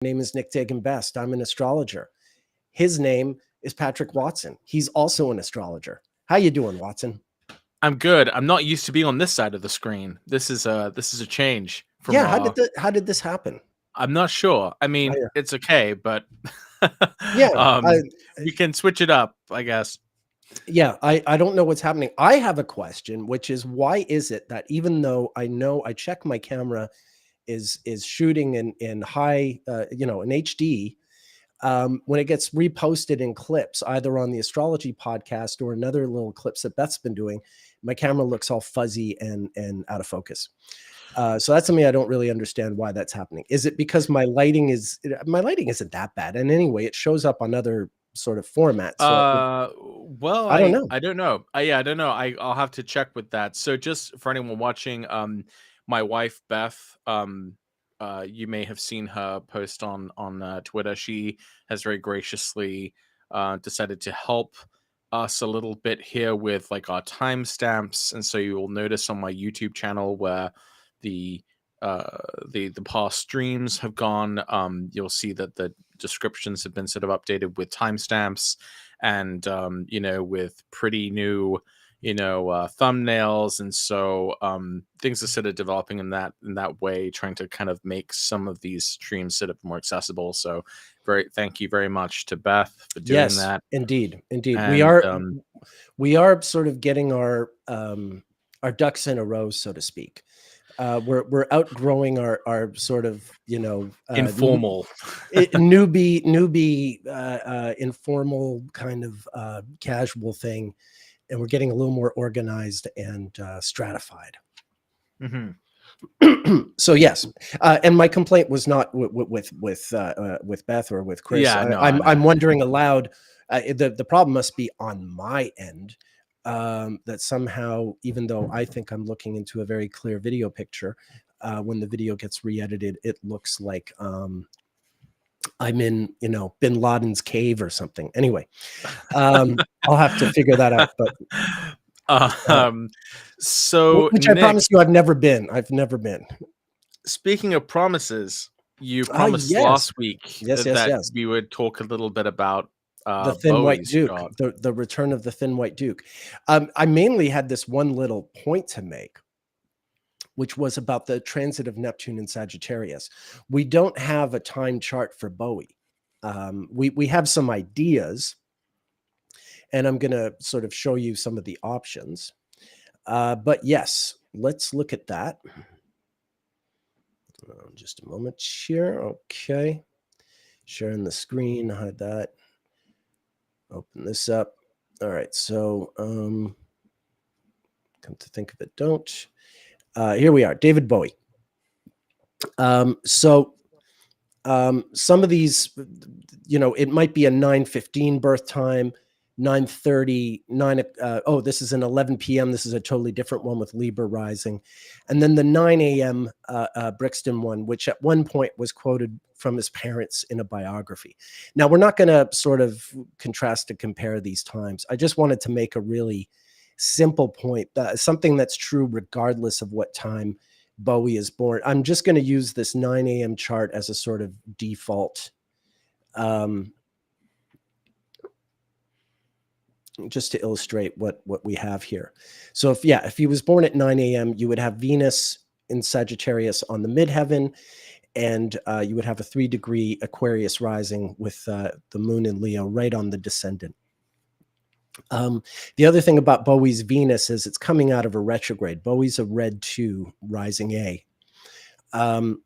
name is Nick Dagan Best. I'm an astrologer. His name is Patrick Watson. He's also an astrologer. How you doing, Watson? I'm good. I'm not used to being on this side of the screen. This is a change from Yeah, how did this happen? I'm not sure. I mean, it's okay, but Yeah, we can switch it up, I guess. Yeah, I don't know what's happening. I have a question, which is why is it that even though I know I check my camera is shooting in high, in HD, when it gets reposted in clips, either on the Astrology podcast or another little clips that Beth's been doing, my camera looks all fuzzy and out of focus. So that's something I don't really understand why that's happening. Is it because my lighting isn't that bad? And anyway, it shows up on other sort of formats. So well, I don't know. I don't know. Yeah, I don't know. I'll have to check with that. So just for anyone watching, my wife Beth, you may have seen her post on Twitter. She has very graciously decided to help us a little bit here with like our timestamps, and so you will notice on my YouTube channel where the past streams have gone. You'll see that the descriptions have been sort of updated with timestamps, and with pretty new thumbnails, and so things are sort of developing in that way, trying to kind of make some of these streams sort of more accessible. So thank you very much to Beth for doing that. Indeed. And, we are sort of getting our ducks in a row, so to speak. We're outgrowing our sort of informal newbie informal kind of casual thing, and we're getting a little more organized and stratified. Mm-hmm. So yes, and my complaint was not with Beth or with Chris. Yeah, I'm wondering aloud. The problem must be on my end. That somehow, even though I think I'm looking into a very clear video picture, when the video gets re-edited, it looks like I'm in, Bin Laden's cave or something. Anyway, I'll have to figure that out. But so which Nick, I promise you, I've never been. Speaking of promises, you promised last week that we would talk a little bit about the Thin Bowie's White Duke, the return of the Thin White Duke. I mainly had this one little point to make, which was about the transit of Neptune in Sagittarius. We don't have a time chart for Bowie. We have some ideas, and I'm going to sort of show you some of the options. But yes, let's look at that. Just a moment here. Okay. Sharing the screen, hide that. Open this up. All right. So come to think of it, don't. Here we are, David Bowie. Some of these, it might be a 9:15 birth time, 9:30, this is an 11 p.m. This is a totally different one with Libra rising. And then the 9 a.m. Brixton one, which at one point was quoted from his parents in a biography. Now, we're not going to sort of contrast and compare these times. I just wanted to make a really simple point, something that's true regardless of what time Bowie is born. I'm just going to use this 9 a.m. chart as a sort of default, just to illustrate what we have here. So if he was born at 9 a.m., you would have Venus in Sagittarius on the midheaven, and you would have a 3-degree Aquarius rising with the moon in Leo right on the descendant. The other thing about Bowie's Venus is it's coming out of a retrograde. Bowie's a red 2 rising A. The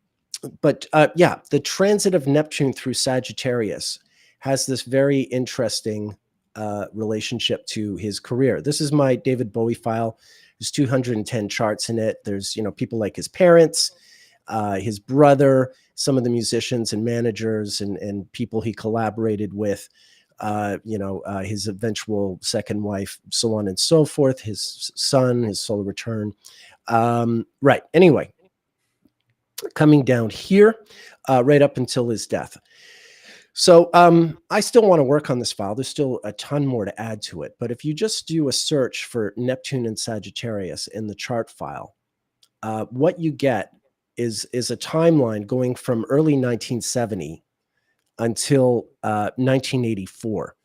transit of Neptune through Sagittarius has this very interesting relationship to his career. This is my David Bowie file. There's 210 charts in it. There's, people like his parents, his brother, some of the musicians and managers and people he collaborated with, his eventual second wife, so on and so forth, his son, his solar return. Right. Anyway, coming down here, right up until his death. So I still want to work on this file. There's still a ton more to add to it. But if you just do a search for Neptune and Sagittarius in the chart file, what you get is a timeline going from early 1970 until 1984.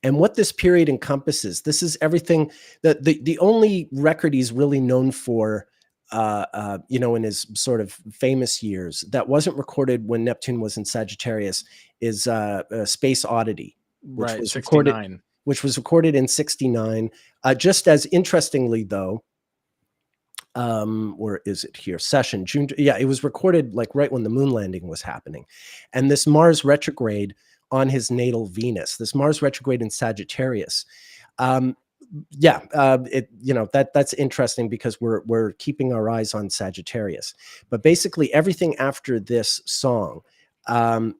And what this period encompasses, this is everything that the only record he's really known for, in his sort of famous years that wasn't recorded when Neptune was in Sagittarius is Space Oddity, which Right, was 69. recorded in 69. Just as interestingly, though, where is it here? Session, June. Yeah, it was recorded like right when the moon landing was happening. And this Mars retrograde on his natal Venus, this Mars retrograde in Sagittarius. That's interesting because we're keeping our eyes on Sagittarius. But basically everything after this song, from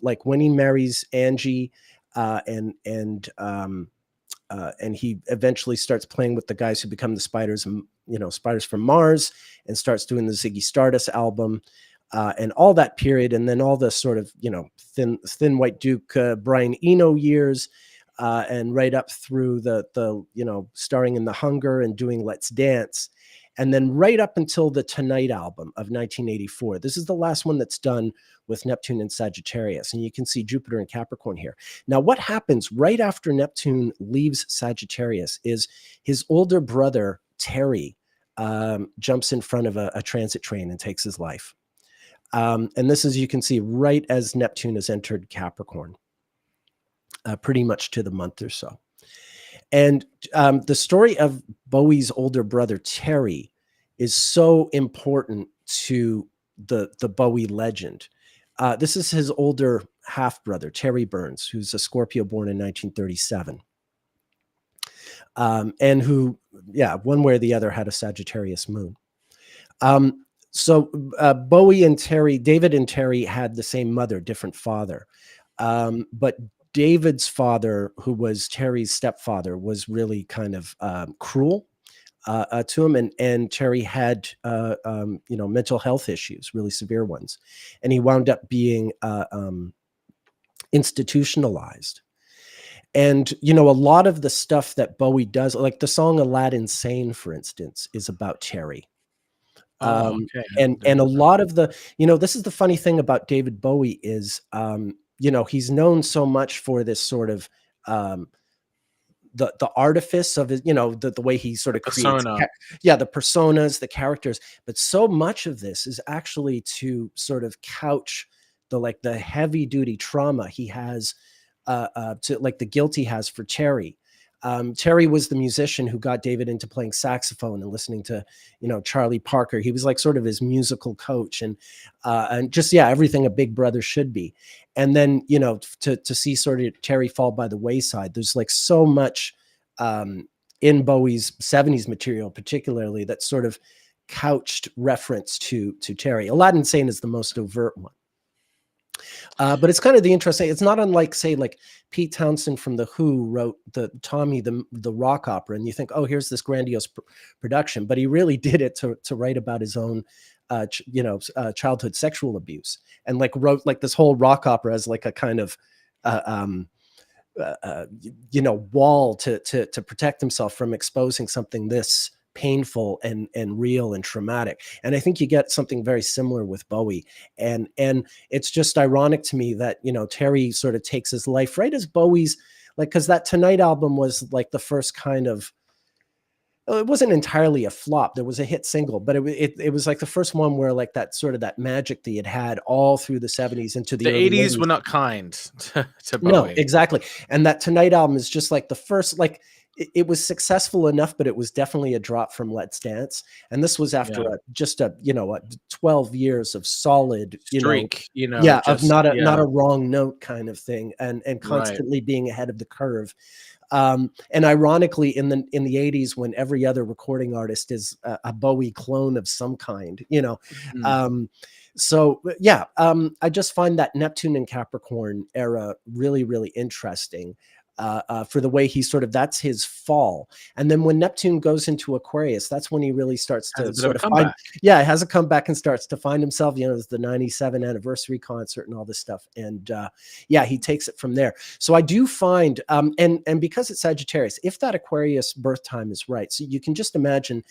like when he marries Angie, and he eventually starts playing with the guys who become the Spiders, Spiders from Mars, and starts doing the Ziggy Stardust album, and all that period, and then all the sort of Thin White Duke, Brian Eno years, and right up through the starring in The Hunger and doing Let's Dance, and then right up until the Tonight album of 1984. This is the last one that's done with Neptune and Sagittarius, and you can see Jupiter and Capricorn here. Now, what happens right after Neptune leaves Sagittarius is his older brother, Terry, jumps in front of a transit train and takes his life. And this is, you can see, right as Neptune has entered Capricorn, pretty much to the month or so. And the story of Bowie's older brother, Terry, is so important to the Bowie legend. This is his older half-brother, Terry Burns, who's a Scorpio born in 1937. And who, one way or the other, had a Sagittarius moon. So Bowie and Terry, David and Terry, had the same mother, different father. But David's father, who was Terry's stepfather, was really kind of cruel to him, and Terry had mental health issues, really severe ones, and he wound up being institutionalized. And a lot of the stuff that Bowie does, like the song Aladdin Sane, for instance, is about Terry. Okay. And a lot of the, this is the funny thing about David Bowie is, he's known so much for this sort of the artifice of his, the way he sort of creates, Persona. the personas, the characters, but so much of this is actually to sort of couch the heavy duty trauma he has, to like the guilt he has for Terry. Terry was the musician who got David into playing saxophone and listening to, Charlie Parker. He was like sort of his musical coach, and just, everything a big brother should be. And then, to see sort of Terry fall by the wayside, there's like so much in Bowie's 70s material, particularly, that sort of couched reference to Terry. Aladdin Sane is the most overt one. But it's kind of the interesting, it's not unlike, say, like Pete Townsend from The Who wrote the Tommy, the rock opera, and you think, oh, here's this grandiose production, but he really did it to write about his own, childhood sexual abuse, and like wrote like this whole rock opera as like a kind of, wall to protect himself from exposing something this painful and real and traumatic. And I think you get something very similar with Bowie. And it's just ironic to me that, Terry sort of takes his life right as Bowie's, like, because that Tonight album was like the first kind of, it wasn't entirely a flop. There was a hit single, but it was like the first one where like that sort of that magic that he had had all through the 70s into the early 80s 80s. were not kind to Bowie. No, exactly. And that Tonight album is just like the first, like, it was successful enough, but it was definitely a drop from Let's Dance. And this was after a 12 years of solid streak, of not a wrong note kind of thing, and constantly being ahead of the curve. And ironically, in the 80s, when every other recording artist is a Bowie clone of some kind, I just find that Neptune and Capricorn era really, really interesting. For the way he sort of, that's his fall. And then when Neptune goes into Aquarius, that's when he really starts to sort of find, it has a comeback and starts to find himself, it's the 97 anniversary concert and all this stuff. And he takes it from there. So I do find, and because it's Sagittarius, if that Aquarius birth time is right, so you can just imagine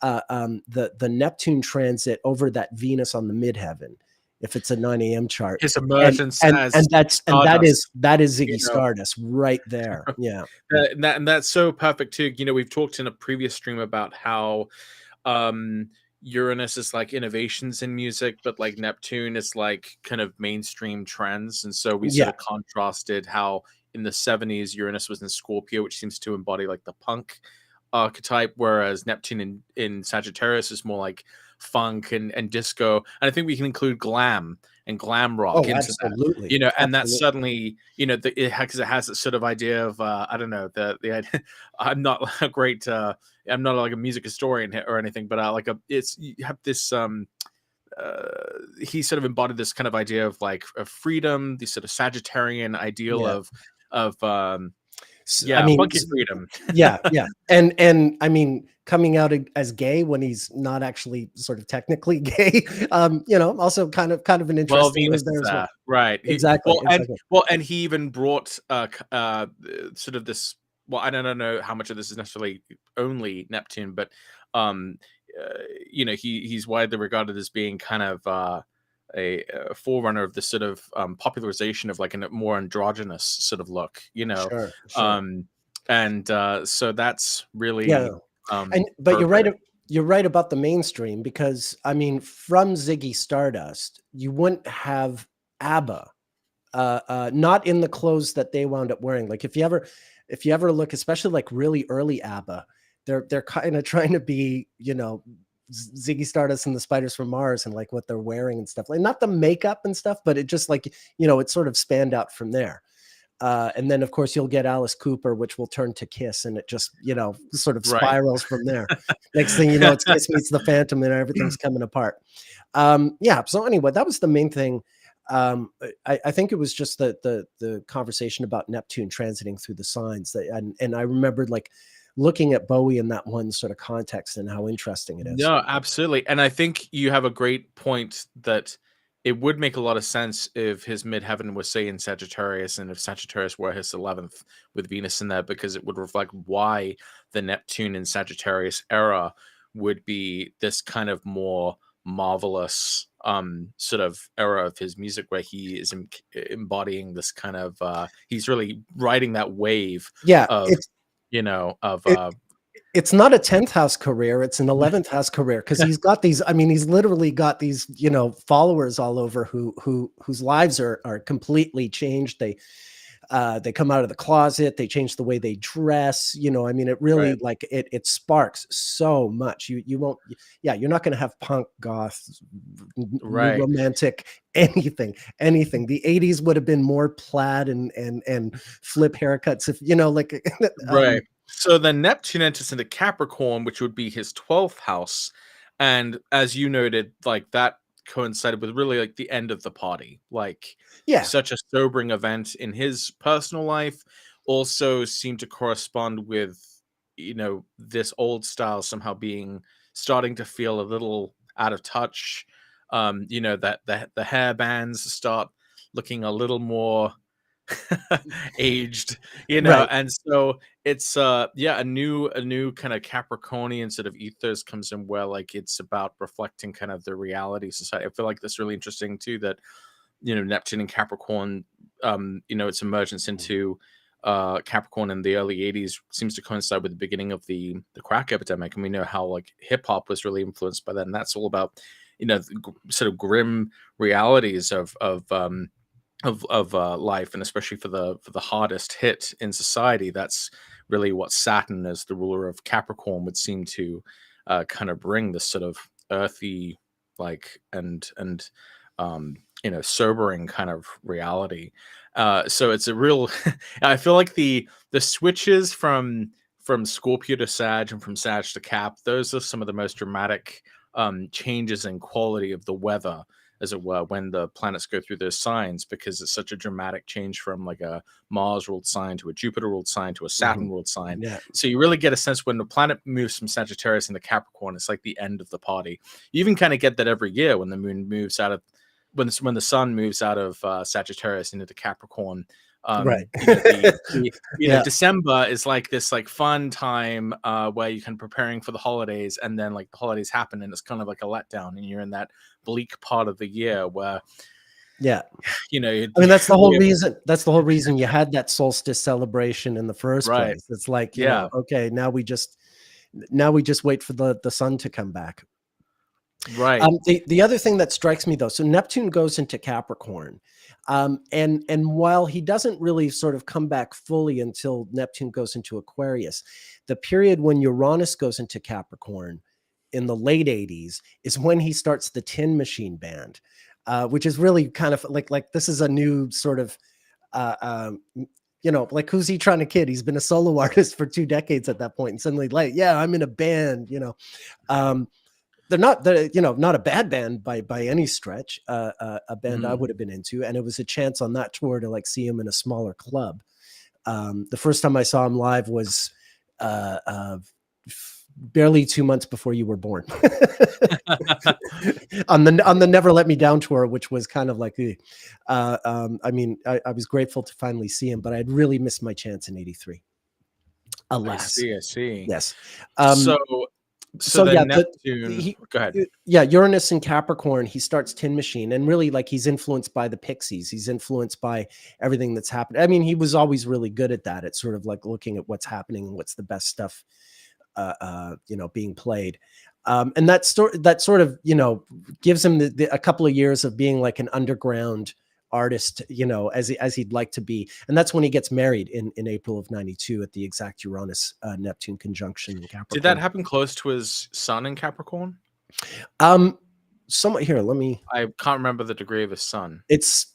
the Neptune transit over that Venus on the midheaven, if it's a 9 a.m. chart. His emergence as that Stardust, is Ziggy you know. Stardust right there. Yeah. And that's so perfect too. You know, we've talked in a previous stream about how Uranus is like innovations in music, but like Neptune is like kind of mainstream trends. And so we sort of contrasted how in the 70s Uranus was in Scorpio, which seems to embody like the punk archetype, whereas Neptune in Sagittarius is more like funk and disco. And I think we can include glam and glam rock into absolutely. that, you know, and Absolutely. that's suddenly, you know, it has this sort of idea of I don't know, the idea. I'm not a great I'm not like a music historian or anything, but like you have this he sort of embodied this kind of idea of like of freedom, the sort of Sagittarian ideal of I mean, funky freedom. yeah. And I mean, coming out as gay when he's not actually sort of technically gay, you know, also kind of an interesting Venus there as well. right. Exactly. And he even brought sort of this, well, I don't know how much of this is necessarily only Neptune, but you know, he's widely regarded as being kind of a forerunner of this sort of popularization of like a more androgynous sort of look, you know. Sure. So that's really but you're right about the mainstream, because I mean, from Ziggy Stardust you wouldn't have ABBA not in the clothes that they wound up wearing. Like if you ever look, especially like really early ABBA, they're kind of trying to be, you know, Ziggy Stardust and the Spiders from Mars, and like what they're wearing and stuff, like not the makeup and stuff, but it just like, you know, it sort of spanned out from there. And then of course you'll get Alice Cooper, which will turn to Kiss, and it just, you know, sort of spirals from there. Next thing you know, it's Kiss meets the Phantom and everything's coming apart. Yeah. So anyway, that was the main thing. I think it was just the conversation about Neptune transiting through the signs that, and I remembered like looking at Bowie in that one sort of context and how interesting it is. No, absolutely. And I think you have a great point that it would make a lot of sense if his midheaven was, say, in Sagittarius, and if Sagittarius were his 11th with Venus in there, because it would reflect why the Neptune in Sagittarius era would be this kind of more marvelous sort of era of his music, where he is embodying this kind of he's really riding that wave of, you know, of it's not a 10th house career, it's an 11th house career, because he's got these, I mean, he's literally got these, you know, followers all over whose lives are completely changed. They come out of the closet, they change the way they dress, you know. I mean, it really like it sparks so much. You won't, you're not going to have punk, goth, romantic, anything. The 80s would have been more plaid and flip haircuts, if you know, like So then Neptune enters into Capricorn, which would be his 12th house. And as you noted, like that coincided with really like the end of the party. Like such a sobering event in his personal life also seemed to correspond with, you know, this old style somehow starting to feel a little out of touch. You know, that the hair bands start looking a little more aged, you know. And so it's a new kind of Capricornian sort of ethos comes in, where like it's about reflecting kind of the reality society. I feel like that's really interesting too, that, you know, Neptune and Capricorn, you know, its emergence into Capricorn in the early 80s seems to coincide with the beginning of the crack epidemic, and we know how like hip hop was really influenced by that, and that's all about, you know, sort of grim realities of life, and especially for the hardest hit in society. That's really what Saturn, as the ruler of Capricorn, would seem to kind of bring, this sort of earthy, like and you know, sobering kind of reality. So it's a real I feel like the switches from Scorpio to Sag and from Sag to Cap, those are some of the most dramatic changes in quality of the weather, as it were, when the planets go through those signs, because it's such a dramatic change from like a Mars ruled sign to a Jupiter ruled sign to a Saturn ruled sign. So you really get a sense when the planet moves from Sagittarius into Capricorn, it's like the end of the party. You even kind of get that every year when the moon moves out of when the sun moves out of Sagittarius into Capricorn. Right. You know, Yeah. December is like this like fun time where you can preparing for the holidays, and then like the holidays happen and it's kind of like a letdown, and you're in that bleak part of the year where Yeah. you know I mean, that's the whole reason. That's the whole reason you had that solstice celebration in the first right. place. It's like, you Yeah. know, okay, now we just wait for the sun to come back. Right. The other thing that strikes me though, so Neptune goes into Capricorn, and while he doesn't really sort of come back fully until Neptune goes into Aquarius, the period when Uranus goes into Capricorn in the late 80s is when he starts the Tin Machine Band, which is really kind of like this is a new sort of uh, um, you know, like who's he trying to kid? He's been a solo artist for 2 decades at that point, and suddenly, like, yeah, I'm in a band, you know. Um, they're you know, not a bad band by any stretch, a band I would have been into, and it was a chance on that tour to like see him in a smaller club. The first time I saw him live was uh, uh, barely 2 months before you were born. On the Never Let Me Down tour, which was kind of like I mean, I was grateful to finally see him, but I'd really missed my chance in '83, alas. I see. Yes. So So yeah, then Neptune, go ahead. yeah, Uranus and Capricorn, he starts Tin Machine, and really like he's influenced by the Pixies. He's influenced by everything that's happened. I mean, he was always really good at that. It's sort of like looking at what's happening and what's the best stuff, you know, being played. And that sort of, you know, gives him a couple of years of being like an underground artist, you know, as he'd like to be. And that's when he gets married in April of '92 at the exact Uranus Neptune conjunction in Capricorn. Did that happen close to his sun in Capricorn? Somewhat here. I can't remember the degree of his sun. It's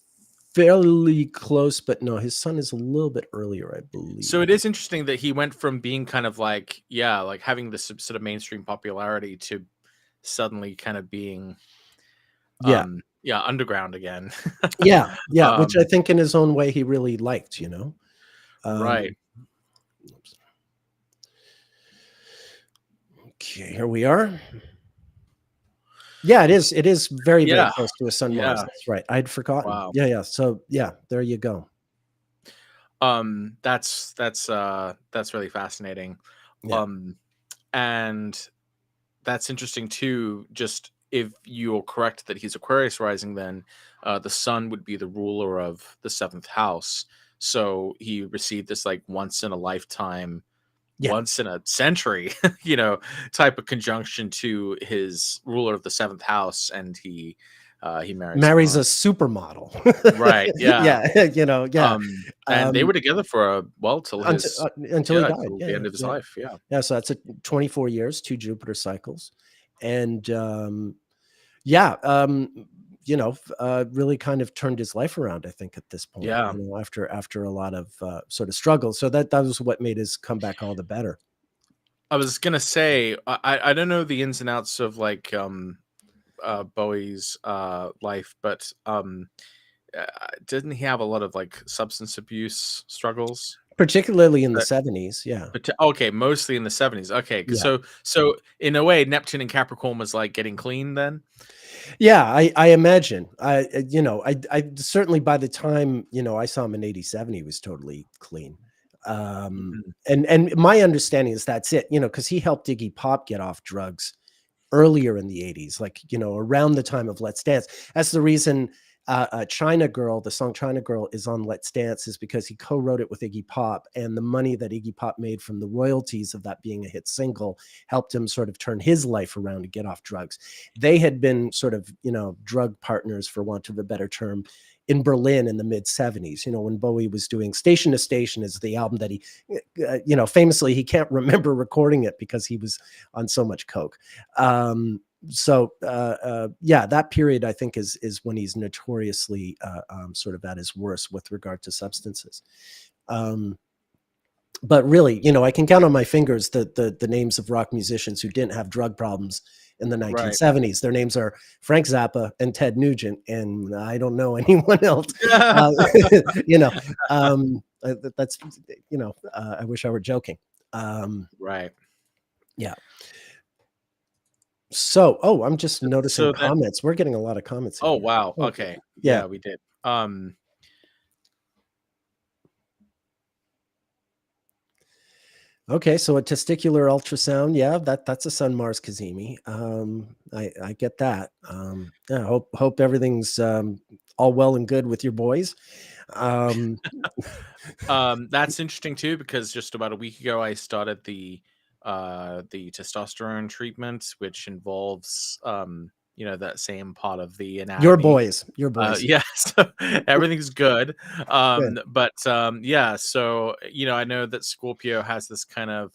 fairly close, but no, his sun is a little bit earlier, I believe. So it is interesting that he went from being kind of like, yeah, like having this sort of mainstream popularity to suddenly kind of being, yeah, underground again. yeah, which I think in his own way he really liked, you know. Right. Oops. Okay, here we are. Yeah, it is. It is very, very close to a sun Mars. That's right. I'd forgotten. Wow. Yeah. So yeah, there you go. That's really fascinating. Yeah. And that's interesting too. Just if you're correct that he's Aquarius rising, then the sun would be the ruler of the seventh house. So he received this like once in a lifetime, once in a century, you know, type of conjunction to his ruler of the seventh house, and he marries a supermodel. Right. Yeah. Yeah. You know. Yeah. And they were together for till his until he died. till the end of his life. Yeah. Yeah. So that's 24 years, 2 Jupiter cycles, and you know, really kind of turned his life around, I think, at this point. Yeah. You know, after a lot of sort of struggle. So that was what made his comeback all the better. I was gonna say I don't know the ins and outs of like Bowie's life, but didn't he have a lot of like substance abuse struggles? Particularly in the 70s, yeah. Okay, mostly in the 70s. Okay, Yeah. so in a way, Neptune and Capricorn was like getting clean then. Yeah, I imagine. You know, I certainly by the time, you know, I saw him in '87, he was totally clean. And my understanding is that's it, you know, because he helped Iggy Pop get off drugs earlier in the '80s, like, you know, around the time of Let's Dance. That's the reason China Girl, the song China Girl is on Let's Dance, is because he co-wrote it with Iggy Pop, and the money that Iggy Pop made from the royalties of that being a hit single helped him sort of turn his life around to get off drugs. They had been sort of, you know, drug partners, for want of a better term, in Berlin in the mid 70s, you know, when Bowie was doing Station to Station is the album that he, you know, famously, he can't remember recording it because he was on so much coke. Yeah, that period I think is when he's notoriously sort of at his worst with regard to substances. But really, you know, I can count on my fingers the names of rock musicians who didn't have drug problems in the 1970s. Right. Their names are Frank Zappa and Ted Nugent, and I don't know anyone else. You know, that's, you know, I wish I were joking. Right. Yeah. So, I'm just noticing comments. We're getting a lot of comments. Oh, wow. Okay. Yeah, we did. Okay, so a testicular ultrasound, yeah, that's a Sun Mars cazimi. I get that. Yeah, hope everything's all well and good with your boys. Um, That's interesting too, because just about a week ago I started the testosterone treatment, which involves that same part of the your anatomy. boys, your boys. Yeah, so everything's good. Good. But yeah, so I know that Scorpio has this kind of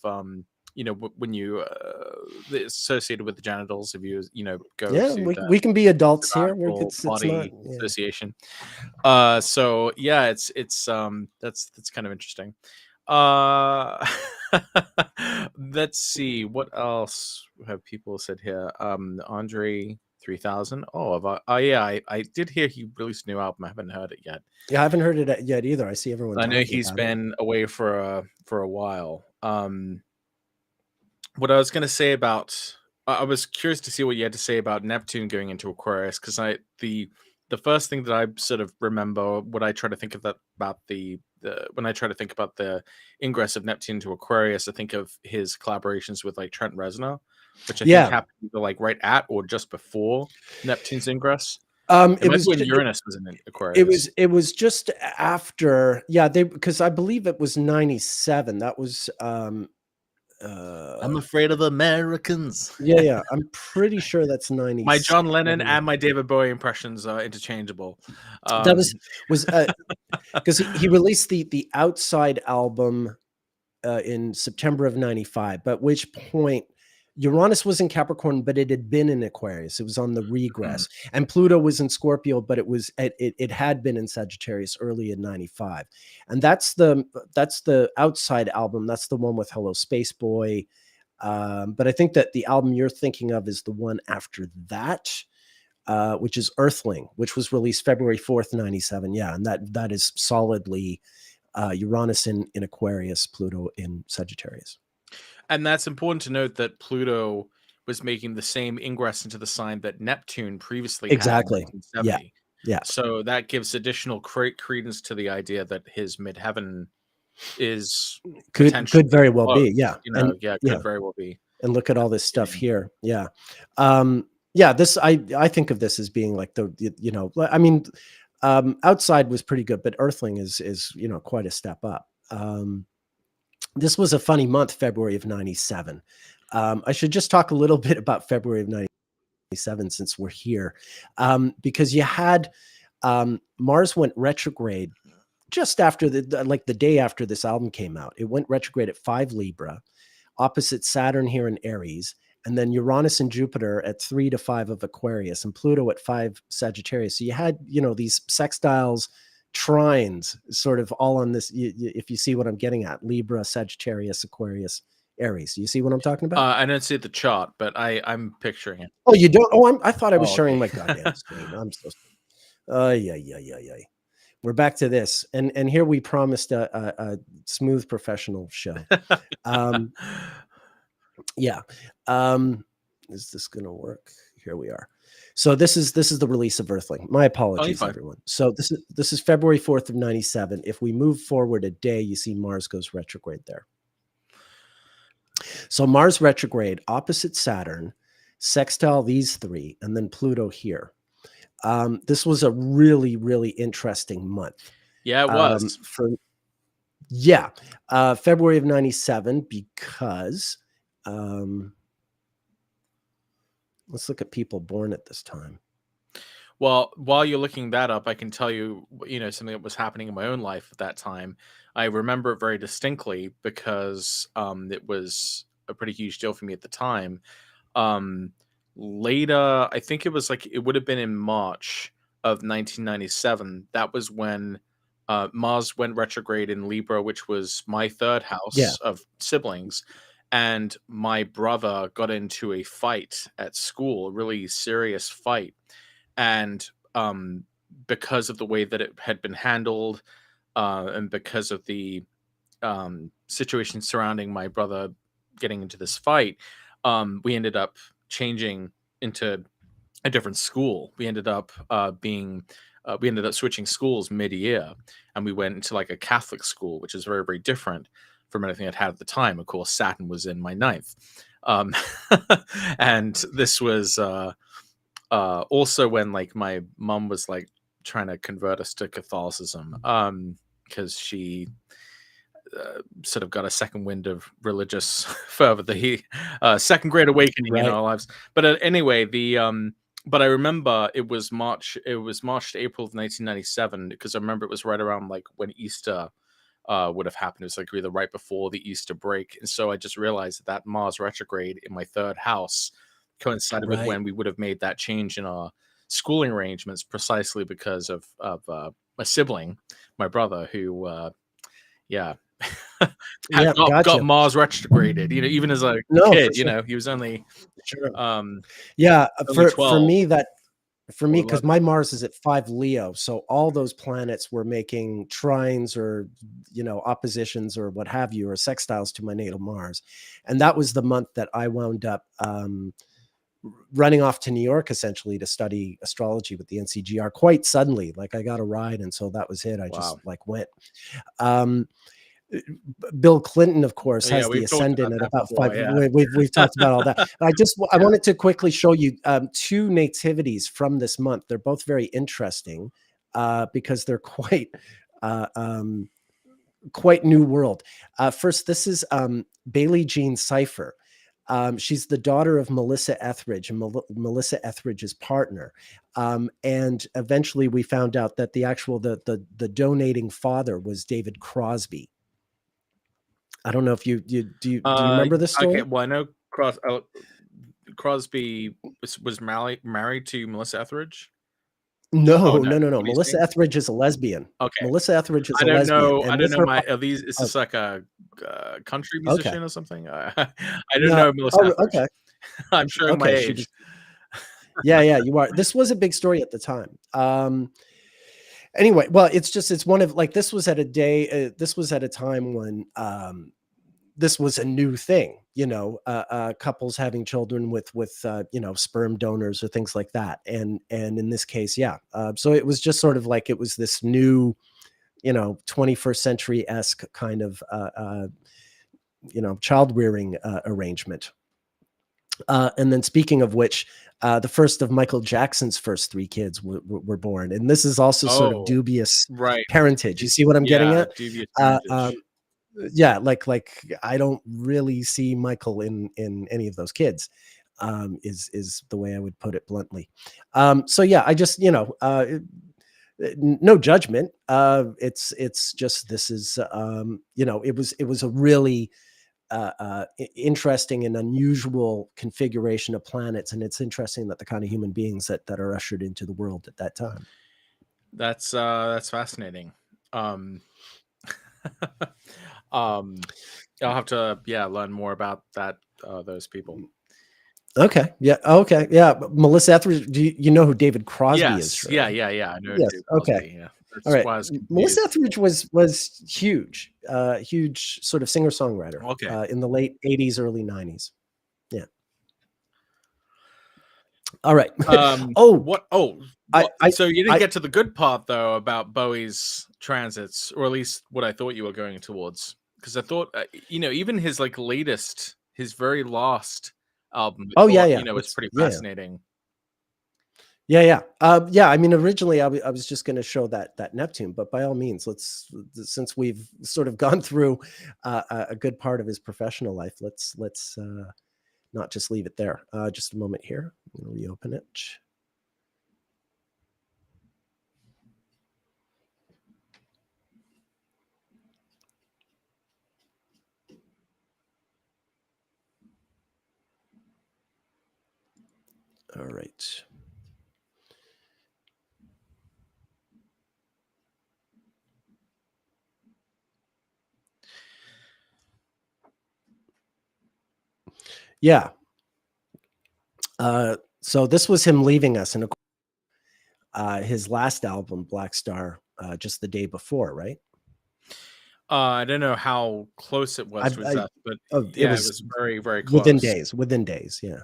when you associated with the genitals, if you go Yeah, to the we can be adults here. Nautical It's not. Body Yeah. Association. So yeah, that's kind of interesting. Uh let's see what else have people said here. Andre 3000. Yeah, I did hear he released a new album. I haven't heard it yet. Yeah, I haven't heard it yet either. I see everyone I know talking he's about it. been away for a while. What I was going to say about I was curious to see what you had to say about Neptune going into Aquarius, because the first thing that I sort of remember, what I try to think of that about the when I try to think about the ingress of Neptune to Aquarius, I think of his collaborations with like Trent Reznor, which I think Yeah. happened either like right at or just before Neptune's ingress. It It might was be when Uranus was in it Aquarius. was it was just after. Yeah, they because I believe it was 97. That was I'm afraid of Americans. yeah. I'm pretty sure that's My John 97. Lennon and my David Bowie impressions are interchangeable. That was because he released the Outside album in September of 95, but which point Uranus was in Capricorn, but it had been in Aquarius. It was on the regress. And Pluto was in Scorpio, but it had been in Sagittarius early in 95. And that's the Outside album. That's the one with Hello Space Boy. But I think that the album you're thinking of is the one after that, which is Earthling, which was released February 4th, 97. Yeah, and that is solidly Uranus in Aquarius, Pluto in Sagittarius. And that's important to note that Pluto was making the same ingress into the sign that Neptune previously had in Exactly. Yeah. 1970. Yeah. So that gives additional credence to the idea that his midheaven is Could very well close. be. Yeah. Could very well be. And look at all this stuff here. Yeah. Yeah, this I think of this as being like I mean, Outside was pretty good, but Earthling is quite a step up. This was a funny month, February of 97. I should just talk a little bit about February of 97 since we're here, because you had Mars went retrograde just after the day after this album came out. It went retrograde at 5 Libra, opposite Saturn here in Aries, and then Uranus and Jupiter at 3 to 5 of Aquarius, and Pluto at 5 Sagittarius. So you had these sextiles, trines, sort of all on this. If you see what I'm getting at, Libra, Sagittarius, Aquarius, Aries. You see what I'm talking about? I don't see the chart, but I'm picturing it. Oh, you don't? Oh, I thought I was Oh, sharing okay. my goddamn screen. I'm so sorry. Yeah. We're back to this, and here we promised a smooth professional show. Yeah. Is this gonna work? Here we are. So this is the release of Earthling. My apologies, fine. everyone. So this is February 4th of 97. If we move forward a day, you see Mars goes retrograde there. So Mars retrograde opposite Saturn, sextile these three, and then Pluto here. This was a really, really interesting month. Yeah, it was. February of 97, because let's look at people born at this time. Well, while you're looking that up, I can tell you, something that was happening in my own life at that time. I remember it very distinctly because it was a pretty huge deal for me at the time. Later, I think it was it would have been in March of 1997. That was when Mars went retrograde in Libra, which was my third house of siblings. And my brother got into a fight at school, a really serious fight. And because of the way that it had been handled, and because of the situation surrounding my brother getting into this fight, we ended up changing into a different school. We ended up switching schools mid-year, and we went into a Catholic school, which is very, very different from anything I'd had at the time. Of course, Saturn was in my ninth. And this was also when like my mom was like trying to convert us to Catholicism, because she sort of got a second wind of religious fervor, the second great awakening in Right. our lives. But anyway, but I remember it was March to April of 1997, because I remember it was right around like when Easter would have happened. It was like either right before the Easter break. And so I just realized that Mars retrograde in my third house coincided with Right. when we would have made that change in our schooling arrangements, precisely because of my sibling, my brother, who Yeah, got gotcha. Mars retrograded, even as a No, for kid. sure. He was only Sure. only Yeah, for 12 me or because 11. my Mars is at 5 Leo, so all those planets were making trines or oppositions or what have you, or sextiles to my natal Mars, and that was the month that I wound up running off to New York essentially to study astrology with the NCGR quite suddenly. Like I got a ride, and so that was it. I just Wow. like went. Um, Bill Clinton, of course, Oh, yeah, has the we've talked about ascendant at that about before. 5. Yeah. We've talked about all that. I Yeah. wanted to quickly show you 2 nativities from this month. They're both very interesting because they're uh, um, quite new world. First, this is Bailey Jean Cipher. She's the daughter of Melissa Etheridge and Melissa Etheridge's partner. And eventually we found out that the donating father was David Crosby. I don't know if do you remember this story? Okay, well, I know Crosby was married to Melissa Etheridge. Oh, No, no. no, no, no. What are you Melissa saying? Etheridge is a lesbian. Okay. Melissa Etheridge is I a don't lesbian, know. I and don't with know. her. Are these? Is Oh, this like a country okay. musician or something? I don't No. know Melissa Oh, Etheridge. okay. I'm showing my Okay. She age. was. Yeah, yeah. You are. This was a big story at the time. Anyway, well, it's one of like this was at a time when this was a new thing, couples having children with sperm donors or things like that, and in this case, yeah. So it was just sort of like it was this new, 21st century-esque kind of child rearing arrangement. And then speaking of which, the first of Michael Jackson's first 3 kids were born, and this is also sort of Oh, dubious right. parentage. You see what I'm getting Yeah, at? dubious Uh, parentage. yeah, like I don't really see Michael in any of those kids. Is the way I would put it bluntly. So yeah, I just no judgment. It's just this is it was a really interesting and unusual configuration of planets, and it's interesting that the kind of human beings that are ushered into the world at that time. That's fascinating. Um, I'll have to learn more about those people. Okay. Yeah. Okay. Yeah. Melissa Etheridge. Do you know who David Crosby is? Yes. Surely? Yeah. I know Yes. David Okay. Crosby. Yeah. All That's right. why I was Melissa confused. Etheridge was huge, huge sort of singer songwriter Okay. in the late 80s, early 90s. Yeah. All right. What? Oh, so you didn't get to the good part though about Bowie's transits, or at least what I thought you were going towards, because I thought even his like latest, his very last album, I Oh yeah, thought, yeah. was pretty Yeah. fascinating. Yeah. Yeah. I mean, originally I was just going to show that Neptune, but by all means, since we've sort of gone through a good part of his professional life, let's not just leave it there. Just a moment here. I'm going to reopen it. All right. Yeah. So this was him leaving us, and his last album, Blackstar, just the day before, right? I don't know how close it was to his death, but It yeah, it was was very, very within close. days. Within days, yeah.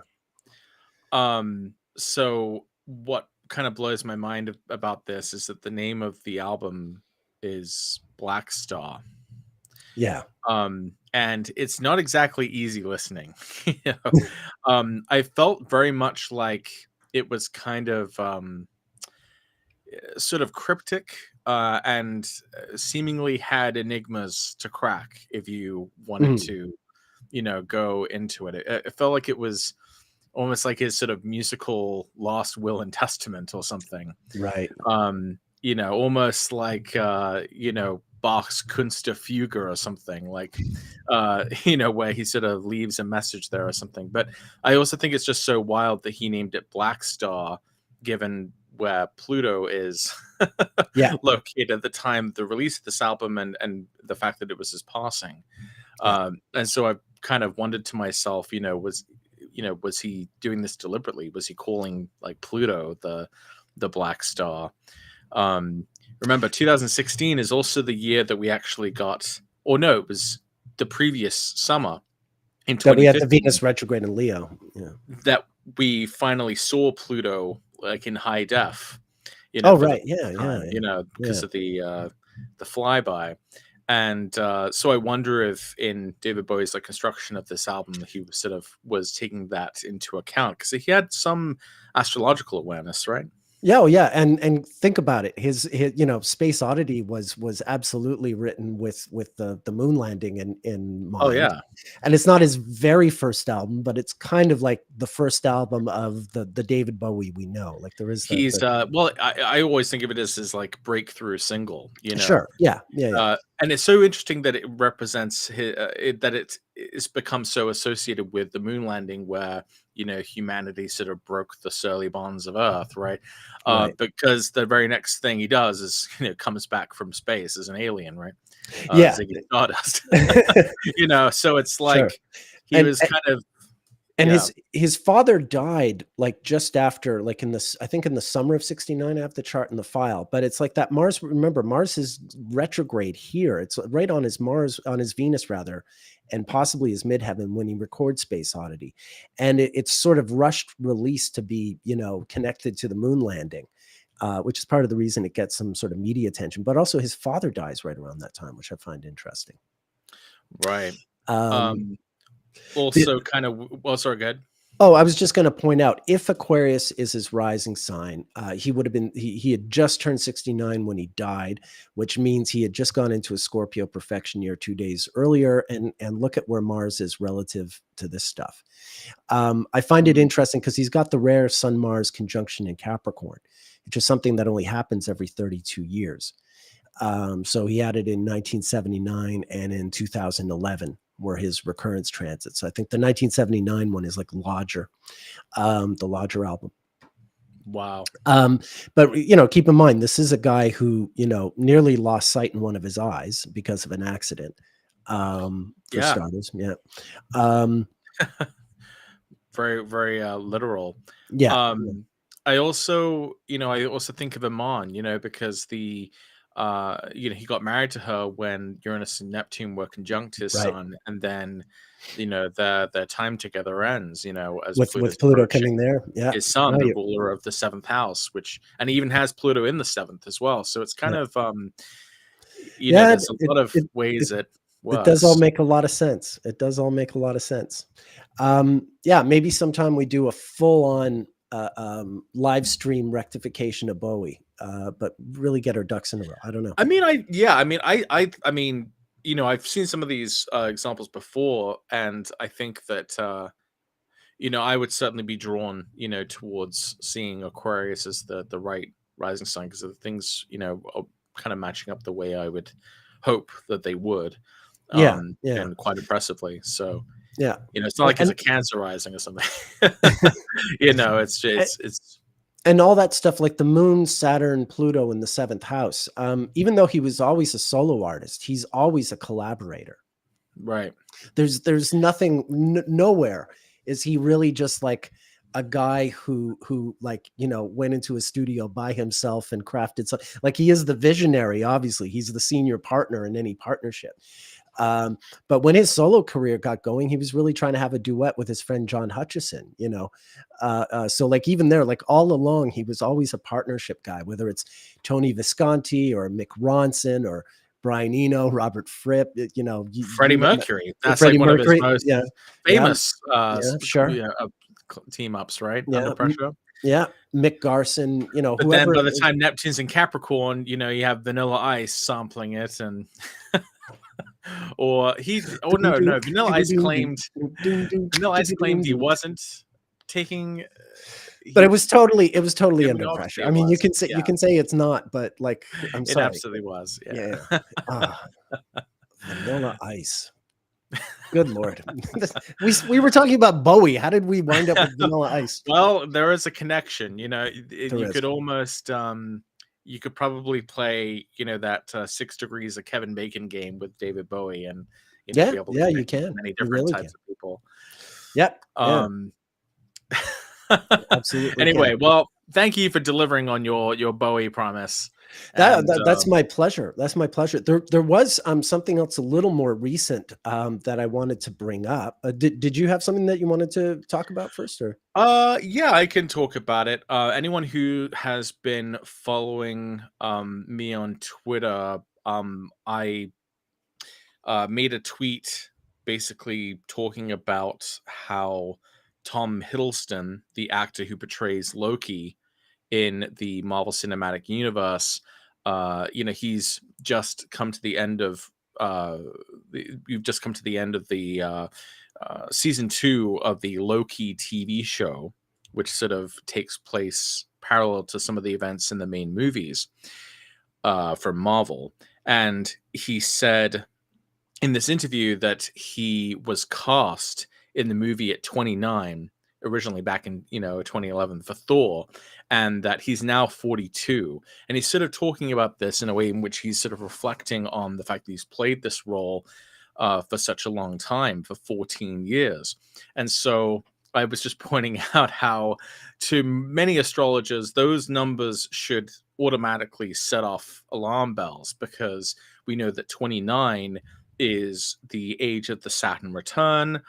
So what kind of blows my mind about this is that the name of the album is Blackstar. Yeah. and it's not exactly easy listening. You know? I felt very much like it was kind of sort of cryptic, and seemingly had enigmas to crack if you wanted Mhm. to, go into it. It felt like it was almost like his sort of musical lost will and testament or something. Right. Almost like Bach's Kunstfuge or something, like where he sort of leaves a message there or something. But I also think it's just so wild that he named it Blackstar, given where Pluto is Yeah. located at the time of the release of this album, and the fact that it was his passing. Yeah. And so I kind of wondered to myself, was he doing this deliberately? Was he calling like Pluto the Black Star? Remember, 2016 is also the year that we actually got, or no, it was the previous summer in That we had the 2015 Venus retrograde in Leo. Yeah. that we finally saw Pluto like in high def. Oh, For the right. Yeah. first Yeah. time, Yeah. because Yeah. of the flyby. And so I wonder if in David Bowie's like construction of this album, he was taking that into account, because he had some astrological awareness, right? Yeah, oh yeah, and think about it. His Space Oddity was absolutely written with the moon landing in Oh mind. yeah. And it's not his very first album, but it's kind of like the first album of the David Bowie we know. Like there is He's the well, I always think of it as like breakthrough single, sure, yeah, yeah, yeah. and it's so interesting that it represents that it's become so associated with the moon landing, where humanity sort of broke the surly bonds of Earth, right? Right. Because the very next thing he does is comes back from space as an alien, right? Yeah. Ziggy Stardust. So it's Sure. like he And was kind of And yeah. his father died like just after, like in this, I think in the summer of 69. I have the chart in the file, but it's like that Mars, remember Mars is retrograde here. It's right on his Venus rather, and possibly his midheaven when he records Space Oddity. And it's sort of rushed release to be, connected to the moon landing, which is part of the reason it gets some sort of media attention. But also his father dies right around that time, which I find interesting. Right. Um, the, Also kind of well, sorry, go ahead. Oh, I was just going to point out, if Aquarius is his rising sign, he would have been, he had just turned 69 when he died, which means he had just gone into a Scorpio perfection year 2 days earlier. And look at where Mars is relative to this stuff. I find it interesting because he's got the rare Sun Mars conjunction in Capricorn, which is something that only happens every 32 years. So he had it in 1979 and in 2011 were his recurrence transits. So I think the 1979 one is like Lodger, the Lodger album. Wow. But keep in mind, this is a guy who, nearly lost sight in one of his eyes because of an accident. For starters. Yeah. Very, very literal. Yeah. I also think of Iman, because he got married to her when Uranus and Neptune were conjunct his Right. sun, and then their time together ends, as With Pluto coming there. Yeah. his son, the ruler of the seventh house, and he even has Pluto in the seventh as well. So it's kind of there's a lot of ways it works. It does all make a lot of sense. It does all make a lot of sense. Yeah, maybe sometime we do a full-on live stream rectification of Bowie, but really get our ducks in a row. I don't know. I mean, I've seen some of these examples before, and I think that I would certainly be drawn, towards seeing Aquarius as the right rising sign, because of the things, are kind of matching up the way I would hope that they would. Yeah. And quite impressively. So yeah, it's not like it's a Cancer rising or something. It's and all that stuff, like the moon, Saturn, Pluto in the seventh house. Even though he was always a solo artist, he's always a collaborator. Right. There's nothing, nowhere is he really just like a guy who like, went into a studio by himself and crafted something. Like he is the visionary, obviously. He's the senior partner in any partnership. But when his solo career got going, he was really trying to have a duet with his friend John Hutchison, so like even there, like all along, he was always a partnership guy, whether it's Tony Visconti or Mick Ronson or Brian Eno, Robert Fripp, Freddie you name it. Mercury. That's like Freddie one of his Mercury, most yeah, yeah, famous yeah, sure, team ups, right? Under yeah, Pressure. yeah, Mick Garson, But then whoever by it the is. time Neptune's in Capricorn, you have Vanilla Ice sampling it, and or no, Vanilla Ice claimed he wasn't taking. But He it was totally I mean, under obviously pressure. I it mean, you was. can say Yeah, you can say it's not, but like, I'm it sorry. absolutely was. Yeah, Yeah. ah, Vanilla Ice. Good Lord. We were talking about Bowie. How did we wind up with Vanilla Ice? Well, there is a connection. There You is. could almost you could probably play that 6 Degrees of Kevin Bacon game with David Bowie, and Yeah, be able to yeah, you connect with can. many You different really types can. of people. Yep. Yeah, Um. absolutely can. Anyway, well, thank you for delivering on your Bowie promise. That, And that that's my pleasure. That's my pleasure. There was something else a little more recent that I wanted to bring up. Did you have something that you wanted to talk about first, or? yeah, I can talk about it. Anyone who has been following me on Twitter, I made a tweet basically talking about how Tom Hiddleston, the actor who portrays Loki in the Marvel Cinematic Universe, he's just come to the end of you've just come to the end of the season 2 of the Loki TV show, which sort of takes place parallel to some of the events in the main movies from Marvel. And he said in this interview that he was cast in the movie at 29 originally back in 2011 for Thor, and that he's now 42, and he's sort of talking about this in a way in which he's sort of reflecting on the fact that he's played this role for such a long time, for 14 years. And so I was just pointing out how to many astrologers those numbers should automatically set off alarm bells, because we know that 29 is the age of the Saturn return.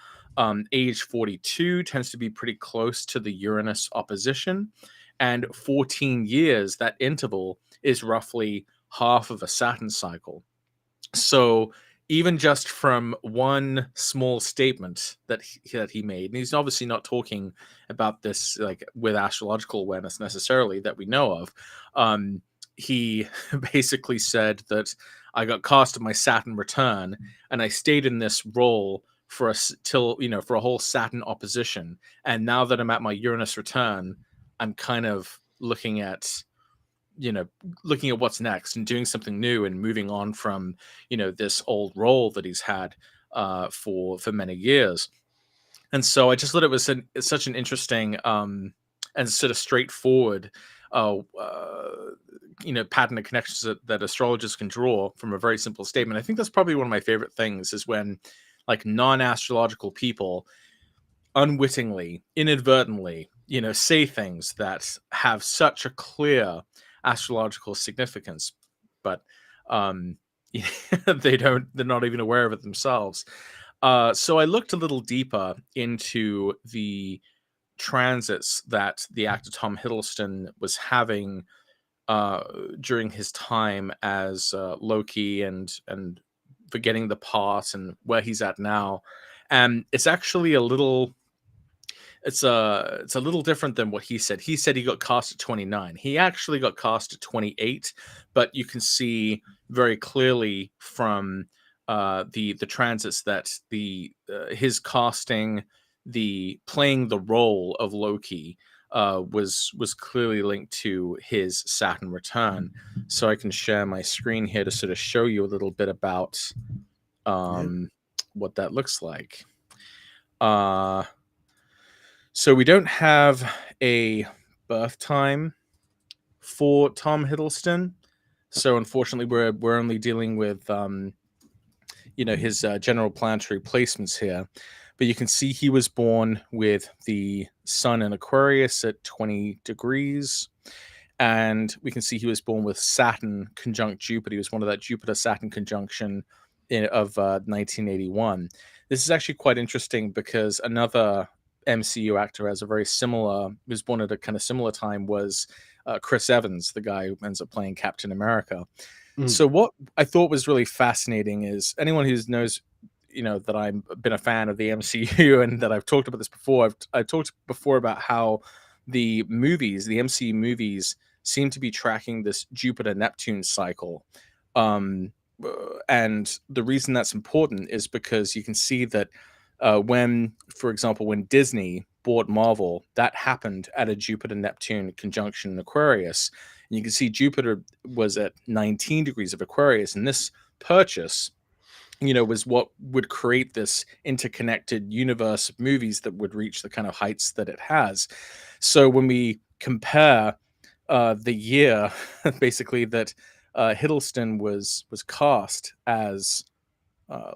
Age 42 tends to be pretty close to the Uranus opposition. And 14 years, that interval, is roughly half of a Saturn cycle. So even just from one small statement that he made, and he's obviously not talking about this like with astrological awareness necessarily that we know of, he basically said that I got cast in my Saturn return, and I stayed in this role for a whole Saturn opposition, and now that I'm at my Uranus return, I'm kind of looking at what's next and doing something new and moving on from this old role that he's had for many years. And so I just thought it was such an interesting and sort of straightforward pattern of connections that astrologers can draw from a very simple statement. I think that's probably one of my favorite things, is when like non-astrological people unwittingly, inadvertently, say things that have such a clear astrological significance, but they're not even aware of it themselves. So I looked a little deeper into the transits that the actor Tom Hiddleston was having during his time as Loki, and forgetting the past and where he's at now. And it's actually a little different than what he said. He said he got cast at 29. He actually got cast at 28, but you can see very clearly from the transits that his casting, the playing the role of Loki, was clearly linked to his Saturn return. So I can share my screen here to sort of show you a little bit about what that looks like. So we don't have a birth time for Tom Hiddleston. So unfortunately, we're only dealing with his general planetary placements here. But you can see he was born with the Sun in Aquarius at 20 degrees. And we can see he was born with Saturn conjunct Jupiter. He was one of that Jupiter-Saturn conjunction of 1981. This is actually quite interesting because another MCU actor was born at a kind of similar time, was Chris Evans, the guy who ends up playing Captain America. So what I thought was really fascinating is anyone who knows, that I've been a fan of the MCU and that I've talked about this before. I've talked before about how the movies, the MCU movies, seem to be tracking this Jupiter Neptune cycle. And the reason that's important is because you can see that when, for example, when Disney bought Marvel, that happened at a Jupiter Neptune conjunction in Aquarius. And you can see Jupiter was at 19 degrees of Aquarius, and this purchase, was what would create this interconnected universe of movies that would reach the kind of heights that it has. So when we compare the year, basically, that Hiddleston was cast as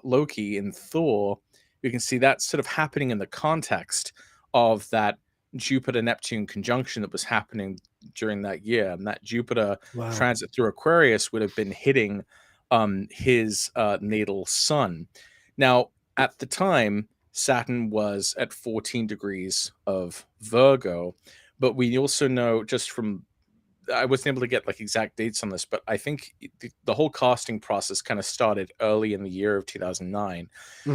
Loki in Thor, you can see that sort of happening in the context of that Jupiter Neptune conjunction that was happening during that year, and that Jupiter transit through Aquarius would have been hitting his natal sun. Now, at the time, Saturn was at 14 degrees of Virgo, but we also know just from, I wasn't able to get like exact dates on this, but I think the whole casting process kind of started early in the year of 2009.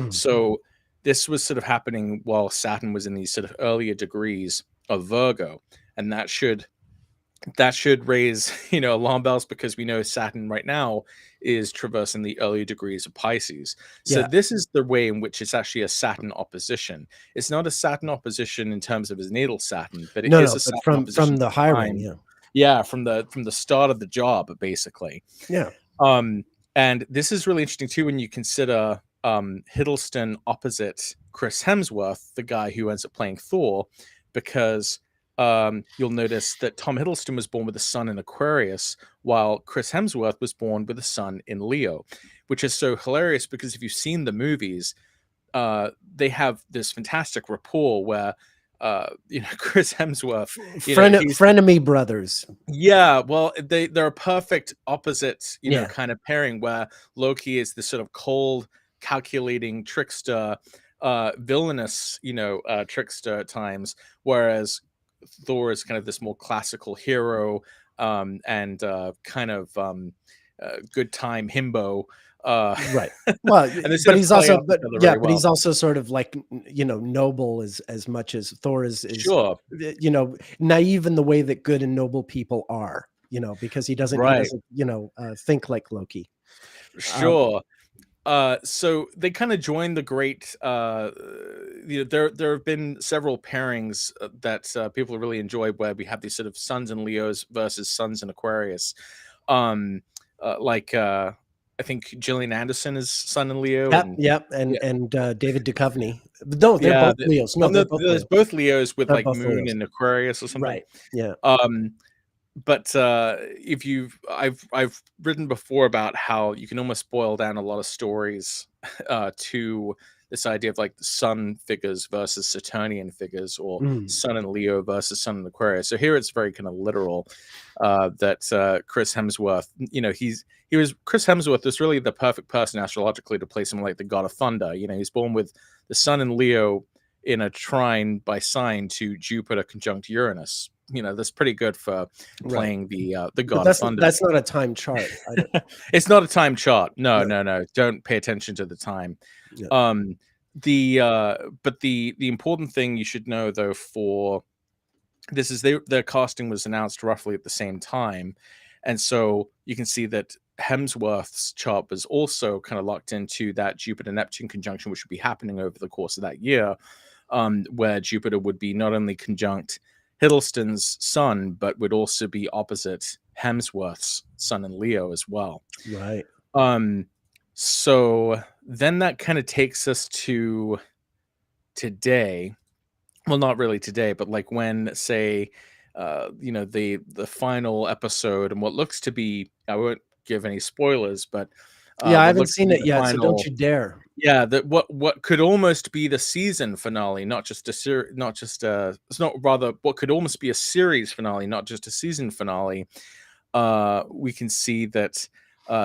So this was sort of happening while Saturn was in these sort of earlier degrees of Virgo, and that should raise alarm bells, because we know Saturn right now is traversing the early degrees of Pisces. So this is the way in which it's actually a Saturn opposition. It's not a Saturn opposition in terms of his natal Saturn, but it is a Saturn opposition from the hiring. From the start of the job, basically. And this is really interesting too when you consider Hiddleston opposite Chris Hemsworth, the guy who ends up playing Thor, because you'll notice that Tom Hiddleston was born with a sun in Aquarius, while Chris Hemsworth was born with a sun in Leo, which is so hilarious because if you've seen the movies, they have this fantastic rapport where Chris Hemsworth, frenemy brothers. Yeah, well, they're a perfect opposite, kind of pairing, where Loki is this sort of cold, calculating trickster, villainous, trickster at times, whereas Thor is kind of this more classical hero, and kind of good time himbo. Right. Well, but he's also sort of like, noble as much as Thor is, sure, naive in the way that good and noble people are, because he doesn't, think like Loki. Sure. So they kind of joined the great, there have been several pairings that people really enjoy, where we have these sort of suns in Leos versus suns in Aquarius. I think Gillian Anderson is sun in Leo. And David Duchovny. No, they're both Leos. No, they're both Leos with like moon in Aquarius or something. Right. Yeah. But I've written before about how you can almost boil down a lot of stories to this idea of like the sun figures versus Saturnian figures, or sun in Leo versus sun in Aquarius. So here it's very kind of literal, that Chris Hemsworth, Chris Hemsworth is really the perfect person astrologically to play someone like the god of thunder. He's born with the sun in Leo in a trine by sign to Jupiter conjunct Uranus. That's pretty good for playing the god of thunder. That's not a time chart. It's not a time chart. No. Don't pay attention to the time. Yeah. But the important thing you should know, though, for this is their casting was announced roughly at the same time, and so you can see that Hemsworth's chart was also kind of locked into that Jupiter Neptune conjunction, which would be happening over the course of that year, where Jupiter would be not only conjunct Hiddleston's sun, but would also be opposite Hemsworth's sun in Leo as well. Right. So then that kind of takes us to today. Well, not really today, but like when, say, the final episode and what looks to be, I won't give any spoilers, but I haven't seen it yet, so don't you dare. Yeah, that what could almost be the season finale, not just what could almost be a series finale, not just a season finale. We can see that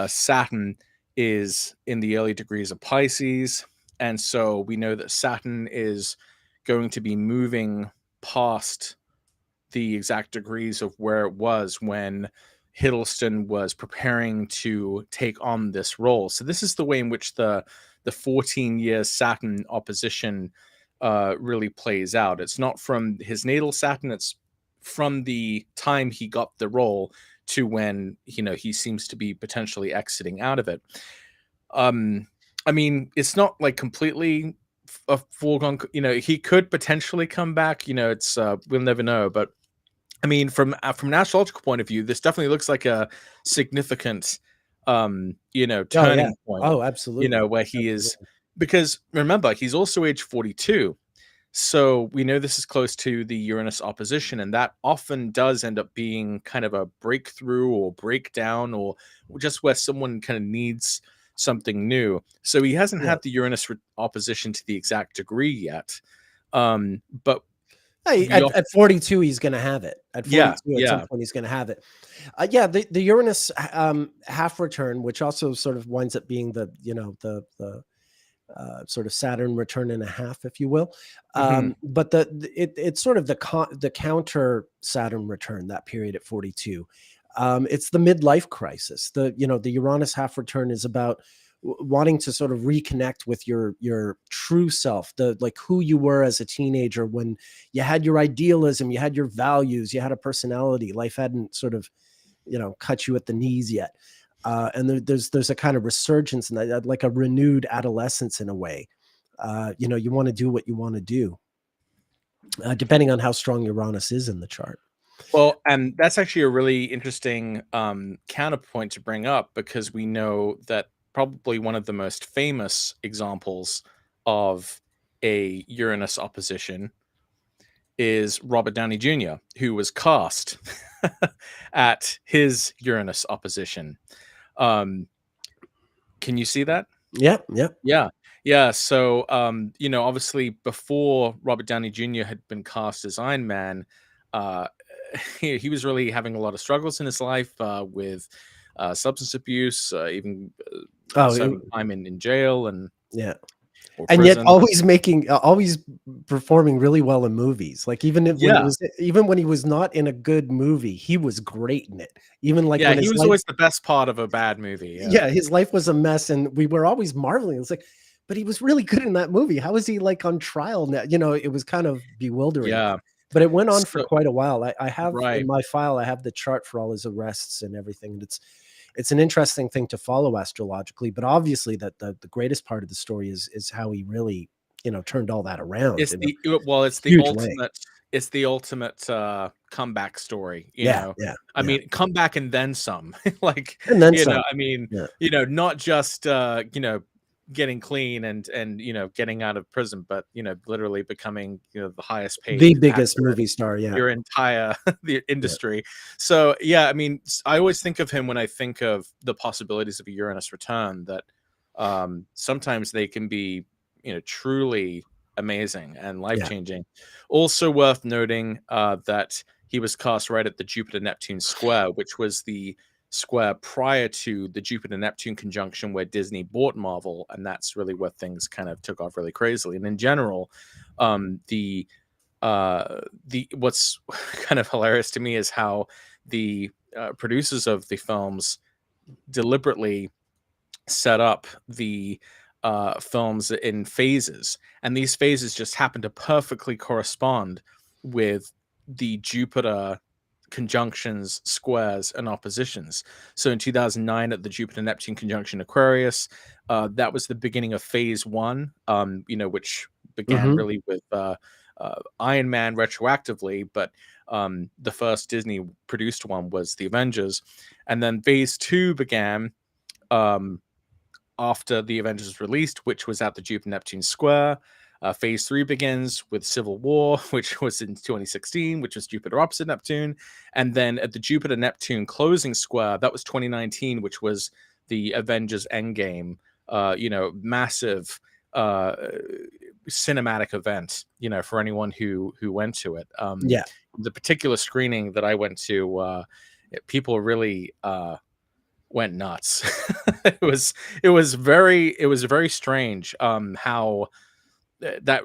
Saturn is in the early degrees of Pisces, and so we know that Saturn is going to be moving past the exact degrees of where it was when Hiddleston was preparing to take on this role. So this is the way in which the 14-year Saturn opposition really plays out. It's not from his natal Saturn, it's from the time he got the role to when, you know, he seems to be potentially exiting out of it. I mean, it's not like completely a foregone, you know, he could potentially come back, you know, it's we'll never know. But I mean, from an astrological point of view, this definitely looks like a significant you know, Oh yeah. turning point, Oh, you know, absolutely. where he is, Absolutely. because remember, he's also age 42. So we know this is close to the Uranus opposition, and that often does end up being kind of a breakthrough or breakdown, or just where someone kind of needs something new. So he hasn't Yeah. had the Uranus opposition to the exact degree yet. But Hey, we also, at 42, he's going to have it. At yeah, 42, at some yeah. point, he's going to have it. Yeah, the Uranus half return, which also sort of winds up being the, you know, the sort of Saturn return and a half, if you will. Mhm. But it's sort of the counter Saturn return, that period at 42. It's the midlife crisis. The, you know, the Uranus half return is about wanting to sort of reconnect with your true self, the, like, who you were as a teenager, when you had your idealism, you had your values, you had a personality. Life hadn't sort of, you know, cut you at the knees yet. And there's a kind of resurgence in that, like a renewed adolescence in a way. You know, you want to do what you want to do, depending on how strong Uranus is in the chart. Well, and that's actually a really interesting counterpoint to bring up, because we know that probably one of the most famous examples of a Uranus opposition is Robert Downey Jr., who was cast at his Uranus opposition. Um, can you see that? Yeah, yeah, Yeah. Yeah. So, you know, obviously before Robert Downey Jr. had been cast as Iron Man, uh, he was really having a lot of struggles in his life with substance abuse, even oh, serving time in jail and yeah. or And yet prison. always making, always performing really well in movies. Like Yeah. even when he was not in a good movie, he was great in it. Even like Yeah. when He his was life, always the best part of a bad movie. Yeah. yeah, his life was a mess, and we were always marveling. It's like, but he was really good in that movie. How is he like on trial now? You know, it was kind of bewildering. Yeah. But it went on for So, quite a while. I have in right. my file, I have the chart for all his arrests and everything. And it's an interesting thing to follow astrologically. But obviously, that the greatest part of the story is how he really, you know, turned all that around It's in a the well, huge way. it's the ultimate comeback story, you Yeah, know. yeah, I yeah. mean, come back and then some. Like, And then you know, some. I mean, Yeah. you know, not just you know, getting clean and you know, getting out of prison, but you know, literally becoming, you know, the highest The paid biggest actor movie star. Yeah. your entire the Yeah. industry. So yeah, I mean, I always think of him when I think of the possibilities of a Uranus return, that sometimes they can be, you know, truly amazing and life Yeah. changing. Also worth noting that he was cast right at the Jupiter Neptune square, which was the square prior to the Jupiter Neptune conjunction where Disney bought Marvel, and that's really where things kind of took off really crazily. And in general, um, the the what's kind of hilarious to me is how the producers of the films deliberately set up the films in phases, and these phases just happen to perfectly correspond with the Jupiter conjunctions, squares, and oppositions. So in 2009, at the Jupiter Neptune conjunction Aquarius, that was the beginning of phase one, you know, which began Hmm. really with Iron Man retroactively, but the first Disney produced one was the Avengers. And then phase two began um, after the Avengers was released, which was at the Jupiter Neptune Square. Phase three begins with Civil War, which was in 2016, which was Jupiter opposite Neptune. And then at the Jupiter Neptune closing square, that was 2019, which was the Avengers Endgame, you know, massive uh, cinematic event, you know, for anyone who went to it. Yeah. The particular screening that I went to, people really went nuts. It was very strange how that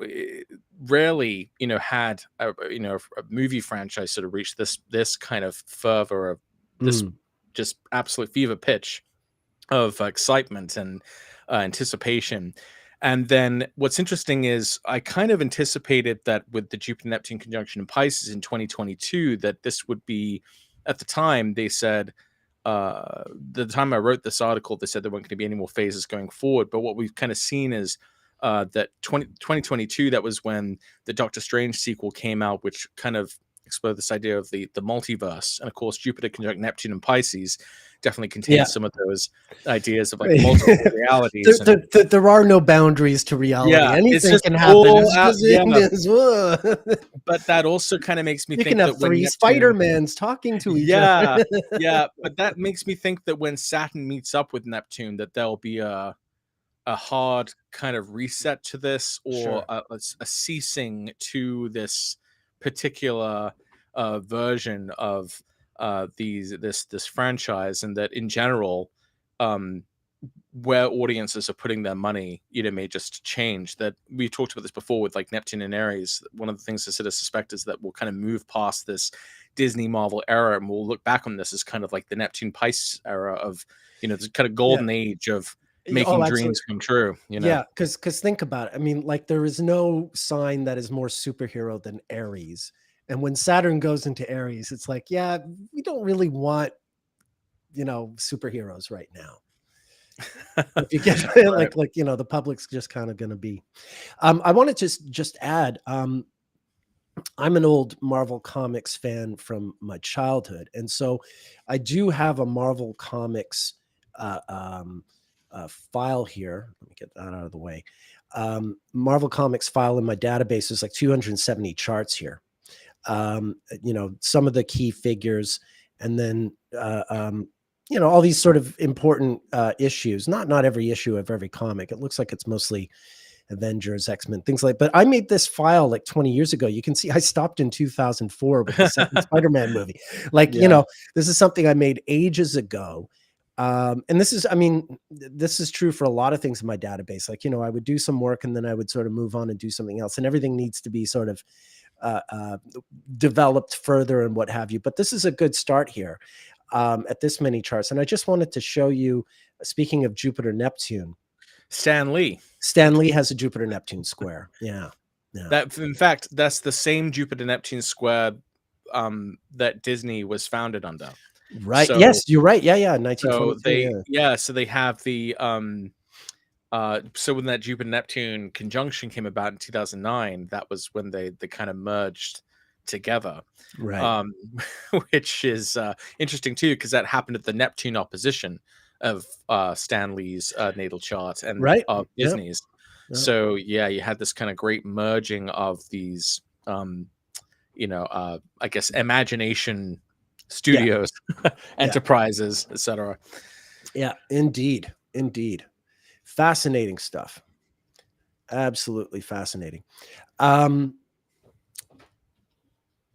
rarely, you know, had a, you know, a movie franchise sort of reach this kind of fervor of this Mm. just absolute fever pitch of excitement and anticipation. And then what's interesting is I kind of anticipated that with the Jupiter Neptune conjunction in Pisces in 2022, that this would be, at the time they said, the time I wrote this article, they said there weren't going to be any more phases going forward. But what we've kind of seen is that 2022, that was when the Doctor Strange sequel came out, which kind of explored this idea of the multiverse. And of course, Jupiter conjunct Neptune and Pisces definitely contains some of those ideas of like multiple realities. There are no boundaries to reality. Yeah, anything can happen. But that also kind of makes me think can have that when three Spider-Mans talking to each other. But that makes me think that when Saturn meets up with Neptune, that there'll be a hard kind of reset to this, or a ceasing to this particular version of this franchise, and that in general, where audiences are putting their money, may just change. That we've talked about this before with like Neptune and Aries. One of the things I sort of suspect is that we'll kind of move past this Disney Marvel era, and we'll look back on this as kind of like the Neptune Pisces era of, this kind of golden age of making dreams come true. Because think about it. I mean, like, there is no sign that is more superhero than Aries. And when Saturn goes into Aries, it's like, we don't really want, superheroes right now. If you get like the public's just kind of going to be. I want to just add, I'm an old Marvel Comics fan from my childhood, and so I do have a Marvel Comics file here. Let me get that out of the way. Marvel Comics file in my database is like 270 charts here. Some of the key figures, and then all these sort of important issues. Not every issue of every comic. It looks like it's mostly Avengers, X-Men, things like. But I made this file like 20 years ago. You can see I stopped in 2004 with the second Spider-Man movie. Like, this is something I made ages ago. And this is true for a lot of things in my database. Like, I would do some work and then I would sort of move on and do something else, and everything needs to be sort of developed further and what have you. But this is a good start here at this many charts. And I just wanted to show you, speaking of Jupiter Neptune, Stan Lee has a Jupiter Neptune square. That, in fact, that's the same Jupiter Neptune square that Disney was founded under. Right. So, yes, you're right. 1922. So they have the so when that Jupiter Neptune conjunction came about in 2009, that was when they kind of merged together. Right. Which is interesting too, because that happened at the Neptune opposition of Stan Lee's natal chart and of Disney's. Yep. So you had this kind of great merging of these I guess imagination studios, enterprises, etc. Indeed. Fascinating stuff. Absolutely fascinating.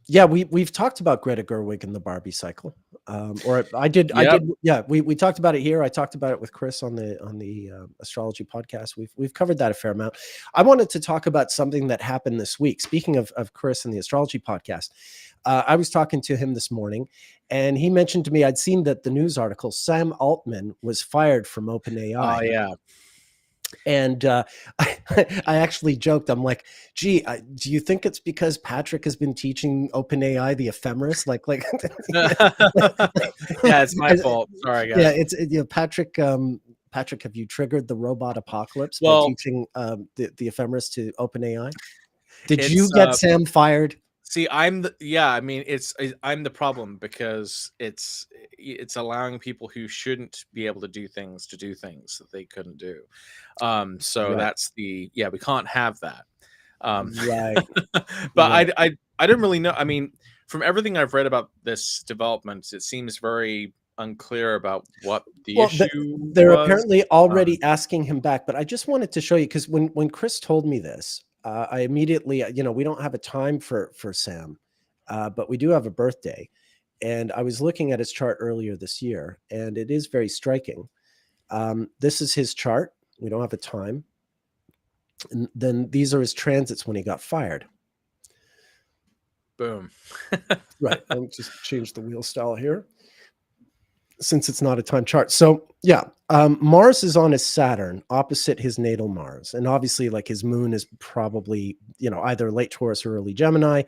We've talked about Greta Gerwig and the Barbie cycle. We talked about it here. I talked about it with Chris on the Astrology podcast. We've covered that a fair amount. I wanted to talk about something that happened this week. Speaking of Chris and the Astrology podcast, I was talking to him this morning, and he mentioned to me, I'd seen that the news article, Sam Altman was fired from OpenAI. Oh, yeah. And I actually joked. I'm like, gee, do you think it's because Patrick has been teaching OpenAI the ephemeris? Like, yeah, it's my fault. Sorry, guys. Yeah, it's Patrick. Patrick, have you triggered the robot apocalypse by teaching the ephemeris to OpenAI? Did you get Sam fired? See, I'm the problem, because it's allowing people who shouldn't be able to do things that they couldn't do. That's we can't have that. Right. But I don't really know. I mean, from everything I've read about this development, it seems very unclear about what the issue they're apparently already asking him back. But I just wanted to show you, because when Chris told me this, I immediately, we don't have a time for Sam, but we do have a birthday. And I was looking at his chart earlier this year, and it is very striking. This is his chart. We don't have a time. And then these are his transits when he got fired. Boom. Right. Let me just change the wheel style here. since it's not a time chart. So yeah, Mars is on his Saturn opposite his natal Mars. And obviously like his moon is probably, either late Taurus or early Gemini.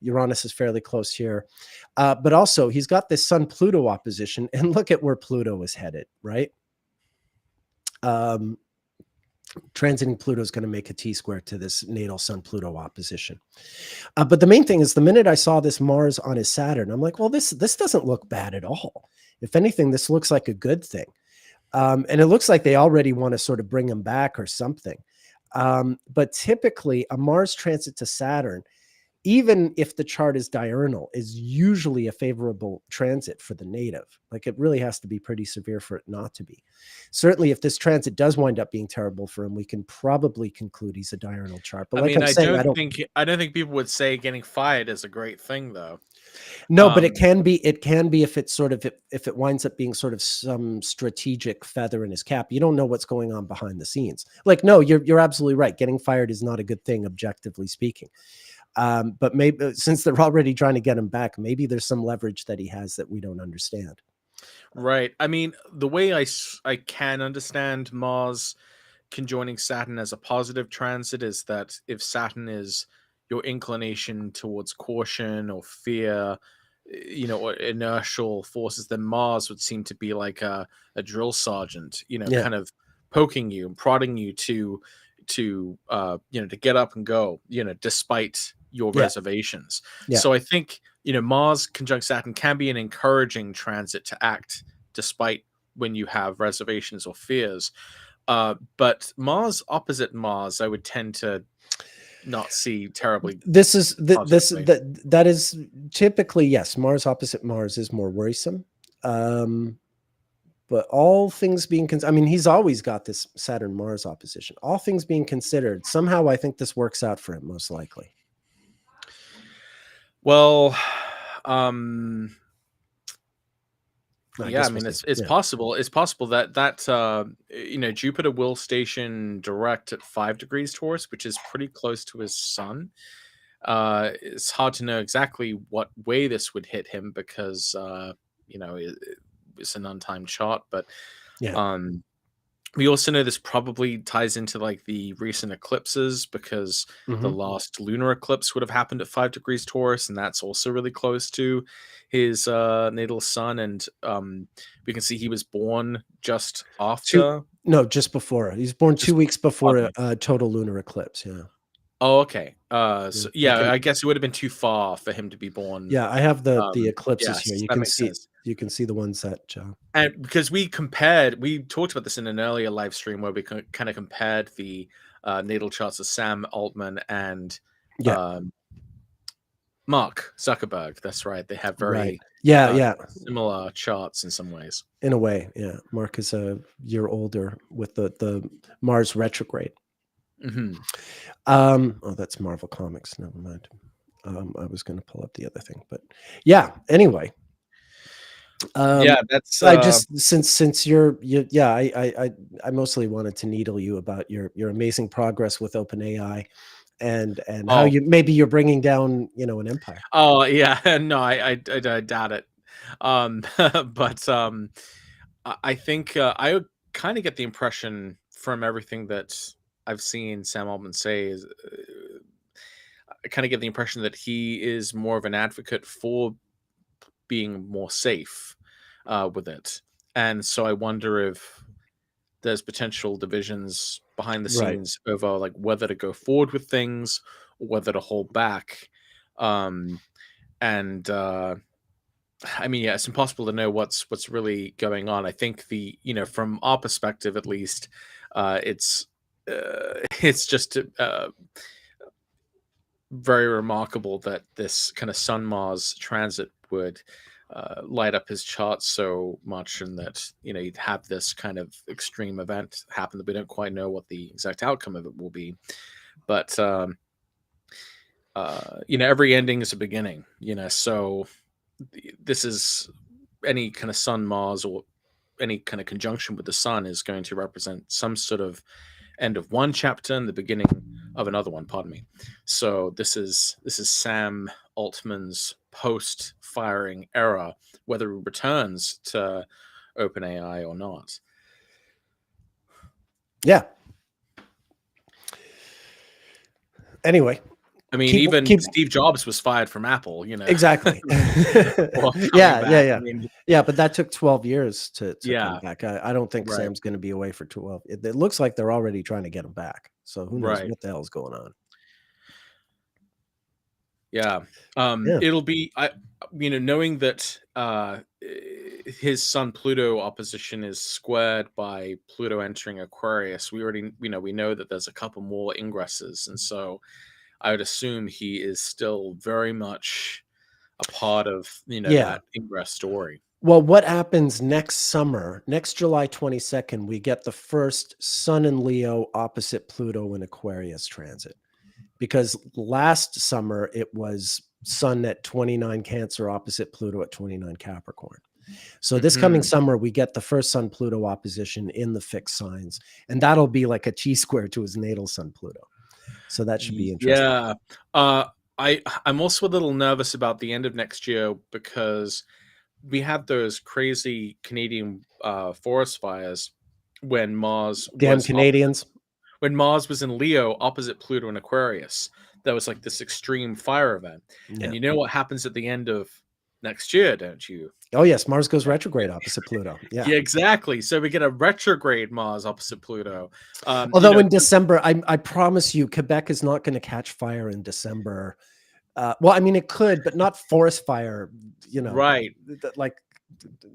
Uranus is fairly close here. But also he's got this Sun Pluto opposition, and look at where Pluto is headed, right? Transiting Pluto is going to make a T-square to this natal Sun Pluto opposition. But the main thing is, the minute I saw this Mars on his Saturn, I'm like, well, this doesn't look bad at all. If anything, this looks like a good thing. And it looks like they already want to sort of bring him back or something. But typically a Mars transit to Saturn, even if the chart is diurnal, is usually a favorable transit for the native. Like it really has to be pretty severe for it not to be. Certainly if this transit does wind up being terrible for him, we can probably conclude he's a diurnal chart. But like I'm saying, I don't think people would say getting fired is a great thing though. No, but it can be if it's sort of, if it winds up being sort of some strategic feather in his cap. You don't know what's going on behind the scenes. Like, no, you're absolutely right. Getting fired is not a good thing, objectively speaking. But maybe since they're already trying to get him back, maybe there's some leverage that he has that we don't understand. Right. I mean, the way I can understand Mars conjoining Saturn as a positive transit is that if Saturn is your inclination towards caution or fear, or inertial forces, then Mars would seem to be like a drill sergeant, kind of poking you and prodding you to get up and go, despite your reservations. So I think, Mars conjunct Saturn can be an encouraging transit to act despite when you have reservations or fears. But Mars opposite Mars, I would tend to not see terribly. That is typically, yes, Mars opposite Mars is more worrisome. But all things being considered, I mean, he's always got this Saturn Mars opposition. All things being considered, somehow I think this works out for him, most likely. Well, I mean, it's possible. It's possible that Jupiter will station direct at 5 degrees Taurus, which is pretty close to his sun. It's hard to know exactly what way this would hit him because it's an untimed chart, but we also know this probably ties into like the recent eclipses because the last lunar eclipse would have happened at 5 degrees Taurus, and that's also really close to his natal sun. And we can see he was born just after. Just before. He's born 2 weeks before a total lunar eclipse. Yeah. Oh, okay. So I guess it would have been too far for him to be born. Yeah, I have the eclipses here. You can see the ones that and because we talked about this in an earlier live stream where we kind of compared the natal charts of Sam Altman and Mark Zuckerberg. That's right. They have very similar charts in some ways. In a way, yeah. Mark is a year older with the Mars retrograde. That's Marvel Comics. Never mind. I was going to pull up the other thing, but anyway. That's I just since I mostly wanted to needle you about your amazing progress with OpenAI and how you're bringing down an empire. Oh yeah, no, I doubt it. But I think I kind of get the impression from everything that I've seen Sam Altman say is I kind of get the impression that he is more of an advocate for being more safe with it. And so I wonder if there's potential divisions behind the scenes over like whether to go forward with things or whether to hold back. I mean, it's impossible to know what's really going on. I think from our perspective, at least, it's just very remarkable that this kind of Sun Mars transit would light up his chart so much, and that you'd have this kind of extreme event happen that we don't quite know what the exact outcome of it will be. But every ending is a beginning. So this is any kind of Sun Mars or any kind of conjunction with the sun is going to represent some sort of end of one chapter and the beginning of another one. Pardon me. So this is Sam Altman's post-firing era, whether he returns to OpenAI or not. Yeah. Anyway, I mean, even Steve Jobs was fired from Apple, you know. Exactly. Yeah. I mean, but that took 12 years to come back. I don't think Right. Sam's going to be away for 12. It looks like they're already trying to get him back. So who knows what the hell is going on? Yeah. It'll be, knowing that his Sun Pluto opposition is squared by Pluto entering Aquarius. We already, we know that there's a couple more ingresses, and so I would assume he is still very much a part of that ingress story. Well, what happens next summer? Next July 22nd, we get the first Sun in Leo opposite Pluto in Aquarius transit. Because last summer it was Sun at 29 Cancer opposite Pluto at 29 Capricorn. So this coming summer, we get the first Sun Pluto opposition in the fixed signs, and that'll be like a T-square to his natal Sun Pluto. So that should be interesting. Yeah. I'm also a little nervous about the end of next year because we had those crazy Canadian forest fires when Mars Canadians. When Mars was in Leo opposite Pluto and Aquarius. That was like this extreme fire event. Yeah. And you know what happens at the end of next year, don't you? Oh, yes. Mars goes retrograde opposite Pluto. Yeah, exactly. So we get a retrograde Mars opposite Pluto. Although in December, I promise you, Quebec is not going to catch fire in December. Well, I mean, it could, but not forest fire, Right. Like,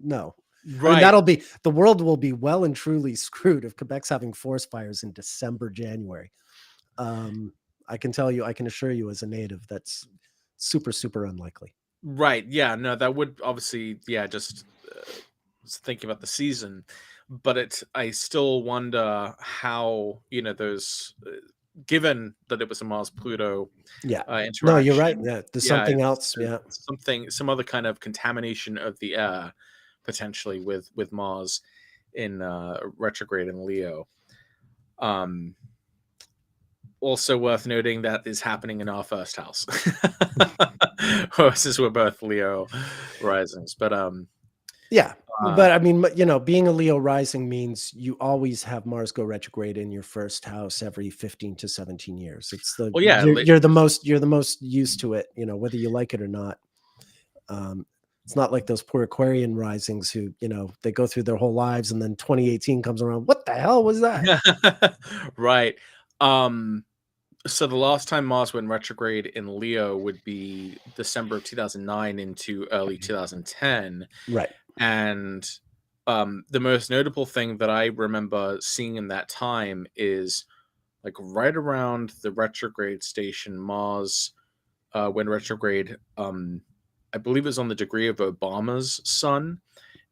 no. Right. I mean, the world will be well and truly screwed if Quebec's having forest fires in December, January. I can assure you as a native, that's super, super unlikely. Right. Yeah. No, that would obviously, just thinking about the season, but I still wonder how, those, given that it was a Mars Pluto interaction. No, you're right. Yeah. There's something else. Yeah. Some other kind of contamination of the air potentially with Mars in retrograde in Leo. Also worth noting that is happening in our first house. Since we're both Leo risings, but but I mean, being a Leo rising means you always have Mars go retrograde in your first house every 15 to 17 years. It's you're the most used to it, whether you like it or not. It's not like those poor Aquarian risings who, they go through their whole lives and then 2018 comes around. What the hell was that? Right. So the last time Mars went retrograde in Leo would be December of 2009 into early 2010. Right. And the most notable thing that I remember seeing in that time is like right around the retrograde station, Mars went retrograde. I believe it was on the degree of Obama's sun.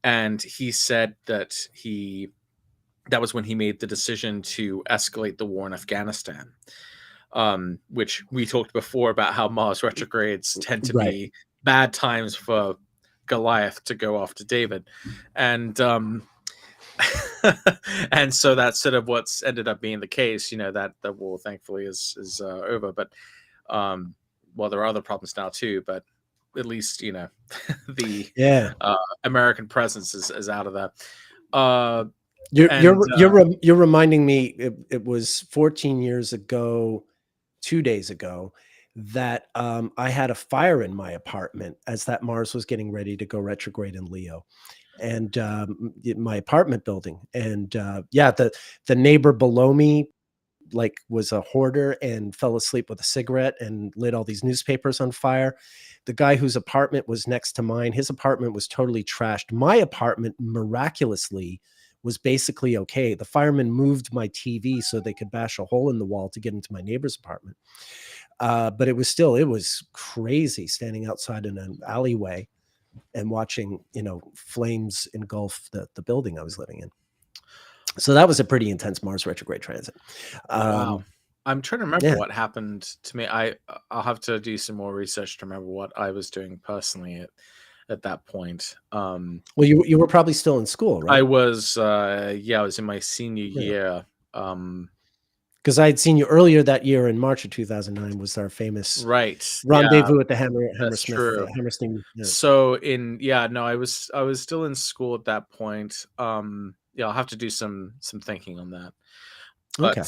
And he said that that was when he made the decision to escalate the war in Afghanistan. Which we talked before about how Mars retrogrades tend to be bad times for Goliath to go after David. And and so that's sort of what's ended up being the case, that the war thankfully is over. But well, there are other problems now too, but at least, the American presence is out of that. You're reminding me it was 14 years ago, 2 days ago, that I had a fire in my apartment as that Mars was getting ready to go retrograde in Leo, and my apartment building. And the neighbor below me was a hoarder and fell asleep with a cigarette and lit all these newspapers on fire. The guy whose apartment was next to mine, his apartment was totally trashed. My apartment miraculously was basically okay. The firemen moved my TV so they could bash a hole in the wall to get into my neighbor's apartment. But it was crazy standing outside in an alleyway and watching, flames engulf the building I was living in. So that was a pretty intense Mars retrograde transit. Wow. I'm trying to remember what happened to me. I'll have to do some more research to remember what I was doing personally at that point. Well, you were probably still in school, right? I was I was in my senior year. because I had seen you earlier that year in March of 2009 was our famous Right. Yeah, rendezvous at the that's true. Hammerstein. Yeah. So no, I was still in school at that point. Yeah, I'll have to do some thinking on that. Okay.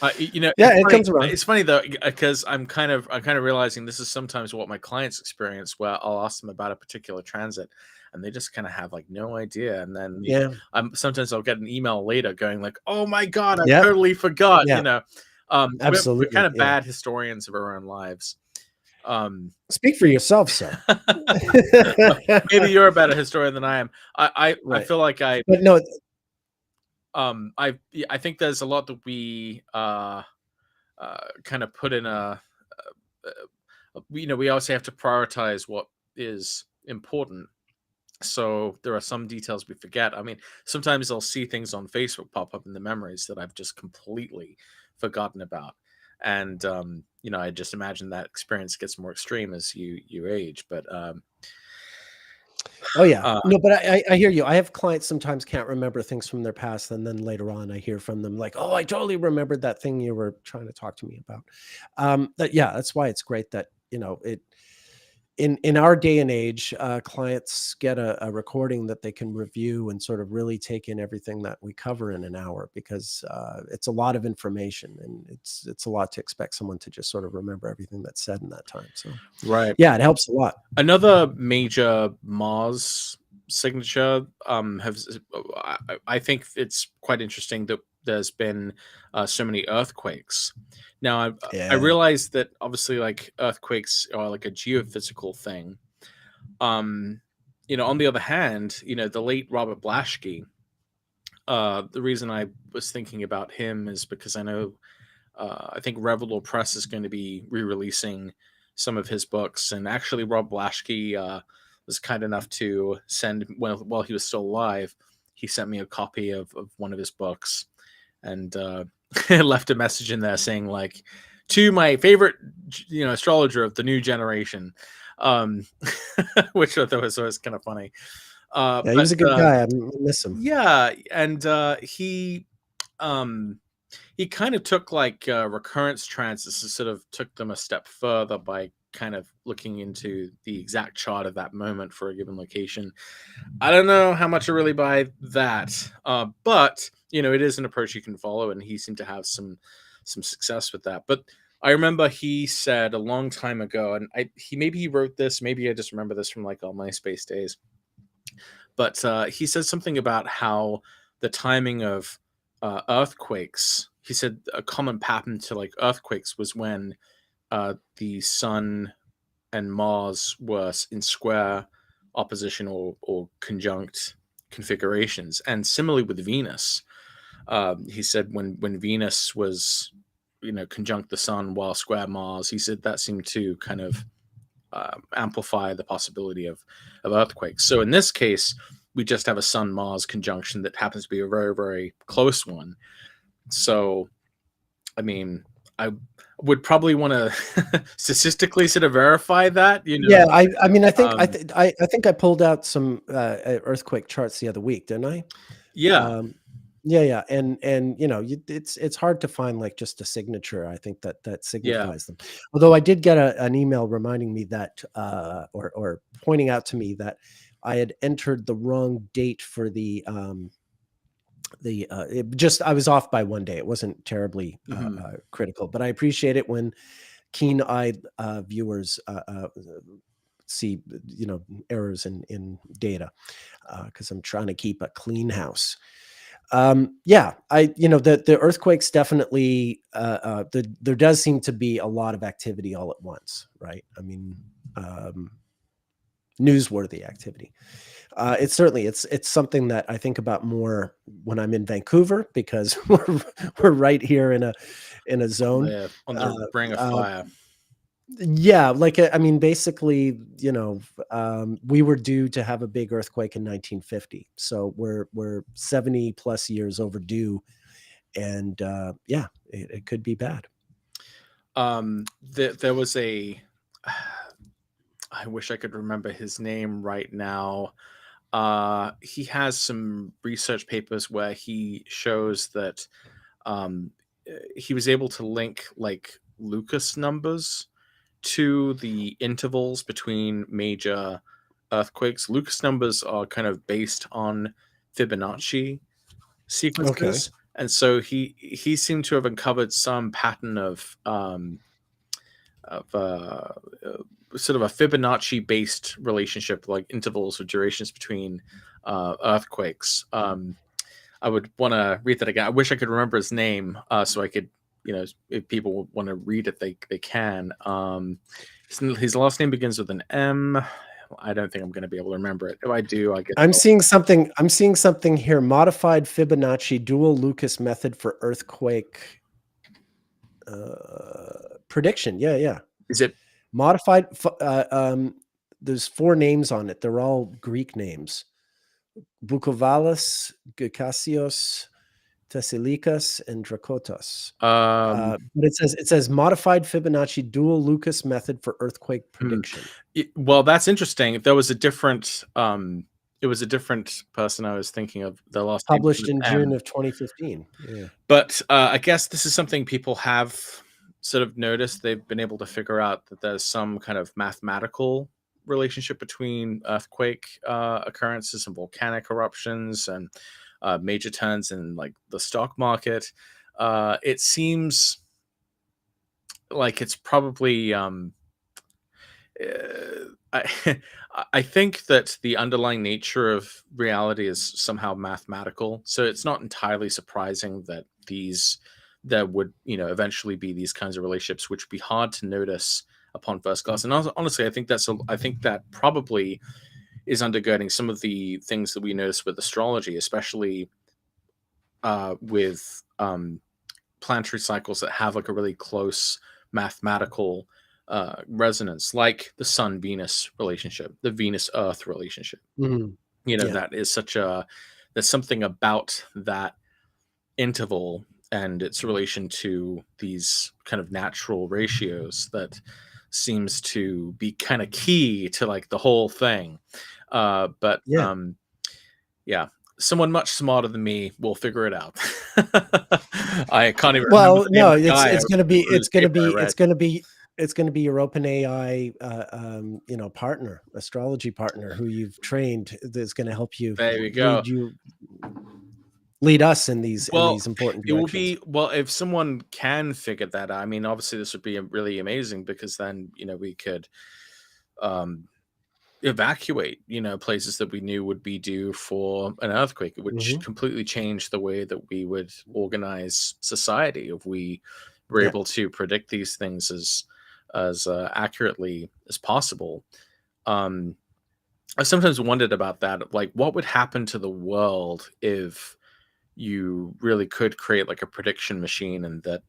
But Yeah, it comes around. It's funny though, because I'm kind of realizing this is sometimes what my clients experience, where I'll ask them about a particular transit, and they just kind of have like no idea, and then Yeah. sometimes I'll get an email later going like, "Oh my god, I Yeah. totally forgot." Yeah. We're kind Absolutely. of Yeah. bad historians of our own lives. Speak for yourself, sir. Maybe you're a better historian than I am. I Right. feel like But no, I think there's a lot that we kind of put in we also have to prioritize what is important. So there are some details we forget. I mean, sometimes I'll see things on Facebook pop up in the memories that I've just completely forgotten about. And I just imagine that experience gets more extreme as you age. But oh yeah. uh, No, but I hear you. I have clients sometimes can't remember things from their past, and then later on I hear from them like, "Oh, I totally remembered that thing you were trying to talk to me about." Yeah, that's why it's great that, it in our day and age, clients get a recording that they can review and sort of really take in everything that we cover in an hour, because it's a lot of information, and it's a lot to expect someone to just sort of remember everything that's said in that time. So right. yeah, it helps a lot. Another major Mars signature I think it's quite interesting that there's been so many earthquakes. Now I Yeah. realize that obviously like earthquakes are like a geophysical thing. On the other hand, the late Robert Blaschke, the reason I was thinking about him is because I know I think Revelor Press is going to be re-releasing some of his books, and actually, Rob Blaschke was kind enough to send while he was still alive. He sent me a copy of one of his books, and left a message in there saying like, "To my favorite, astrologer of the new generation," um, which I thought was always kind of funny. Yeah, he was a good guy. I miss him. Yeah, and um, he kind of took like recurrence transits and sort of took them a step further by kind of looking into the exact chart of that moment for a given location. I don't know how much I really buy that, but it is an approach you can follow, and he seemed to have some success with that. But I remember he said a long time ago, and he wrote this, maybe I just remember this from like all MySpace days, but he said something about how the timing of earthquakes. He said a common pattern to like earthquakes was when the sun and Mars were in square opposition or conjunct configurations, and similarly with Venus. He said when Venus was conjunct the sun while square Mars, he said that seemed to kind of amplify the possibility of earthquakes. So in this case, we just have a Sun Mars conjunction that happens to be a very, very close one. So, I mean, I would probably want to statistically sort of verify that. Yeah, I mean, I think Um, I think I pulled out some earthquake charts the other week, didn't I? yeah, Yeah, and it's hard to find like just a signature. I think that yeah. signifies them. Although I did get an email reminding me that, or pointing out to me that I had entered the wrong date for I was off by one day. It wasn't terribly Mhm. critical, but I appreciate it when keen-eyed viewers see errors in data, because I'm trying to keep a clean house. Yeah, the earthquakes definitely, there does seem to be a lot of activity all at once, right? I mean, newsworthy activity. It's something that I think about more when I'm in Vancouver, because we're right here in a zone. On Uh, the Ring of uh, Fire. yeah, like I mean, basically, we were due to have a big earthquake in 1950, so we're 70 plus years overdue, and yeah, it could be bad. There was a. I wish I could remember his name right now. He has some research papers where he shows that he was able to link like Lucas numbers to the intervals between major earthquakes. Lucas numbers are kind of based on Fibonacci Okay. sequences, and so he seemed to have uncovered some pattern of sort of a Fibonacci based relationship, like intervals or durations between earthquakes. I would want to read that again. I wish I could remember his name, so I could, if people want to read it, they can. His last name begins with an M. I don't think I'm going to be able to remember it. If I do, I guess I'm seeing something. I'm seeing something here. Modified Fibonacci dual Lucas method for earthquake prediction. Yeah. Is it Modified. There's 4 names on it. They're all Greek names: Bukovalis, Gukasios, Tessilicus, and Drakotos. But it says modified Fibonacci dual Lucas method for earthquake prediction. Well, that's interesting. There was a different it was a different person I was thinking of. The last name Published in M. June of 2015. Yeah. But I guess this is something people have sort of noticed. They've been able to figure out that there's some kind of mathematical relationship between earthquake occurrences and volcanic eruptions and major turns in like the stock market. It seems like it's probably I think that the underlying nature of reality is somehow mathematical, so it's not entirely surprising that there would eventually be these kinds of relationships, which would be hard to notice upon first glance. And honestly, I think that probably is undergirding some of the things that we notice with astrology, especially with planetary cycles that have like a really close mathematical resonance, like the Sun-Venus relationship, the Venus-Earth relationship. That is there's something about that interval and its relation to these kind of natural ratios that seems to be kind of key to like the whole thing. But someone much smarter than me will figure it out. I can't even remember the name of the guy. It's going to be your OpenAI partner, astrology partner, who you've trained, that's going to help you. There we go. Lead us in these important directions. It will be, well, if someone can figure that out. I mean, obviously this would be really amazing, because then we could evacuate places that we knew would be due for an earthquake, which completely change the way that we would organize society if we were able to predict these things as accurately as possible. I sometimes wondered about that, like what would happen to the world if you really could create like a prediction machine, and that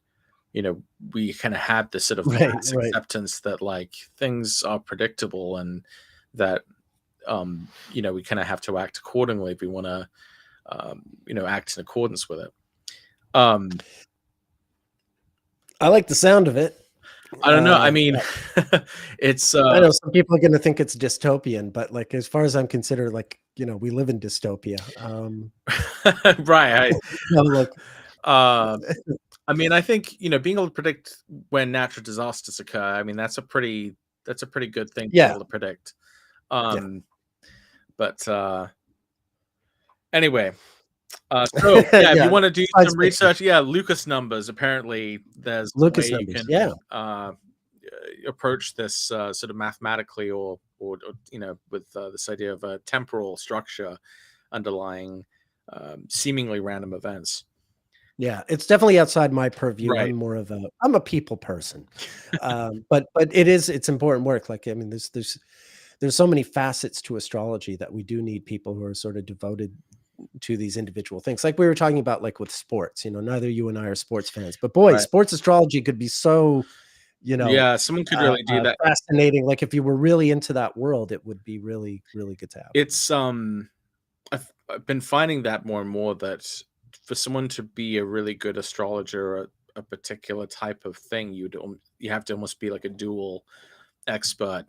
we kind of had this sort of mass acceptance that like things are predictable, and that we kind of have to act accordingly if we want to act in accordance with it. I like the sound of it. I don't know. I mean, it's. I know some people are going to think it's dystopian, but like as far as I'm considered, like we live in dystopia. Right. I mean, I think being able to predict when natural disasters occur. I mean, that's a pretty good thing to be able to predict. But anyway. So if you want to do some research, Lucas numbers. Apparently, there's Lucas a way numbers. you can approach this sort of mathematically, or with this idea of a temporal structure underlying seemingly random events. Yeah, it's definitely outside my purview. Right. I'm a people person, but it's important work. Like I mean, there's so many facets to astrology that we do need people who are sort of devoted to these individual things, like we were talking about, like with sports. Neither you and I are sports fans, but boy, sports astrology could be so someone could really do that. Fascinating. Like if you were really into that world, it would be really, really good to have. It's I've been finding that more and more, that for someone to be a really good astrologer or a particular type of thing, you have to almost be like a dual expert.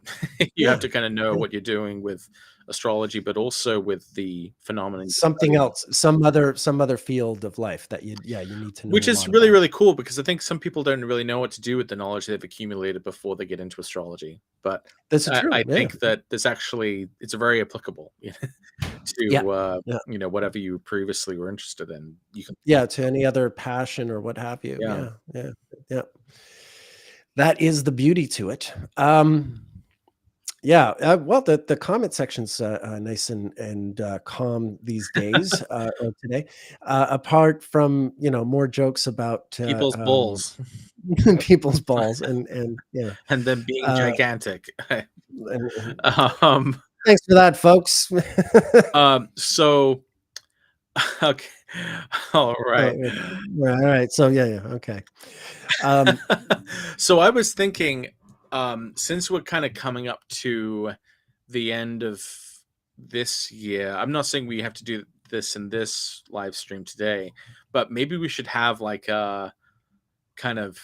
You have to kind of know what you're doing with astrology, but also with the phenomenon. Something else, some other field of life that you need to know Which a is lot really, about. really cool, because I think some people don't really know what to do with the knowledge they've accumulated before they get into astrology. But That's true. I Yeah. think that it's very applicable Yeah. to Yeah. whatever you previously were interested in. You can, Yeah. To any other passion or what have you. yeah. Yeah. Yeah. Yeah. That is the beauty to it. Yeah, well, the comment section's nice and calm these days or today. Apart from more jokes about People's balls people's balls and yeah. and them being Uh, gigantic. and um, thanks for that, folks. so okay, all right. All right. So yeah, okay. So I was thinking, since we're kind of coming up to the end of this year, I'm not saying we have to do this in this live stream today, but maybe we should have like a kind of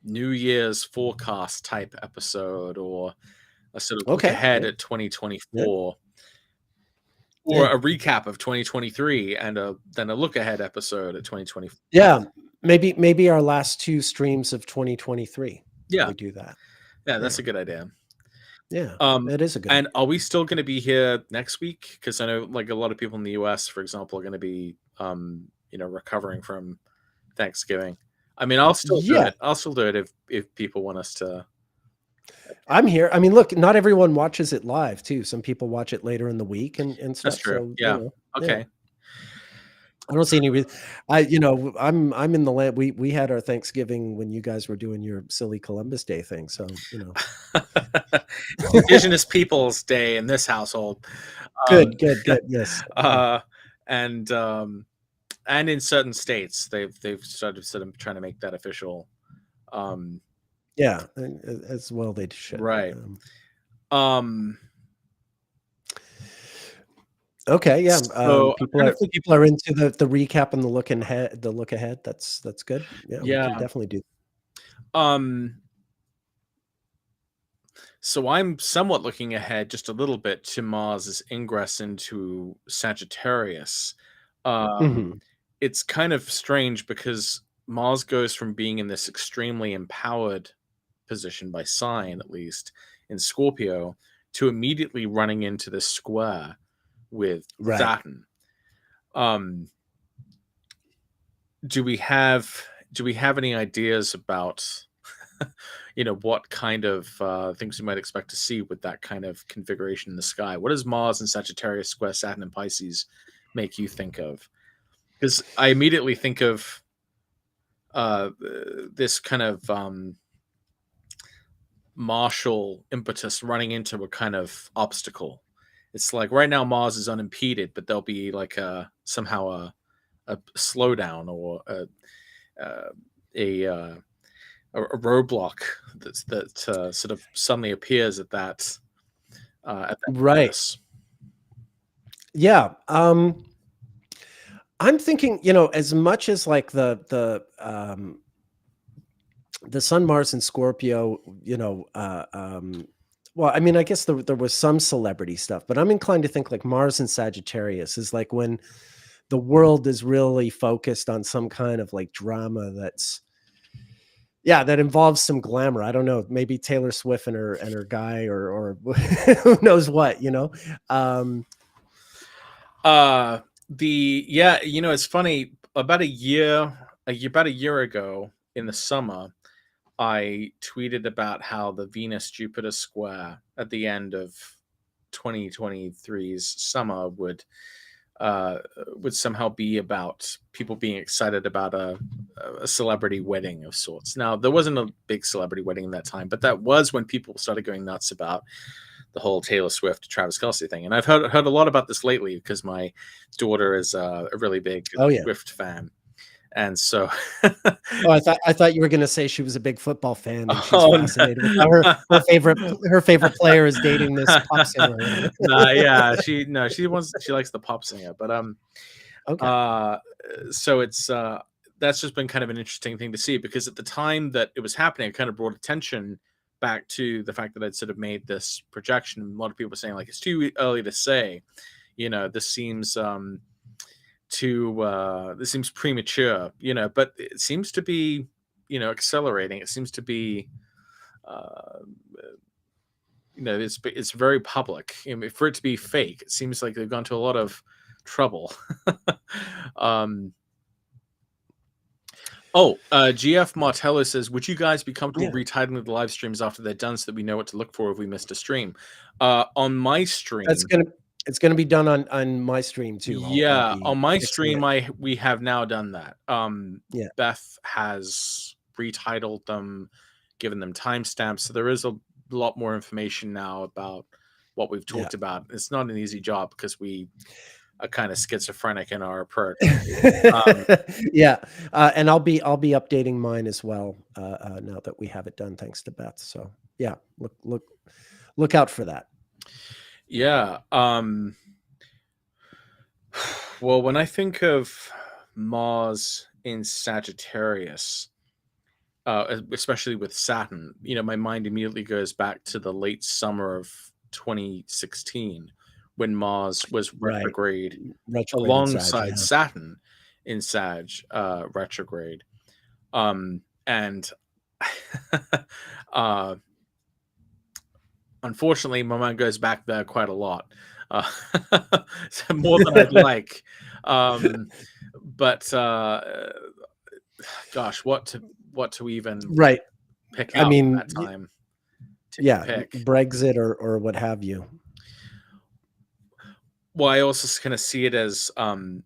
New Year's forecast type episode, or a sort of look Okay. ahead Yeah. at 2024, Yeah. or Yeah. a recap of 2023, and then a look ahead episode at 2024. Yeah. Maybe our last two streams of 2023. Yeah, We do that. yeah, that's a good idea. Yeah, it is a good. And are we still going to be here next week? Because I know, like, a lot of people in the US, for example, are going to be, recovering from Thanksgiving. I mean, I'll still do Yeah. it. I'll still do it if people want us to. I'm here. I mean, look, not everyone watches it live too. Some people watch it later in the week and stuff. That's true. So, Yeah. Okay. yeah. I don't see any reason. I'm in the land. We had our Thanksgiving when you guys were doing your silly Columbus Day thing. So, Indigenous Peoples Day in this household. Good. Yes. And in certain states, they've started sort of trying to make that official. Yeah, as well they should. Right. Okay. Yeah. So people are into the recap and the look ahead. The look ahead. That's good. Yeah. We can definitely do. So I'm somewhat looking ahead just a little bit to Mars's ingress into Sagittarius. It's kind of strange because Mars goes from being in this extremely empowered position by sign, at least in Scorpio, to immediately running into this square with Saturn. Do we have any ideas about what kind of things we might expect to see with that kind of configuration in the sky? What does Mars and Sagittarius square Saturn and Pisces make you think of? Because I immediately think of this kind of martial impetus running into a kind of obstacle. It's like right now Mars is unimpeded, but there'll be like somehow a slowdown or a roadblock that sort of suddenly appears at that right. Place. Yeah. I'm thinking, as much as like the Sun, Mars, and Scorpio, well, I mean, I guess there was some celebrity stuff, but I'm inclined to think like Mars and Sagittarius is like when the world is really focused on some kind of like drama that involves some glamour. I don't know, maybe Taylor Swift and her guy or who knows what, it's funny, about a year ago in the summer, I tweeted about how the Venus-Jupiter square at the end of 2023's summer would somehow be about people being excited about a celebrity wedding of sorts. Now, there wasn't a big celebrity wedding in that time, but that was when people started going nuts about the whole Taylor Swift, Travis Kelce thing. And I've heard a lot about this lately because my daughter is a really big Swift fan. And so, I thought you were going to say she was a big football fan and she's fascinated with how her favorite player is dating this pop singer. She likes the pop singer, but okay. So it's that's just been kind of an interesting thing to see, because at the time that it was happening, it kind of brought attention back to the fact that I'd sort of made this projection. A lot of people were saying like it's too early to say. This seems this seems premature. But it seems to be accelerating. It seems to be it's very public. For it to be fake, it seems like they've gone to a lot of trouble. GF Martello says, would you guys be comfortable retitling the live streams after they're done so that we know what to look for if we missed a stream? On my stream, it's gonna be done on my stream too. On my stream, we have now done that. Beth has retitled them, given them timestamps, so there is a lot more information now about what we've talked about. It's not an easy job because we are kind of schizophrenic in our approach. And I'll be updating mine as well now that we have it done, thanks to Beth. So yeah, look out for that. Well, when I think of Mars in Sagittarius, especially with Saturn, my mind immediately goes back to the late summer of 2016 when Mars was retrograde alongside Saturn in Sag retrograde. And unfortunately, my mind goes back there quite a lot, more than I'd like. But gosh, what to even pick out at that time? Brexit or what have you. Well, I also kind of see it as when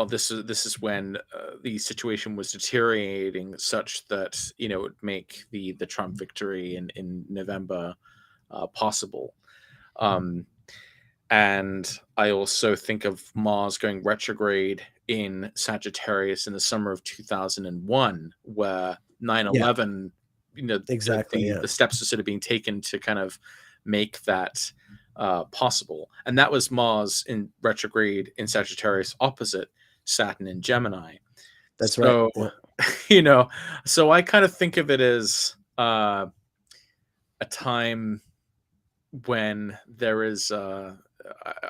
this is when the situation was deteriorating such that it would make the Trump victory in November possible. And I also think of Mars going retrograde in Sagittarius in the summer of 2001, where 9/11, the steps are sort of being taken to kind of make that possible. And that was Mars in retrograde in Sagittarius opposite Saturn in Gemini. That's right. So I kind of think of it as a time when there is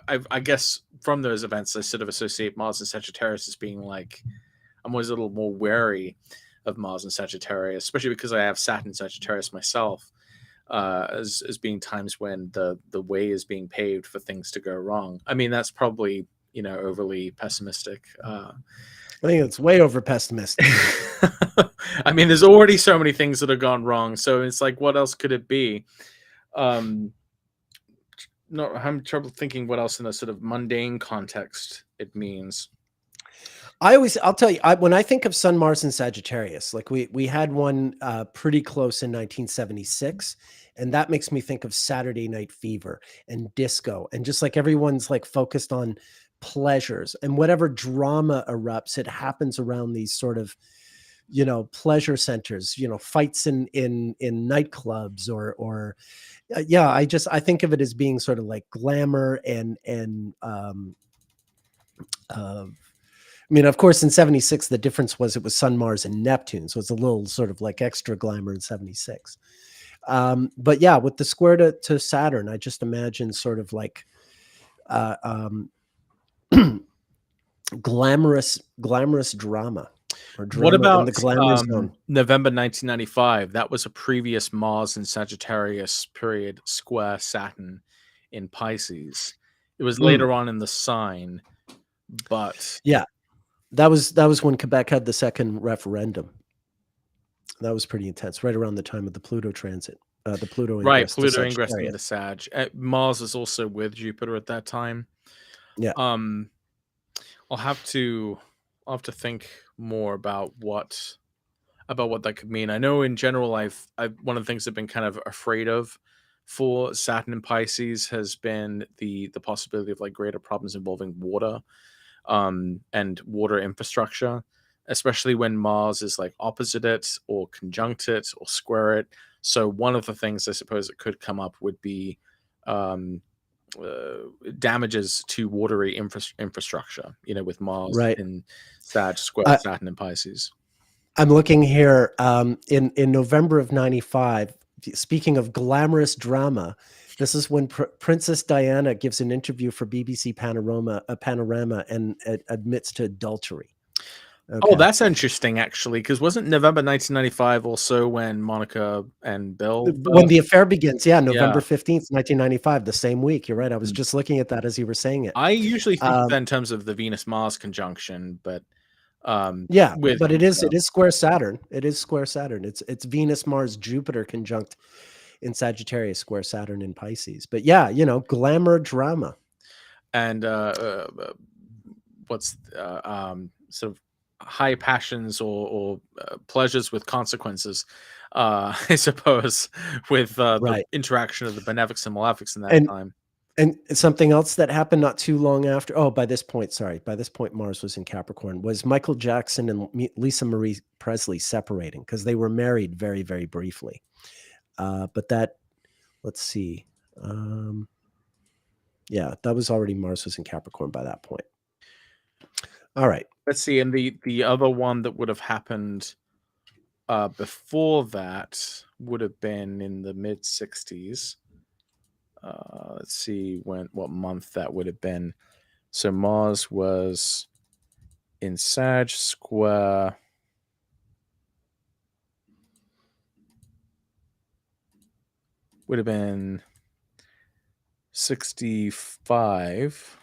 I guess from those events I sort of associate Mars and Sagittarius as being like, I'm always a little more wary of Mars and Sagittarius, especially because I have Saturn and Sagittarius myself, as being times when the way is being paved for things to go wrong. I mean, that's probably overly pessimistic. I think it's way over pessimistic. I mean, there's already so many things that have gone wrong, so it's like, what else could it be? No, I'm trouble thinking what else in a sort of mundane context it means. I'll tell you, when I think of Sun, Mars, and Sagittarius, like we had one pretty close in 1976, and that makes me think of Saturday Night Fever and disco, and just like everyone's like focused on pleasures, and whatever drama erupts, it happens around these sort of pleasure centers, fights in nightclubs or I think of it as being sort of like glamour and I mean, of course, in 76, the difference was it was Sun, Mars, and Neptune. So it's a little sort of like extra glamour in 76. But yeah, with the square to Saturn, I just imagine sort of like glamorous drama. What about the glamour zone? November 1995? That was a previous Mars and Sagittarius period square Saturn in Pisces. It was later on in the sign, but yeah, that was when Quebec had the second referendum. That was pretty intense, right around the time of the Pluto transit. The Pluto ingress, Pluto ingressing into Sag. Mars is also with Jupiter at that time. Yeah. I'll have to think more about what that could mean. I know in general, I've one of the things I've been kind of afraid of for Saturn and Pisces has been the possibility of like greater problems involving water, and water infrastructure, especially when Mars is like opposite it or conjunct it or square it. So one of the things I suppose that could come up would be damages to watery infrastructure, with Mars in Sag square Saturn and Pisces. I'm looking here in November of 95. Speaking of glamorous drama, this is when Princess Diana gives an interview for BBC Panorama and admits to adultery. Oh, Okay. that's interesting, actually, because wasn't November 1995 also when Monica and Bill? When the affair begins, yeah, November Yeah. 15th, 1995, the same week. You're right. I was just looking at that as you were saying it. I usually think of that in terms of the Venus-Mars conjunction, but Yeah, with but it is square Saturn. It is square Saturn. It's Venus, Mars, Jupiter conjunct in Sagittarius, square Saturn in Pisces. But yeah, glamour drama. and what's sort of high passions or pleasures with consequences, I suppose, with the Right. interaction of the benefics and malefics in that And time. and something else that happened not too long after. Oh, by this point, Mars was in Capricorn. Was Michael Jackson and Lisa Marie Presley separating because they were married very, very briefly. But that, let's see. Yeah, that was already Mars was in Capricorn by that point. All right. Let's see, and the other one that would have happened before that would have been in the mid 60s. Let's see what month that would have been. So Mars was in Sag square. Would have been 65.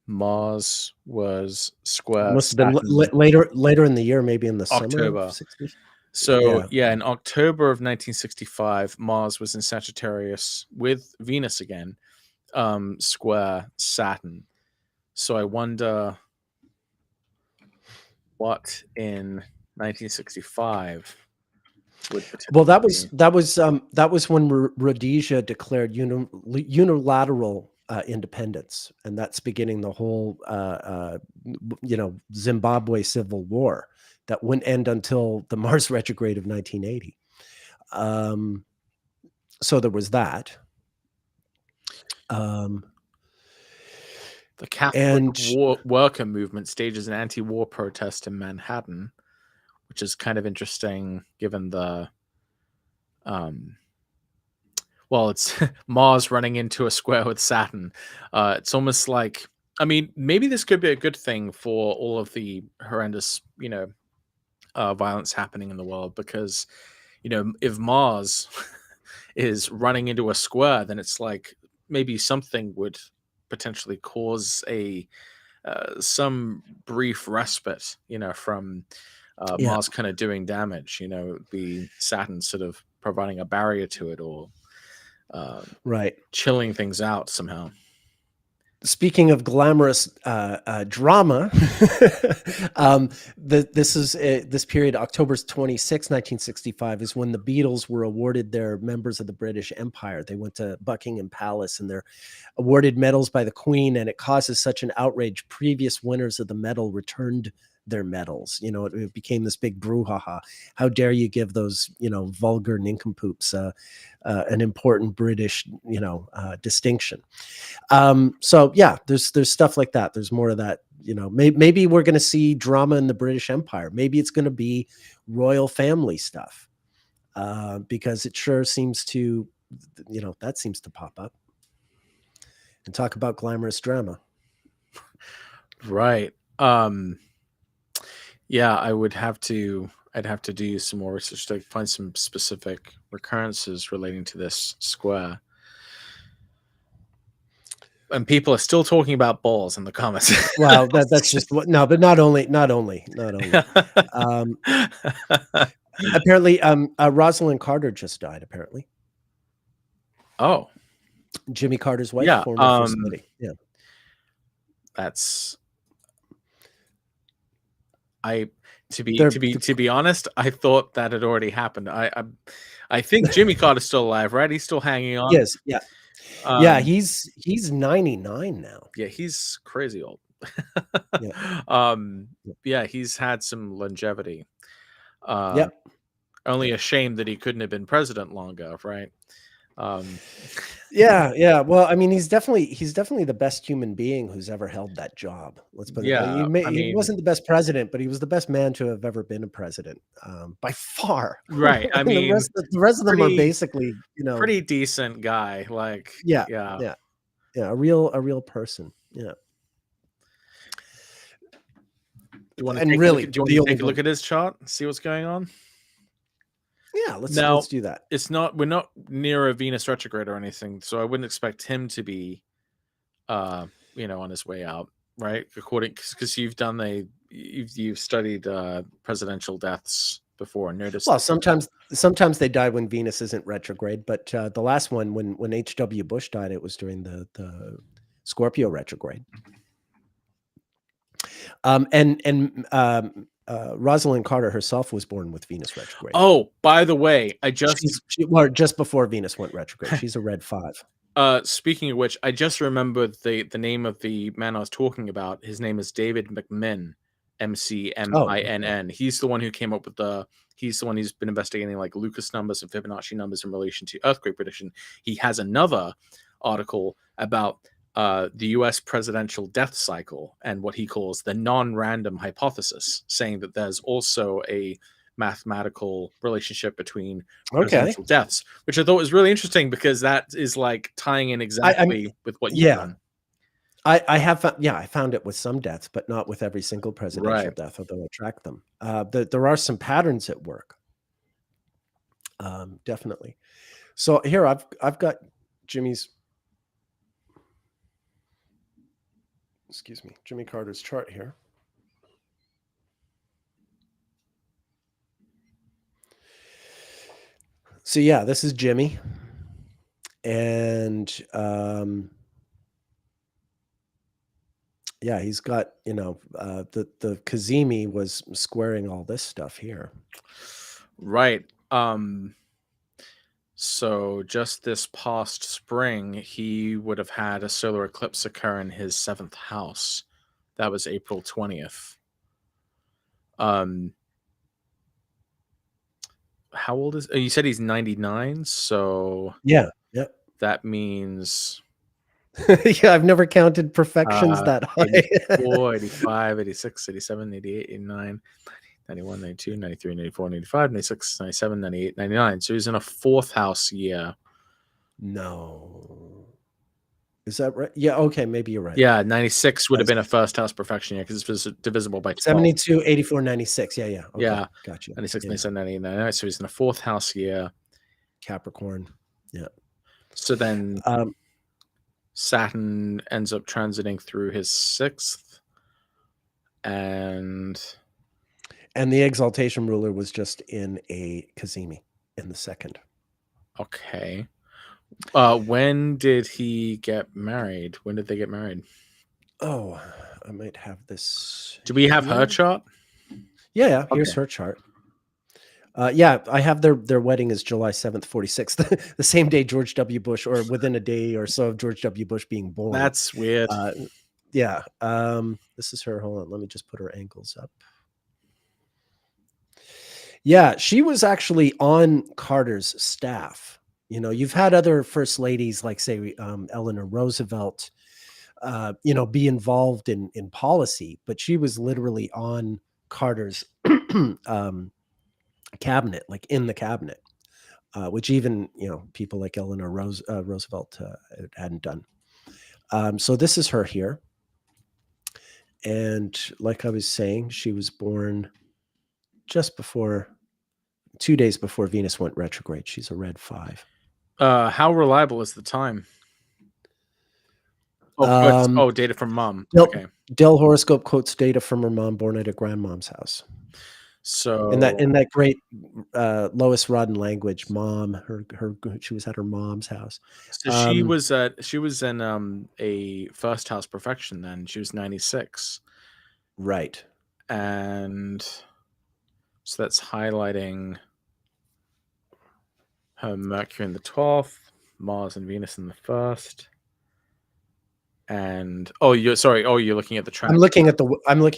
Mars was square. Must have been later in the year, maybe in the October. summer of 60. So yeah, in October of 1965, Mars was in Sagittarius with Venus again, square Saturn. So I wonder what in 1965 would well, that was when Rhodesia declared unilateral independence, and that's beginning the whole Zimbabwe civil war that wouldn't end until the Mars retrograde of 1980. So there was that. The Catholic worker movement stages an anti-war protest in Manhattan, which is kind of interesting given the well, it's Mars running into a square with Saturn. It's almost like, I mean, maybe this could be a good thing for all of the horrendous, violence happening in the world, because, if Mars is running into a square, then it's like maybe something would potentially cause some brief respite, from Mars kind of doing damage. It would be Saturn sort of providing a barrier to it, or chilling things out somehow. Speaking of glamorous drama, this period, October 26, 1965, is when the Beatles were awarded their members of the British Empire. They went to Buckingham Palace and they're awarded medals by the Queen, and it causes such an outrage. Previous winners of the medal returned their medals. It became this big brouhaha. How dare you give those, vulgar nincompoops an important British, distinction. So yeah, there's stuff like that. There's more of that. Maybe we're going to see drama in the British Empire. Maybe it's going to be royal family stuff, because it sure seems to, that seems to pop up. And talk about glamorous drama. Right. Yeah, I'd have to do some more research to find some specific recurrences relating to this square. And people are still talking about balls in the comments. Well, that's just but not only. Apparently, Rosalind Carter just died. Apparently. Oh, Jimmy Carter's wife, yeah. former First Lady. Yeah, that's. To be honest, I thought that had already happened. I think Jimmy Carter's still alive, right? He's still hanging on. Yes, yeah. Yeah, he's 99 now. Yeah, he's crazy old. Yeah. Yeah, he's had some longevity. Yep. Only a shame that he couldn't have been president longer, right? Um, Yeah. Well, I mean, he's definitely the best human being who's ever held that job. Let's put it. yeah, I He mean, wasn't the best president, but he was the best man to have ever been a president, by far. right. I And mean, the rest of them are pretty basically, pretty decent guy. Like, yeah, yeah. yeah, yeah, a real person. Yeah, Do you want to and take a look really at? Do you want the to only take a look one. at his chart? See what's going on. Yeah, Now, let's do that. we're not near a Venus retrograde or anything, so I wouldn't expect him to be, on his way out, right? According, because you've studied presidential deaths before and noticed. Well, sometimes they die when Venus isn't retrograde, but the last one, when H.W. Bush died, it was during the Scorpio retrograde. Rosalind Carter herself was born with Venus retrograde. Oh, by the way, just before Venus went retrograde. She's a red 5. Speaking of which, I just remembered the name of the man I was talking about. His name is David McMinn, McMinn. He's the one who came up with he's the one who's been investigating like Lucas numbers and Fibonacci numbers in relation to earthquake prediction. He has another article about the US presidential death cycle and what he calls the non-random hypothesis, saying that there's also a mathematical relationship between presidential deaths, which I thought was really interesting because that is like tying in exactly with what you've done. I found it with some deaths, but not with every single presidential death, although I track them. There are some patterns at work. Definitely. So here I've got Jimmy's, Jimmy Carter's chart here. So yeah, this is Jimmy. And yeah, he's got, the cazimi was squaring all this stuff here. Right. So just this past spring, he would have had a solar eclipse occur in his 7th house. That was April 20th. How old is? You said he's 99, so yeah, that means yeah, I've never counted perfections that high. 84, 85, 86, 87, 88, 89, 91, 92, 93, 94, 95, 96, 97, 98, 99. So he's in a 4th house year. No. Is that right? Yeah, okay, maybe you're right. Yeah, 96 would have been a 1st house perfection year because it's divisible by 12. 72, 84, 96. Yeah. Okay, yeah. Gotcha. 96, 97, 98, 99. So he's in a 4th house year. Capricorn. Yeah. So then Saturn ends up transiting through his 6th. And the exaltation ruler was just in a cazimi in the 2nd. Okay. When did he get married? When did they get married? Oh, I might have this. Do we have her chart? Yeah. Here's her chart. Yeah, I have their wedding is July 7th, 46, the same day George W. Bush, or within a day or so of George W. Bush being born. That's weird. Yeah. This is her. Hold on. Let me just put her ankles up. Yeah, she was actually on Carter's staff. You've had other first ladies like, say, Eleanor Roosevelt, be involved in policy, but she was literally on Carter's cabinet, like in the cabinet, which even, people like Eleanor Roosevelt hadn't done. So this is her here. And like I was saying, she was born just 2 days before Venus went retrograde. She's a red 5. How reliable is the time? Data from mom. Okay. Dell horoscope quotes data from her mom, born at her grandmom's house. So in that great Lois Rodden language, mom, she was at her mom's house. So she was in a 1st house perfection then. She was 96. Right. And so that's highlighting her Mercury in the 12th, Mars and Venus in the 1st. And you're looking at the transit. I'm looking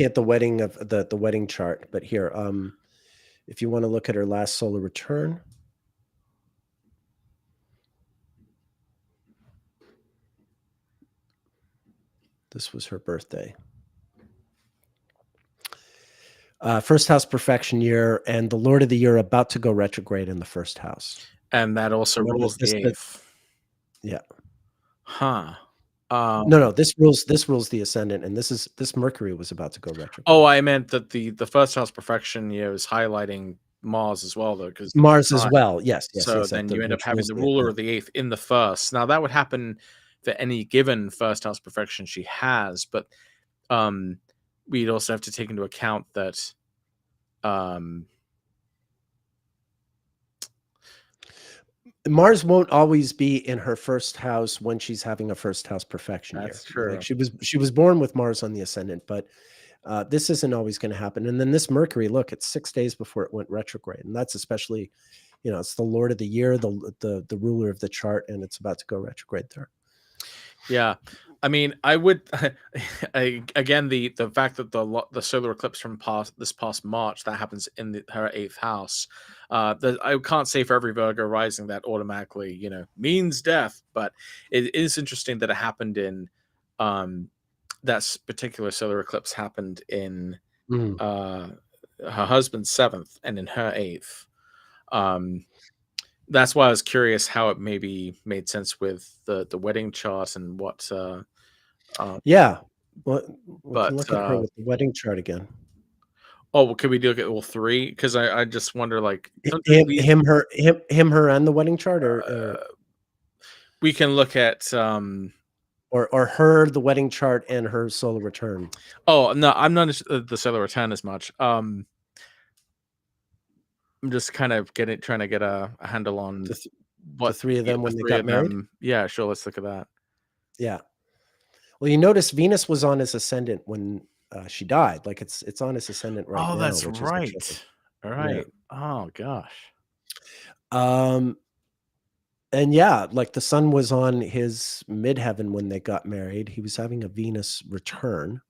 at the wedding of the wedding chart, but here, if you want to look at her last solar return. This was her birthday. First house perfection year, and the Lord of the Year about to go retrograde in the first house. And that also rules the 8th. Yeah. Huh. No, this rules the ascendant, and this Mercury was about to go retrograde. Oh, I meant that the first house perfection year is highlighting Mars as well, though, because Mars as well. Yes. So then you end up having the ruler of the 8th in the first. Now that would happen for any given first house perfection she has, but we'd also have to take into account that Mars won't always be in her first house when she's having a first house perfection year. That's true. Like she was born with Mars on the ascendant, but this isn't always going to happen. And then this Mercury, look, it's 6 days before it went retrograde, and that's especially, it's the Lord of the Year, the ruler of the chart, and it's about to go retrograde there. Yeah, I mean, I would again the fact that the solar eclipse from this past March that happens in her 8th house. I can't say for every Virgo rising that automatically means death, but it is interesting that it happened in that particular solar eclipse happened in her husband's 7th and in her 8th. That's why I was curious how it maybe made sense with the wedding chart and what. Yeah, well, we can look at her with the wedding chart again. Oh, well, could we look at all three? Because I just wonder, like him, her, and the wedding chart, or we can look at or her, the wedding chart, and her solar return. Oh no, I'm not the solar return as much. I'm just kind of trying to get a handle on the three of them when they got married. Yeah, sure. Let's look at that. Yeah. Well, you notice Venus was on his ascendant when she died. Like it's on his ascendant right now. Oh, that's right. All right. Yeah. Oh gosh. And yeah, like the sun was on his midheaven when they got married. He was having a Venus return,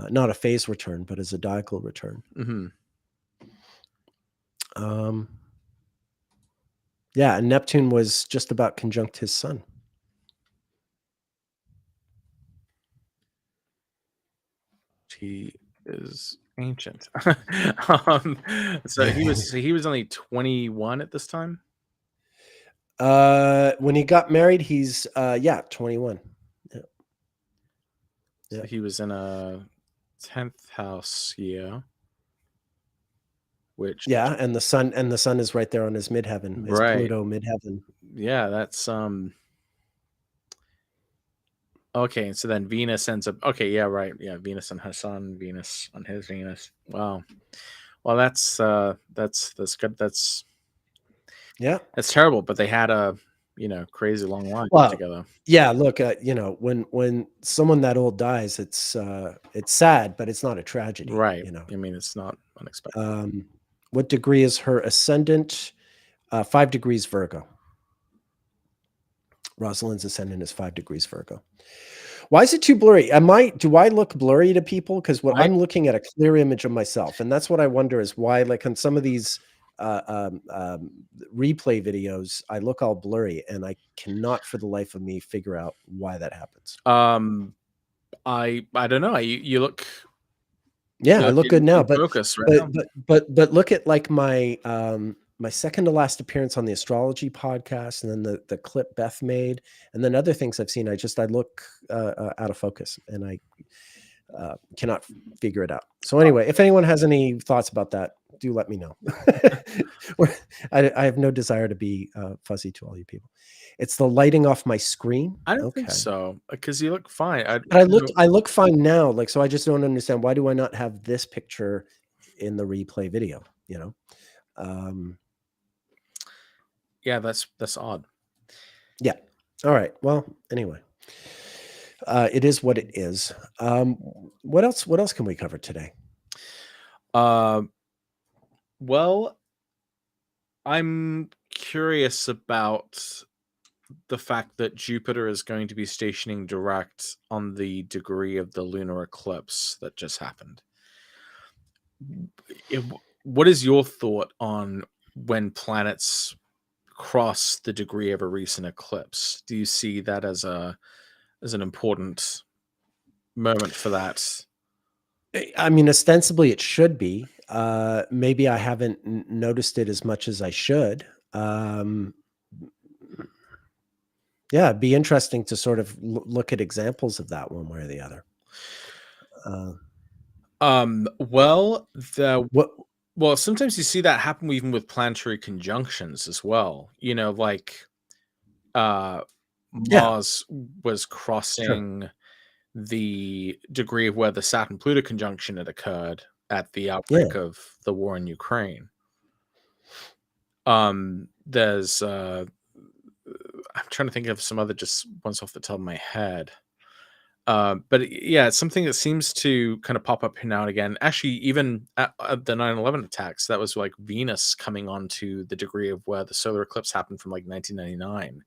not a phase return, but a zodiacal return. Yeah, and Neptune was just about conjunct his sun. He is ancient. So he was only 21 at this time. When he got married, he's 21. Yeah. So he was in a 10th house year. And the sun is right there on his midheaven, his Pluto midheaven. Yeah, that's okay. So then Venus ends up Venus on her sun, Venus on his Venus. Wow. Well, that's good. That's terrible. But they had a crazy long life together. Yeah, look, when someone that old dies, it's sad, but it's not a tragedy, right? I mean, it's not unexpected. What degree is her ascendant? 5 degrees Virgo. Rosalind's ascendant is 5 degrees Virgo. Why is it too blurry? Do I look blurry to people? Because I'm looking at a clear image of myself, and that's what I wonder is why, like on some of these replay videos, I look all blurry, and I cannot for the life of me figure out why that happens. I don't know. You look. Yeah, I look good now, but focus right now. But look at like my my second to last appearance on the Astrology podcast, and then the clip Beth made, and then other things I've seen. I look out of focus, and I cannot figure it out. So anyway, if anyone has any thoughts about that, do let me know. I have no desire to be fuzzy to all you people. It's the lighting off my screen. I don't think so, because you look fine. I look fine now. Like, so I just don't understand, why do I not have this picture in the replay video? Yeah, that's odd. Yeah. All right. Well, anyway, it is what it is. What else can we cover today? Well, I'm curious about the fact that Jupiter is going to be stationing direct on the degree of the lunar eclipse that just happened. What is your thought on when planets cross the degree of a recent eclipse? Do you see that as an important moment for that. I mean, ostensibly it should be. Maybe I haven't noticed it as much as I should. Yeah, it'd be interesting to sort of look at examples of that one way or the other. Well, What? well, sometimes you see that happen even with planetary conjunctions as well. You know, like Yeah, Mars was sure. crossing the degree of where the Saturn Pluto conjunction had occurred at the outbreak Yeah. of the war in Ukraine. There's I'm trying to think of some other just ones off the top of my head. But yeah, it's something that seems to kind of pop up now and again. Actually, even at the 9/11 attacks, that was like Venus coming onto the degree of where the solar eclipse happened from like 1999.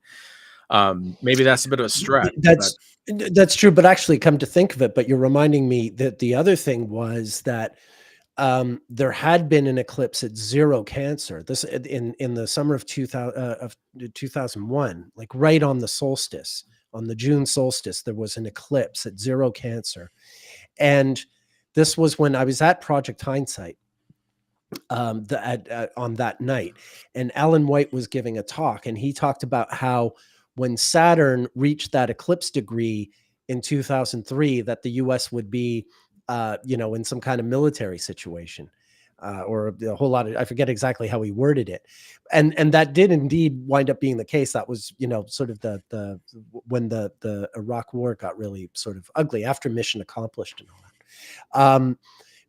Maybe that's a bit of a stretch, but That's true. But actually, come to think of it, but you're reminding me that the other thing was that there had been an eclipse at 0 Cancer. This in the summer of 2001, like right on the solstice, on the June solstice, there was an eclipse at 0 Cancer, and this was when I was at Project Hindsight on that night, and Alan White was giving a talk, and he talked about how when Saturn reached that eclipse degree in 2003, that the U.S. would be, in some kind of military situation, or a whole lot of, I forget exactly how he worded it, and that did indeed wind up being the case. That was, sort of the when the Iraq War got really sort of ugly after Mission Accomplished and all that.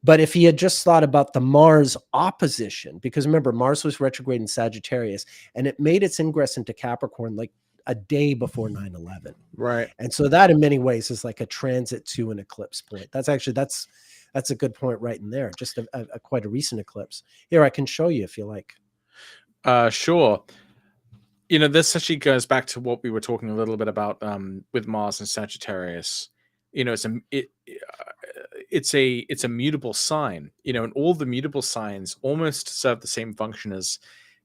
But if he had just thought about the Mars opposition, because remember, Mars was retrograde in Sagittarius, and it made its ingress into Capricorn like a day before 9/11. right. And so that in many ways is like a transit to an eclipse point. That's a good point right in there. Just a quite a recent eclipse. Here, I can show you if you like. Sure. This actually goes back to what we were talking a little bit about with Mars and Sagittarius. It's a mutable sign, and all the mutable signs almost serve the same function as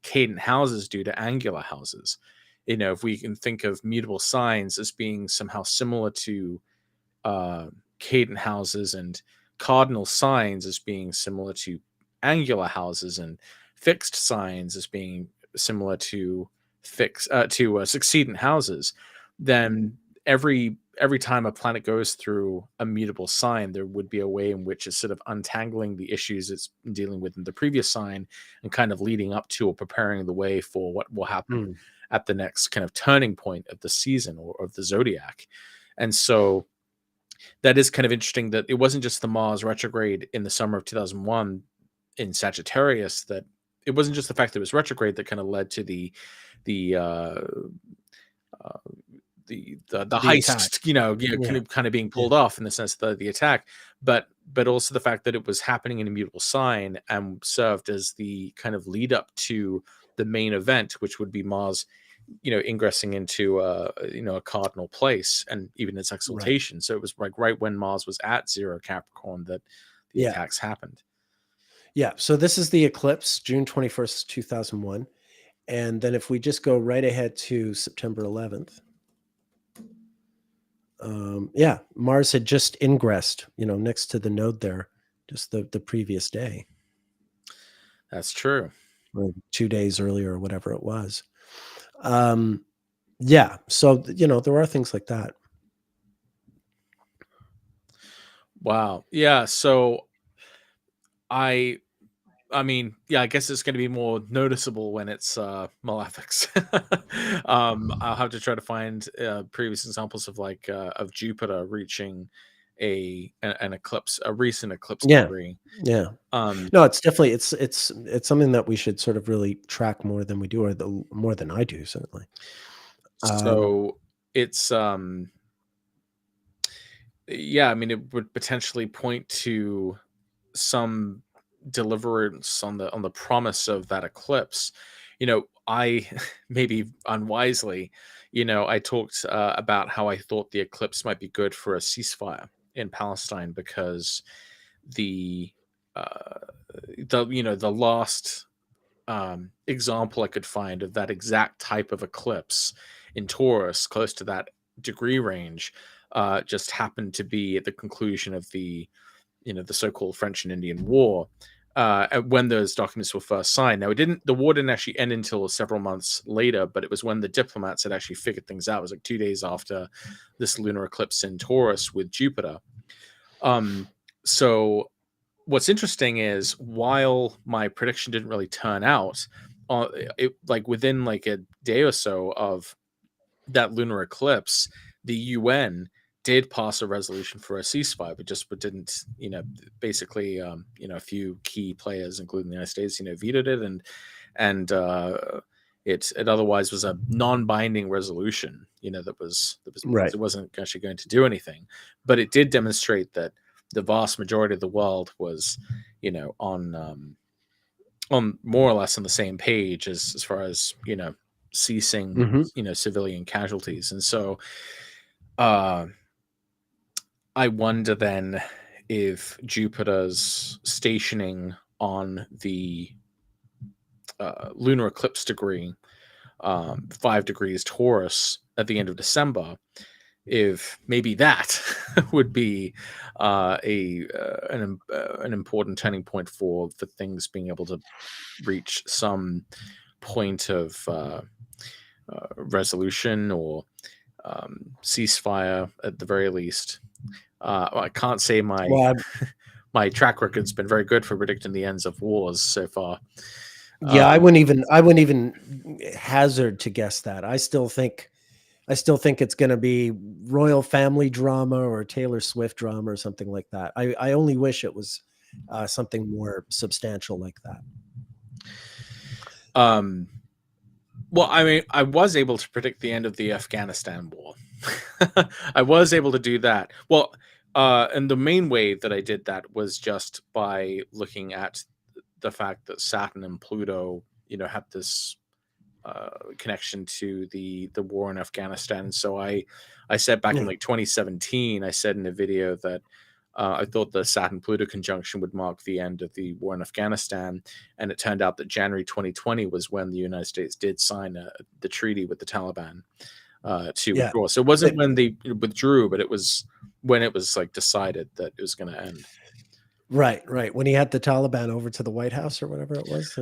cadent houses do to angular houses. If we can think of mutable signs as being somehow similar to cadent houses, and cardinal signs as being similar to angular houses, and fixed signs as being similar to succeedent houses, then every time a planet goes through a mutable sign, there would be a way in which it's sort of untangling the issues it's dealing with in the previous sign and kind of leading up to or preparing the way for what will happen at the next kind of turning point of the season or of the zodiac. And so that is kind of interesting that it wasn't just the Mars retrograde in the summer of 2001 in Sagittarius, that it wasn't just the fact that it was retrograde that kind of led to the heist, Attack. kind of being pulled off in the sense that the attack, but also the fact that it was happening in a mutable sign and served as the kind of lead up to the main event, which would be Mars, ingressing into a cardinal place and even its exaltation. Right. So it was like right when Mars was at 0 Capricorn that the attacks happened. Yeah. So this is the eclipse, June 21st, 2001. And then if we just go right ahead to September 11th, Mars had just ingressed, next to the node there, just the previous day. That's true. Or 2 days earlier or whatever it was. So, there are things like that. Wow. Yeah. So I guess it's going to be more noticeable when it's malefics. I'll have to try to find previous examples of of Jupiter reaching an eclipse, a recent eclipse degree. Yeah. No, it's definitely it's something that we should sort of really track more than we do, or more than I do, certainly. So it's it would potentially point to some deliverance on the promise of that eclipse. I maybe unwisely, I talked about how I thought the eclipse might be good for a ceasefire in Palestine, because the last example I could find of that exact type of eclipse in Taurus, close to that degree range, just happened to be at the conclusion of the so-called French and Indian War, when those documents were first signed. Now, the war didn't actually end until several months later, but it was when the diplomats had actually figured things out. It was like 2 days after this lunar eclipse in Taurus with Jupiter. So what's interesting is, while my prediction didn't really turn out, within like a day or so of that lunar eclipse, the UN did pass a resolution for a ceasefire, but didn't, basically, a few key players, including the United States, vetoed it, and it otherwise was a non-binding resolution, that was Right. it wasn't actually going to do anything, but it did demonstrate that the vast majority of the world was, on more or less on the same page as far as ceasing, civilian casualties. And so I wonder then if Jupiter's stationing on the lunar eclipse degree, 5 degrees Taurus at the end of December, if maybe that would be an important turning point for things being able to reach some point of resolution or ceasefire at the very least. I can't say my track record's been very good for predicting the ends of wars so far. Yeah, I wouldn't even hazard to guess that. I still think it's going to be royal family drama or Taylor Swift drama or something like that. I only wish it was something more substantial like that. Well, I mean, I was able to predict the end of the Afghanistan war. I was able to do that. Well, and the main way that I did that was just by looking at the fact that Saturn and Pluto, had this connection to the war in Afghanistan. And so I said back in like 2017, I said in a video that I thought the Saturn-Pluto conjunction would mark the end of the war in Afghanistan, and it turned out that January 2020 was when the United States did sign the treaty with the Taliban to withdraw. So it wasn't when they withdrew, but it was when it was like decided that it was going to end. Right. When he had the Taliban over to the White House or whatever it was.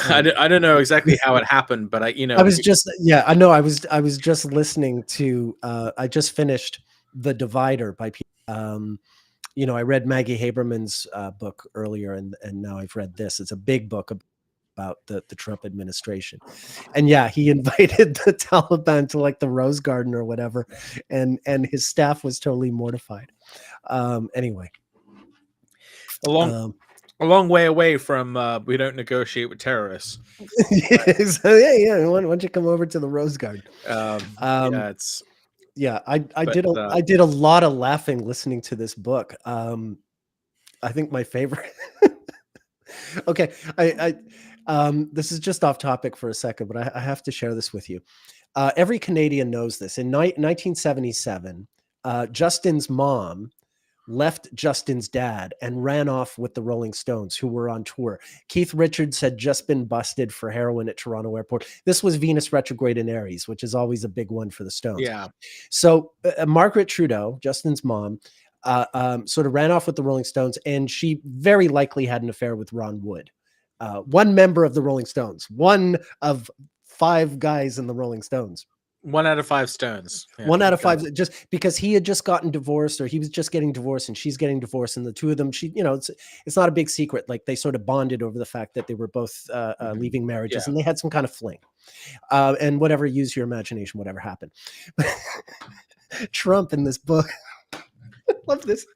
I don't know exactly how it happened, but I was just I was just listening to. I just finished The Divider by. I read Maggie Haberman's book earlier, and now I've read this. It's a big book about the Trump administration, and he invited the Taliban to like the Rose Garden or whatever, and his staff was totally mortified. Anyway. A long way away from we don't negotiate with terrorists. So, why don't you come over to the Rose Garden? I did a lot of laughing listening to this book. I think my favorite. Okay, this is just off topic for a second, but I have to share this with you. Every Canadian knows this. In 1977, Justin's mom left Justin's dad and ran off with the Rolling Stones, who were on tour. Keith Richards had just been busted for heroin at Toronto Airport. This was Venus retrograde in Aries, which is always a big one for the Stones. Yeah. So Margaret Trudeau, Justin's mom, sort of ran off with the Rolling Stones, and she very likely had an affair with Ron Wood, one member of the Rolling Stones, one of 5 guys in the Rolling Stones. 1 out of 5 stones. Yeah, 1 out of 5, just because he had just gotten divorced, or he was just getting divorced and she's getting divorced, and the two of them, it's not a big secret. Like, they sort of bonded over the fact that they were both leaving marriages, and they had some kind of fling, and whatever, use your imagination, whatever happened. Trump in this book, I love this.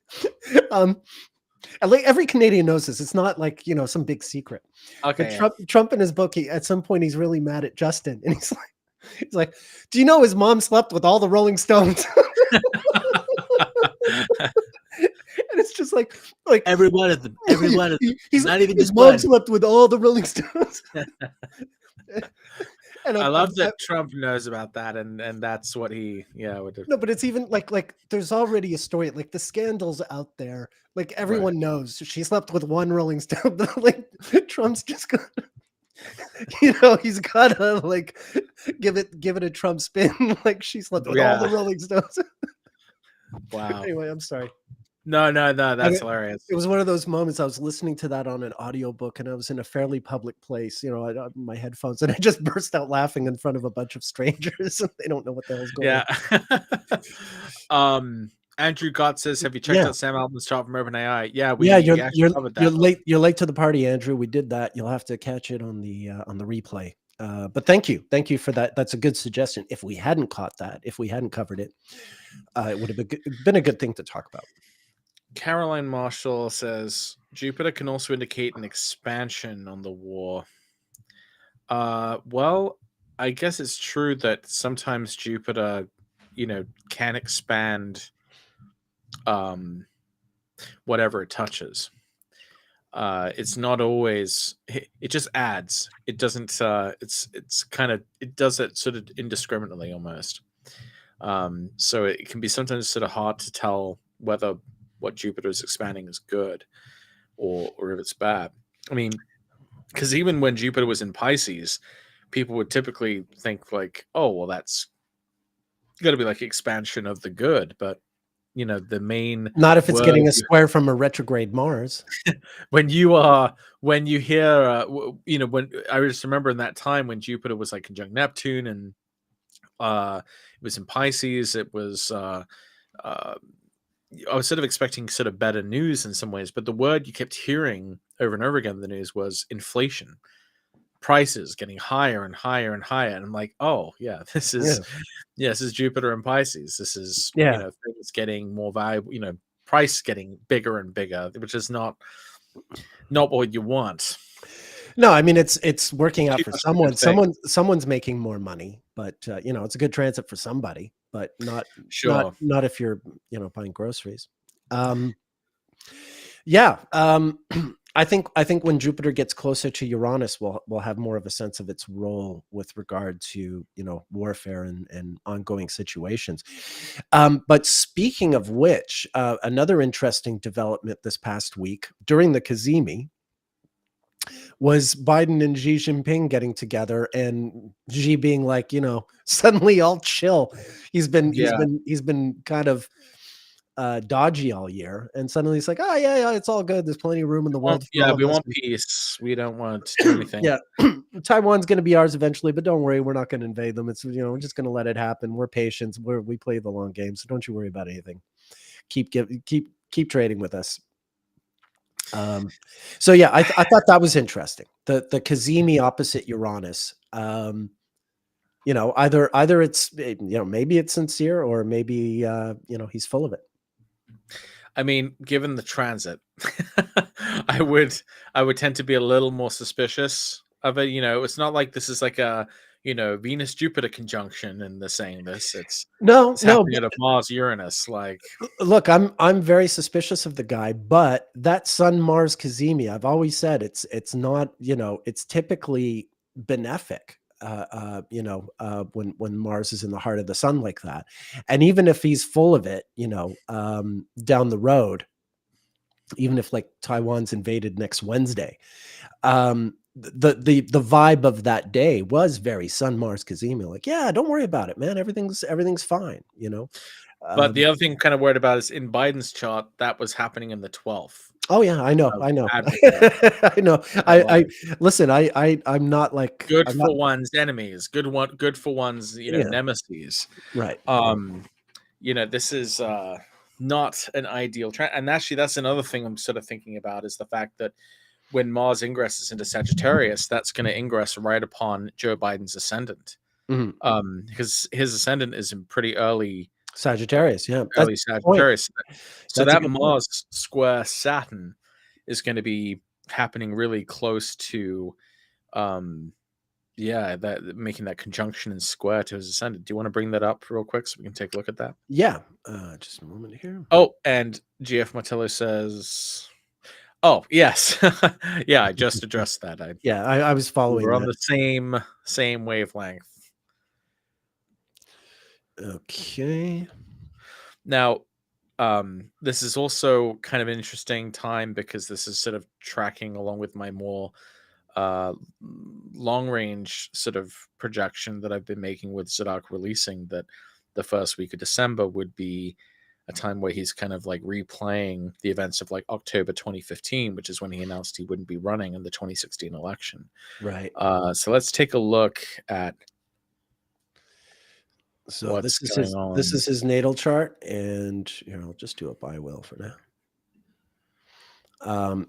Every Canadian knows this. It's not like, some big secret. Okay. But Trump in his book, at some point, he's really mad at Justin, and he's like, do you know his mom slept with all the Rolling Stones? And it's just like every one of them. He's not even his mom slept with all the Rolling Stones. And I love that Trump knows about that, and that's what he would do. No, but it's even like there's already a story, like the scandals out there, like everyone knows she slept with one Rolling Stone. Like, Trump's just gonna, he's gotta like give it a Trump spin, like she slept with all the Rolling Stones. Wow. Anyway, I'm sorry. No, that's hilarious. It was one of those moments. I was listening to that on an audiobook, and I was in a fairly public place, my headphones, and I just burst out laughing in front of a bunch of strangers, and they don't know what the hell's going on. Andrew Gott says, "Have you checked out Sam Altman's chart from OpenAI?" Yeah, we actually covered that. You're late to the party, Andrew. We did that. You'll have to catch it on the replay. But thank you for that. That's a good suggestion. If we hadn't caught that, if we hadn't covered it, it would have been a good thing to talk about. Caroline Marshall says Jupiter can also indicate an expansion on the war. Well, I guess it's true that sometimes Jupiter, can expand whatever it touches. It's not always, it just adds. It doesn't it's kind of, it does it sort of indiscriminately almost. So it can be sometimes sort of hard to tell whether what Jupiter is expanding is good or if it's bad. I mean, because even when Jupiter was in Pisces, people would typically think like, oh, well, that's got to be like expansion of the good. But, the main... Not if it's getting a square from a retrograde Mars. when you hear, when I just remember in that time when Jupiter was like conjunct Neptune and it was in Pisces, it was... I was sort of expecting sort of better news in some ways, but the word you kept hearing over and over again in the news was inflation, prices getting higher and higher and higher. And I'm like, oh yeah, this is Jupiter and Pisces. This is, things getting more valuable, price getting bigger and bigger, which is not what you want. No, I mean, it's working out for someone. Someone's making more money, but it's a good transit for somebody, but not if you're buying groceries. I think when Jupiter gets closer to Uranus, we'll have more of a sense of its role with regard to warfare and ongoing situations. But speaking of which, another interesting development this past week during the cazimi was Biden and Xi Jinping getting together, and Xi being like, suddenly all chill. He's been kind of dodgy all year, and suddenly he's like, oh yeah, it's all good. There's plenty of room in the world. We want peace. We don't want to do anything. Yeah, Taiwan's going to be ours eventually, but don't worry, we're not going to invade them. It's we're just going to let it happen. We're patient. We play the long game, so don't you worry about anything. Keep trading with us. So yeah, I thought that was interesting. The cazimi opposite Uranus. Either it's maybe it's sincere, or maybe he's full of it. I mean, given the transit, I would tend to be a little more suspicious of it. It's not like this is like a Venus Jupiter conjunction and they're saying this. It's happening at a Mars Uranus. Like, look, I'm very suspicious of the guy, but that Sun Mars cazimi, I've always said it's not, it's typically benefic. When Mars is in the heart of the sun like that, and even if he's full of it, down the road, even if like Taiwan's invaded next Wednesday, the vibe of that day was very Sun Mars cazimi. Like, yeah, don't worry about it, man. Everything's fine, But the other thing I'm kind of worried about is in Biden's chart that was happening in the 12th. Oh yeah, I know. I know. I listen. I'm not like good for one's enemies. Good for one's nemesis. Right. This is not an ideal trend. And actually, that's another thing I'm sort of thinking about is the fact that when Mars ingresses into Sagittarius, that's going to ingress right upon Joe Biden's ascendant. Mm-hmm. Because his ascendant is in pretty early Sagittarius, yeah. Early Sagittarius. So that Mars square Saturn is going to be happening really close to that making that conjunction and square to his ascendant. Do you want to bring that up real quick so we can take a look at that? Yeah. Just a moment here. Oh, and GF Martello says, oh, yes. Yeah, I just addressed that. I was following. We're on the same wavelength. Okay. Now, this is also kind of an interesting time because this is sort of tracking along with my more long range sort of projection that I've been making with Zodiac releasing, that the first week of December would be a time where he's kind of like replaying the events of like October 2015, which is when he announced he wouldn't be running in the 2016 election. Right. So let's take a look at So what's this going on. is his natal chart, and here I'll just do it by will for now.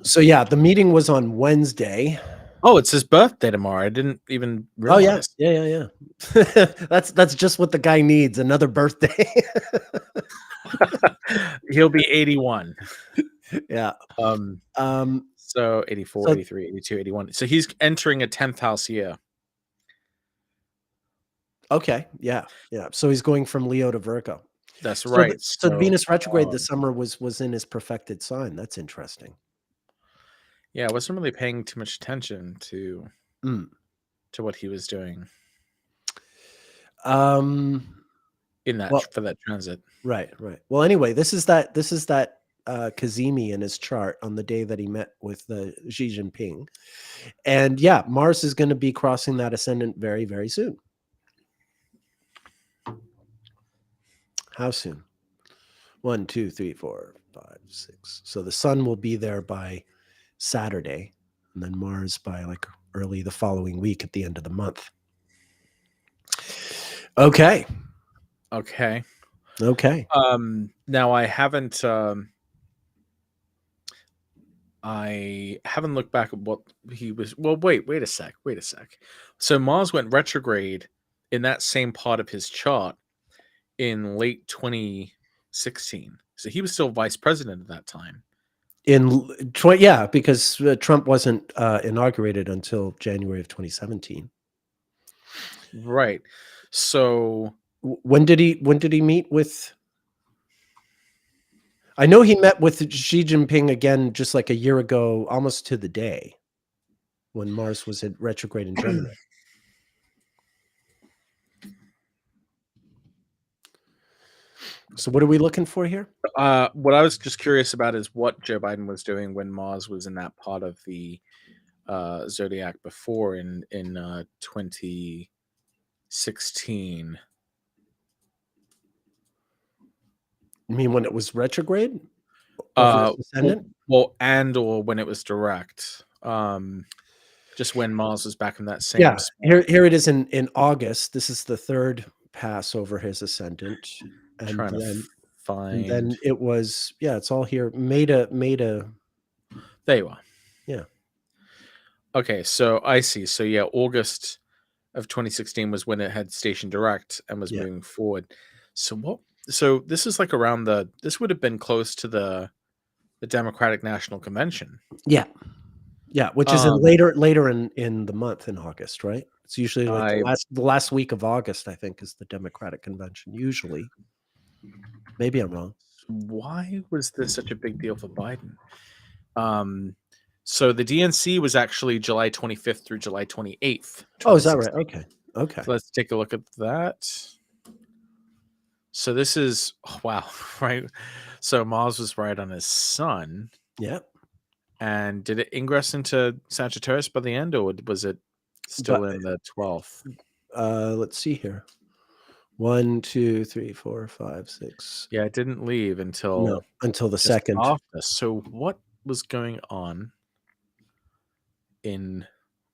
So yeah, the meeting was on Wednesday. Oh, it's his birthday tomorrow. I didn't even realize. Oh yeah. That's just what the guy needs, another birthday. He'll be 81. Yeah. So 84, 83, 82, 81. So he's entering a 10th house year. Okay. Yeah. So he's going from Leo to Virgo. That's right. So the Venus retrograde this summer was in his perfected sign. That's interesting. Yeah, I wasn't really paying too much attention to what he was doing. In that for that transit. Right. Well, anyway, this is that cazimi in his chart on the day that he met with Xi Jinping. And yeah, Mars is going to be crossing that ascendant very, very soon. How soon? 1, 2, 3, 4, 5, 6. So the sun will be there by Saturday, and then Mars by like early the following week at the end of the month. Okay. Now I haven't looked back at what he was. Well, wait a sec. So Mars went retrograde in that same part of his chart in late 2016. So he was still vice president at that time. Because Trump wasn't inaugurated until January of 2017. Right. So when did he meet with? I know he met with Xi Jinping again just like a year ago, almost to the day, when Mars was at retrograde in Gemini. So what are we looking for here? What I was just curious about is what Joe Biden was doing when Mars was in that part of the zodiac before in 2016. You mean when it was retrograde? Or when it was direct. Just when Mars was back in that same spot. Here it is in August. This is the third pass over his ascendant. And then it was, it's all here. Made a. There you are. Yeah. Okay, so I see. So yeah, August of 2016 was when it had station direct and was moving forward. So this is like around this would have been close to the Democratic National Convention. Yeah, which is later in the month in August, right? It's usually like the last week of August, I think, is the Democratic Convention. Usually, maybe I'm wrong. Why was this such a big deal for Biden? So the DNC was actually July 25th through July 28th. Oh, is that right? Okay. So let's take a look at that. So this is right. So Mars was right on his sun. Yeah. And did it ingress into Sagittarius by the end, or was it still in the 12th? Let's see here. 1, 2, 3, 4, 5, 6. Yeah, it didn't leave until the second. After. So what was going on in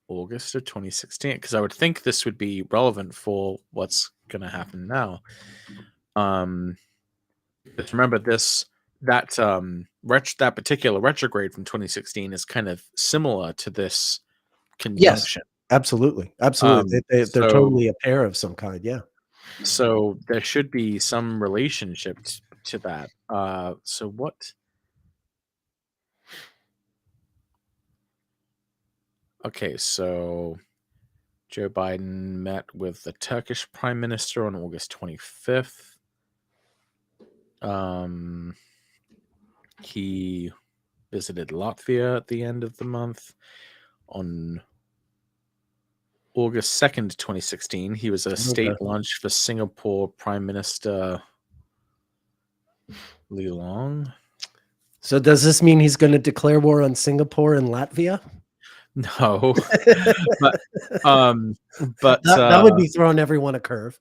August of 2016? Because I would think this would be relevant for what's going to happen now. Just remember that particular retrograde from 2016 is kind of similar to this conjunction. Yes, absolutely. They're totally a pair of some kind. Yeah. So there should be some relationship to that. So what? Okay, so Joe Biden met with the Turkish Prime Minister on August 25th. He visited Latvia at the end of the month. On August 2nd, 2016, he was at a state lunch for Singapore Prime Minister Lee Long. So does this mean he's going to declare war on Singapore and Latvia? No, but that would be throwing everyone a curve.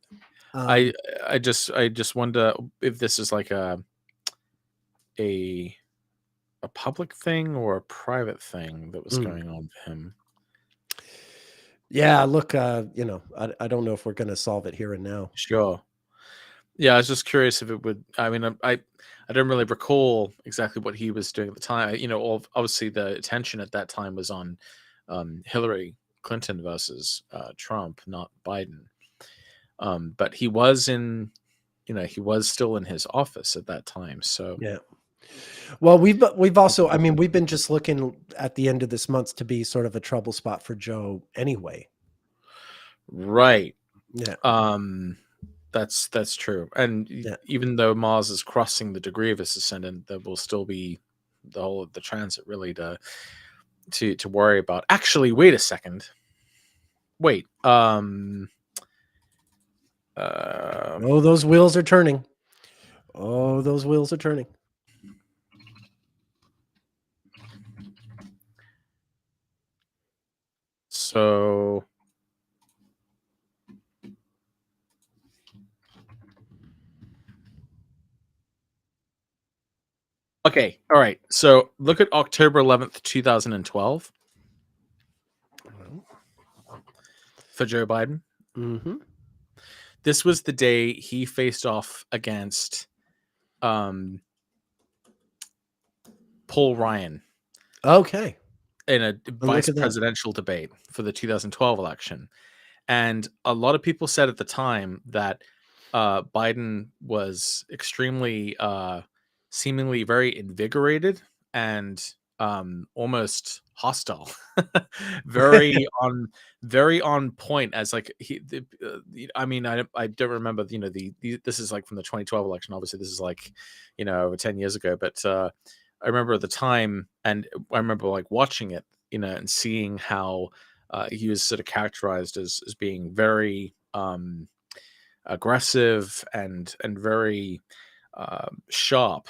Um, I just wonder if this is like a a public thing or a private thing that was mm. going on for him. Yeah, look, I don't know if we're gonna solve it here and now. Sure. Yeah, I was just curious if it would. I mean, I don't really recall exactly what he was doing at the time. Obviously the attention at that time was on Hillary Clinton versus Trump, not Biden. But he was he was still in his office at that time. So Yeah. Well, we've also, I mean, we've been just looking at the end of this month to be sort of a trouble spot for Joe anyway. right. Yeah. That's true. And Yeah. even though Mars is crossing the degree of his ascendant, there will still be the whole of the transit really to worry about. Actually, wait a second. Wait. Oh, those wheels are turning. Oh, those wheels are turning. So okay, all right. So look at October 11th, 2012 for Joe Biden. Mm-hmm. This was the day he faced off against Paul Ryan Okay. in a Well, vice look at that. presidential debate for the 2012 election. And a lot of people said at the time that Biden was extremely, seemingly very invigorated and almost hostile, very on point. As like I mean, I don't remember. This is like from the 2012 election. Obviously, this is like over 10 years ago. But I remember at the time, and I remember like watching it, and seeing how he was sort of characterized as being very aggressive and very sharp,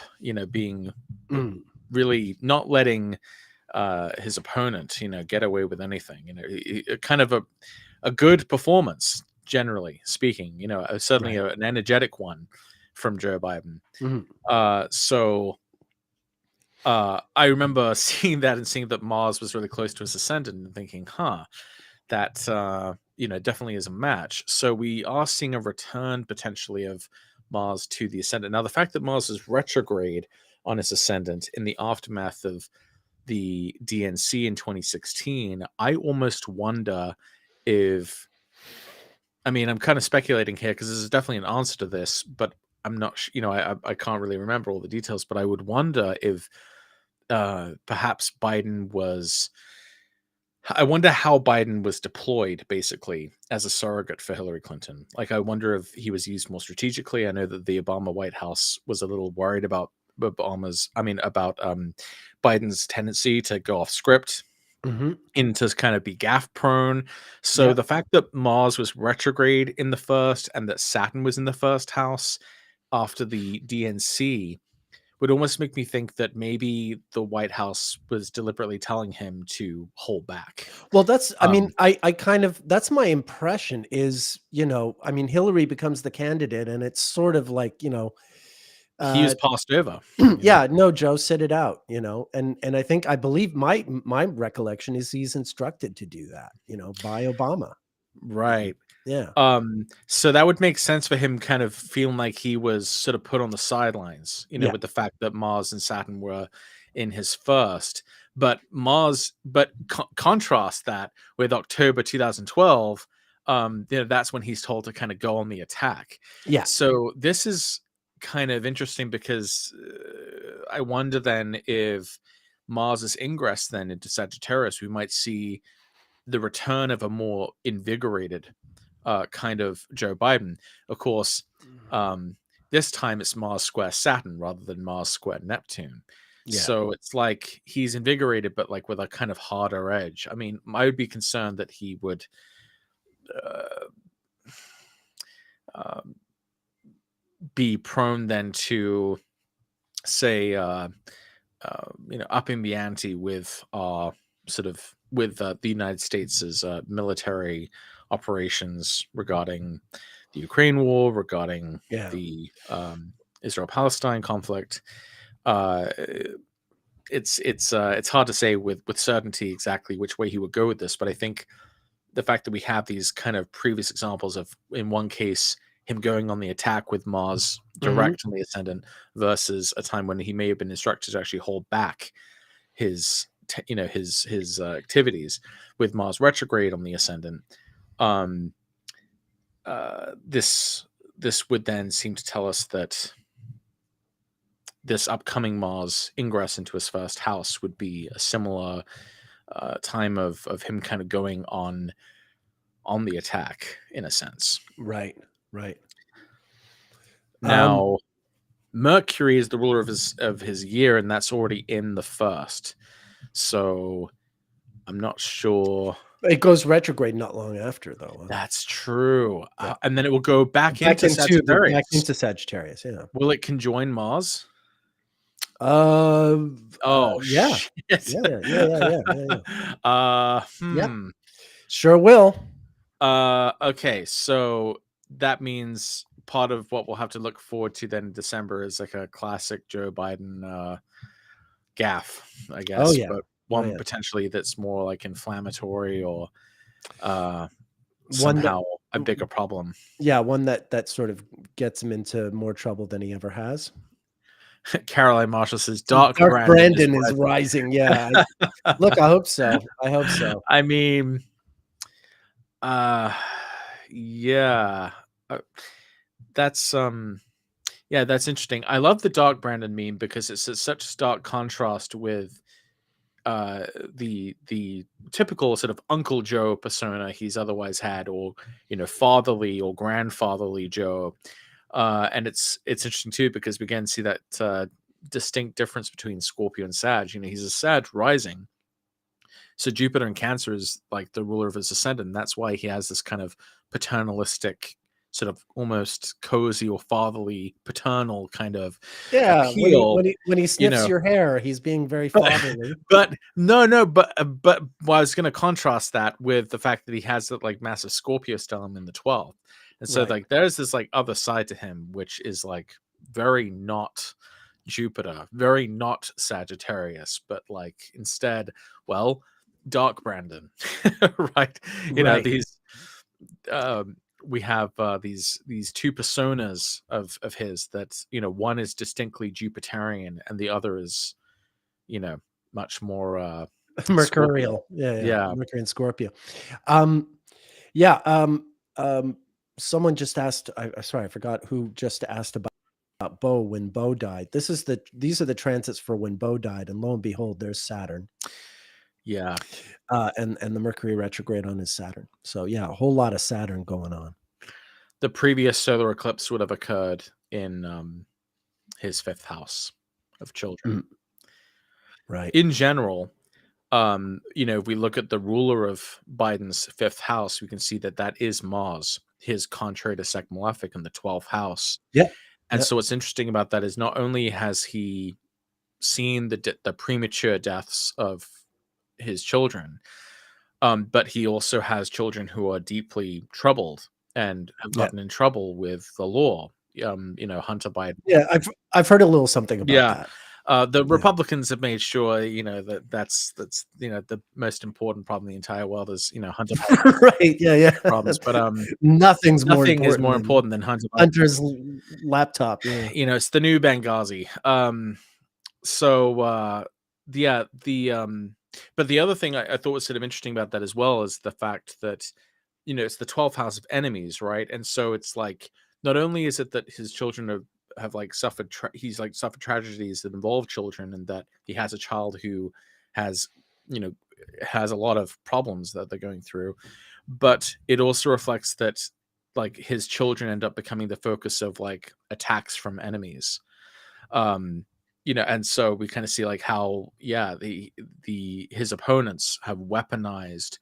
being Mm. really not letting his opponent get away with anything. Kind of a good performance, generally speaking, certainly Right. an energetic one from Joe Biden. Mhm. So I remember seeing that and seeing that Mars was really close to his ascendant and thinking, that definitely is a match. So we are seeing a return potentially of Mars to the ascendant. Now, the fact that Mars is retrograde on its ascendant in the aftermath of the DNC in 2016, I almost wonder if, I mean, I'm kind of speculating here because there's definitely an answer to this, but I'm not, I can't really remember all the details, but I would wonder if perhaps I wonder how Biden was deployed basically as a surrogate for Hillary Clinton. Like, I wonder if he was used more strategically. I know that the Obama White House was a little worried about Biden's tendency to go off script Mhm. and to kind of be gaffe prone. So Yep. the fact that Mars was retrograde in the first and that Saturn was in the first house after the DNC would almost make me think that maybe the White House was deliberately telling him to hold back. Well, that's, I mean, Um, I kind of, that's my impression is, I mean, Hillary becomes the candidate and it's sort of like, he was uh, passed over, yeah, no, Joe, sit it out, and I believe my recollection is he's instructed to do that, by Obama. right. Yeah. So that would make sense for him kind of feeling like he was sort of put on the sidelines, Yeah. with the fact that Mars and Saturn were in his first. But contrast that with October 2012, that's when he's told to kind of go on the attack. Yeah. So this is kind of interesting because I wonder then if Mars's ingress then into Sagittarius, we might see the return of a more invigorated kind of Joe Biden. Of course, this time it's Mars square Saturn rather than Mars square Neptune. Yeah. So it's like he's invigorated, but like with a kind of harder edge. I mean, I would be concerned that he would uh, um, be prone then to say, upping the ante with sort of with the United States' military operations regarding Ukraine war, regarding Yeah. the Israel-Palestine conflict. Uh, it's hard to say with certainty exactly which way he would go with this, but I think the fact that we have these kind of previous examples of, in one case, him going on the attack with Mars direct on the ascendant, versus a time when he may have been instructed to actually hold back his his activities with Mars retrograde on the ascendant. This would then seem to tell us that this upcoming Mars ingress into his first house would be a similar time of him kind of going on the attack, in a sense. Right. Now, Mercury is the ruler of his year, and that's already in the first. So I'm not sure. It goes retrograde not long after, though. That's true. Yeah. And then it will go back into Sagittarius. Back into Sagittarius, yeah. Will it conjoin Mars? Yeah. Shit. Yeah. Sure will. Okay, so that means part of what we'll have to look forward to then in December is like a classic Joe Biden gaffe, I guess. Oh, yeah. But one potentially that's more like inflammatory, or somehow a bigger problem. Yeah, one that sort of gets him into more trouble than he ever has. Caroline Marshall says Dark Brandon is rising. Yeah. Look, I hope so. I mean, yeah. That's that's interesting. I love the Dark Brandon meme because it's such a stark contrast with the typical sort of Uncle Joe persona he's otherwise had, or fatherly or grandfatherly Joe. And it's interesting too, because we again see that distinct difference between Scorpio and Sag. He's a Sag rising, so Jupiter in Cancer is like the ruler of his ascendant. That's why he has this kind of paternalistic, sort of almost cozy or fatherly, paternal kind of appeal. When he sniffs your hair, he's being very fatherly. But but I was going to contrast that with the fact that he has that like massive Scorpio stellium in the 12th. And so like there's this like other side to him, which is like very not Jupiter, very not Sagittarius, but like instead, well, Dark Brandon, right? These we have these two personas of his that one is distinctly Jupiterian and the other is much more mercurial. Yeah, Mercury and Scorpio. Someone just asked, sorry, I forgot who just asked about Bow when Bow died. These are the transits for when Bow died, and lo and behold, there's Saturn. Yeah. And the Mercury retrograde on his Saturn. So yeah, a whole lot of Saturn going on. The previous solar eclipse would have occurred in his 5th house of children. Right. In general, if we look at the ruler of Biden's 5th house, we can see that is Mars, his contrary to sec malefic in the 12th house. Yeah. And so what's interesting about that is not only has he seen the premature deaths of his children, but he also has children who are deeply troubled and have gotten in trouble with the law. Hunter Biden. Yeah, I've heard a little something about that. The Republicans have made sure, that's the most important problem in the entire world is, Hunter Biden. Right. Yeah. Problems, but nothing is more important than Hunter Biden. Hunter's laptop. Yeah. It's the new Benghazi. But the other thing I thought was sort of interesting about that as well is the fact that, it's the 12th house of enemies, right? And so it's like, not only is it that his children have like suffered tragedies that involve children, and that he has a child who has a lot of problems that they're going through, but it also reflects that like his children end up becoming the focus of like attacks from enemies. And so we kind of see like how his opponents have weaponized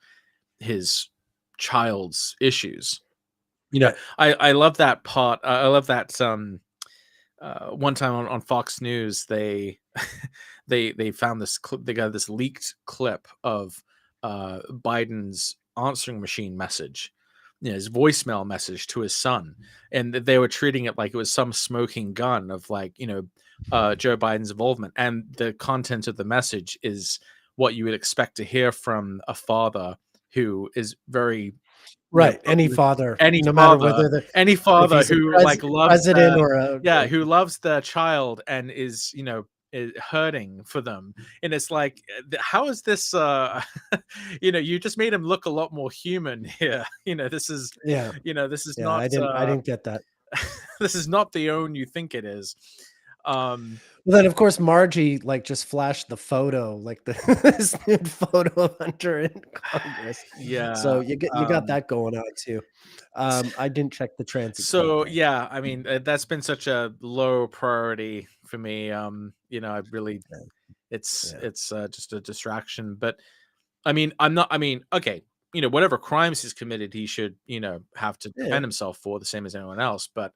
his child's issues. I love that part. I love that one time on Fox News they found this they got this leaked clip of Biden's answering machine message his voicemail message to his son, and they were treating it like it was some smoking gun of like, Joe Biden's involvement, and the content of the message is what you would expect to hear from a father who is very Right. Any father, any no matter father, whether any if father he's a who like loves president or who loves their child and is hurting for them. And it's like, how is this you just made him look a lot more human here. This is this is not I didn't get that. this is not the own you think it is. Well, then of course Margie like just flashed the photo, like this nude photo of Hunter in Congress. Yeah. So you got that going on too. I didn't check the transit. So yeah, I mean that's been such a low priority for me. I really, it's just a distraction. But I mean, okay, whatever crimes he's committed, he should have to defend himself for, the same as anyone else. But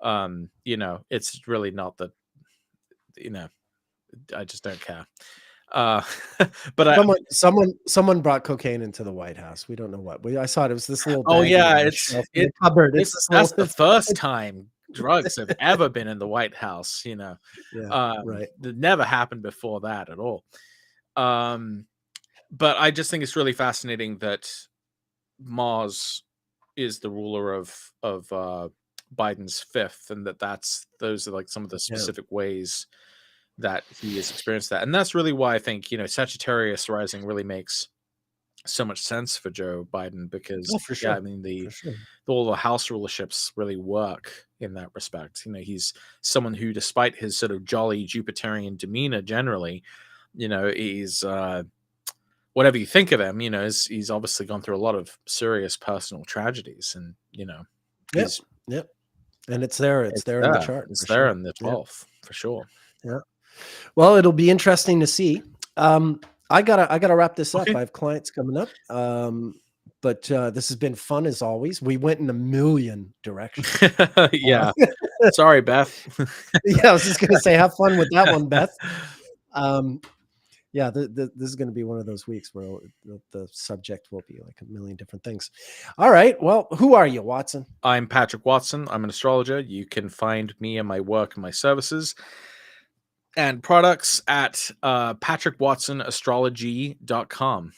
it's really not that. I just don't care. But someone brought cocaine into the White House. We don't know what. I saw it. It was this little. Oh yeah, it's the cupboard. That's the first time drugs have ever been in the White House. Right. That never happened before that at all. But I just think it's really fascinating that Mars is the ruler of Biden's fifth, and those are like some of the specific ways that he has experienced that. And that's really why I think Sagittarius rising really makes so much sense for Joe Biden, because I mean all the house rulerships really work in that respect. He's someone who, despite his sort of jolly Jupiterian demeanor generally, he's whatever you think of him, he's obviously gone through a lot of serious personal tragedies, and Yep. And it's there in the chart. It's there in the 12th for sure. Yeah. Well, it'll be interesting to see. I gotta wrap this up. I have clients coming up. But this has been fun as always. We went in a million directions. Yeah. Sorry, Beth. Yeah, I was just gonna say, have fun with that one, Beth. Yeah, this is going to be one of those weeks where the subject will be like a million different things. All right. Well, who are you, Watson? I'm Patrick Watson. I'm an astrologer. You can find me and my work and my services and products at patrickwatsоnastrology.com.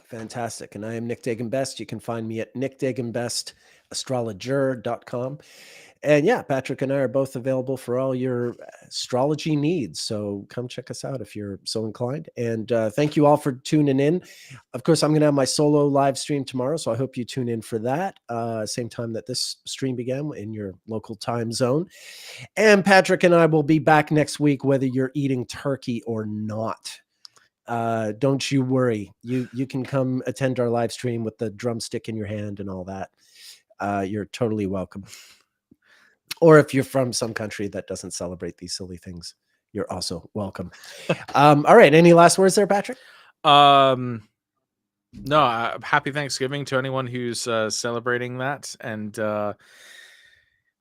Fantastic. And I am Nick Dagan Best. You can find me at nickdaganbestastrologer.com. And yeah, Patrick and I are both available for all your astrology needs. So come check us out if you're so inclined. And thank you all for tuning in. Of course, I'm going to have my solo live stream tomorrow, so I hope you tune in for that. Same time that this stream began, in your local time zone. And Patrick and I will be back next week, whether you're eating turkey or not. Don't you worry. You can come attend our live stream with the drumstick in your hand and all that. You're totally welcome. Or if you're from some country that doesn't celebrate these silly things, you're also welcome. All right. Any last words there, Patrick? No, happy Thanksgiving to anyone who's celebrating that. And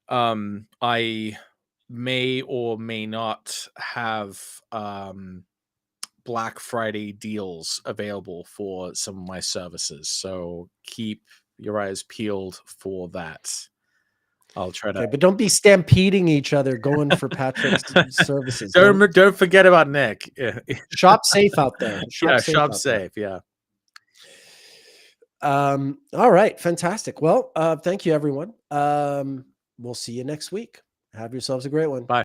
I may or may not have Black Friday deals available for some of my services. So keep your eyes peeled for that. I'll try to, but don't be stampeding each other going for Patrick's services. Don't forget about Nick. Shop safe out there. Shop safe. Yeah. All right. Fantastic. Well, thank you, everyone. We'll see you next week. Have yourselves a great one. Bye.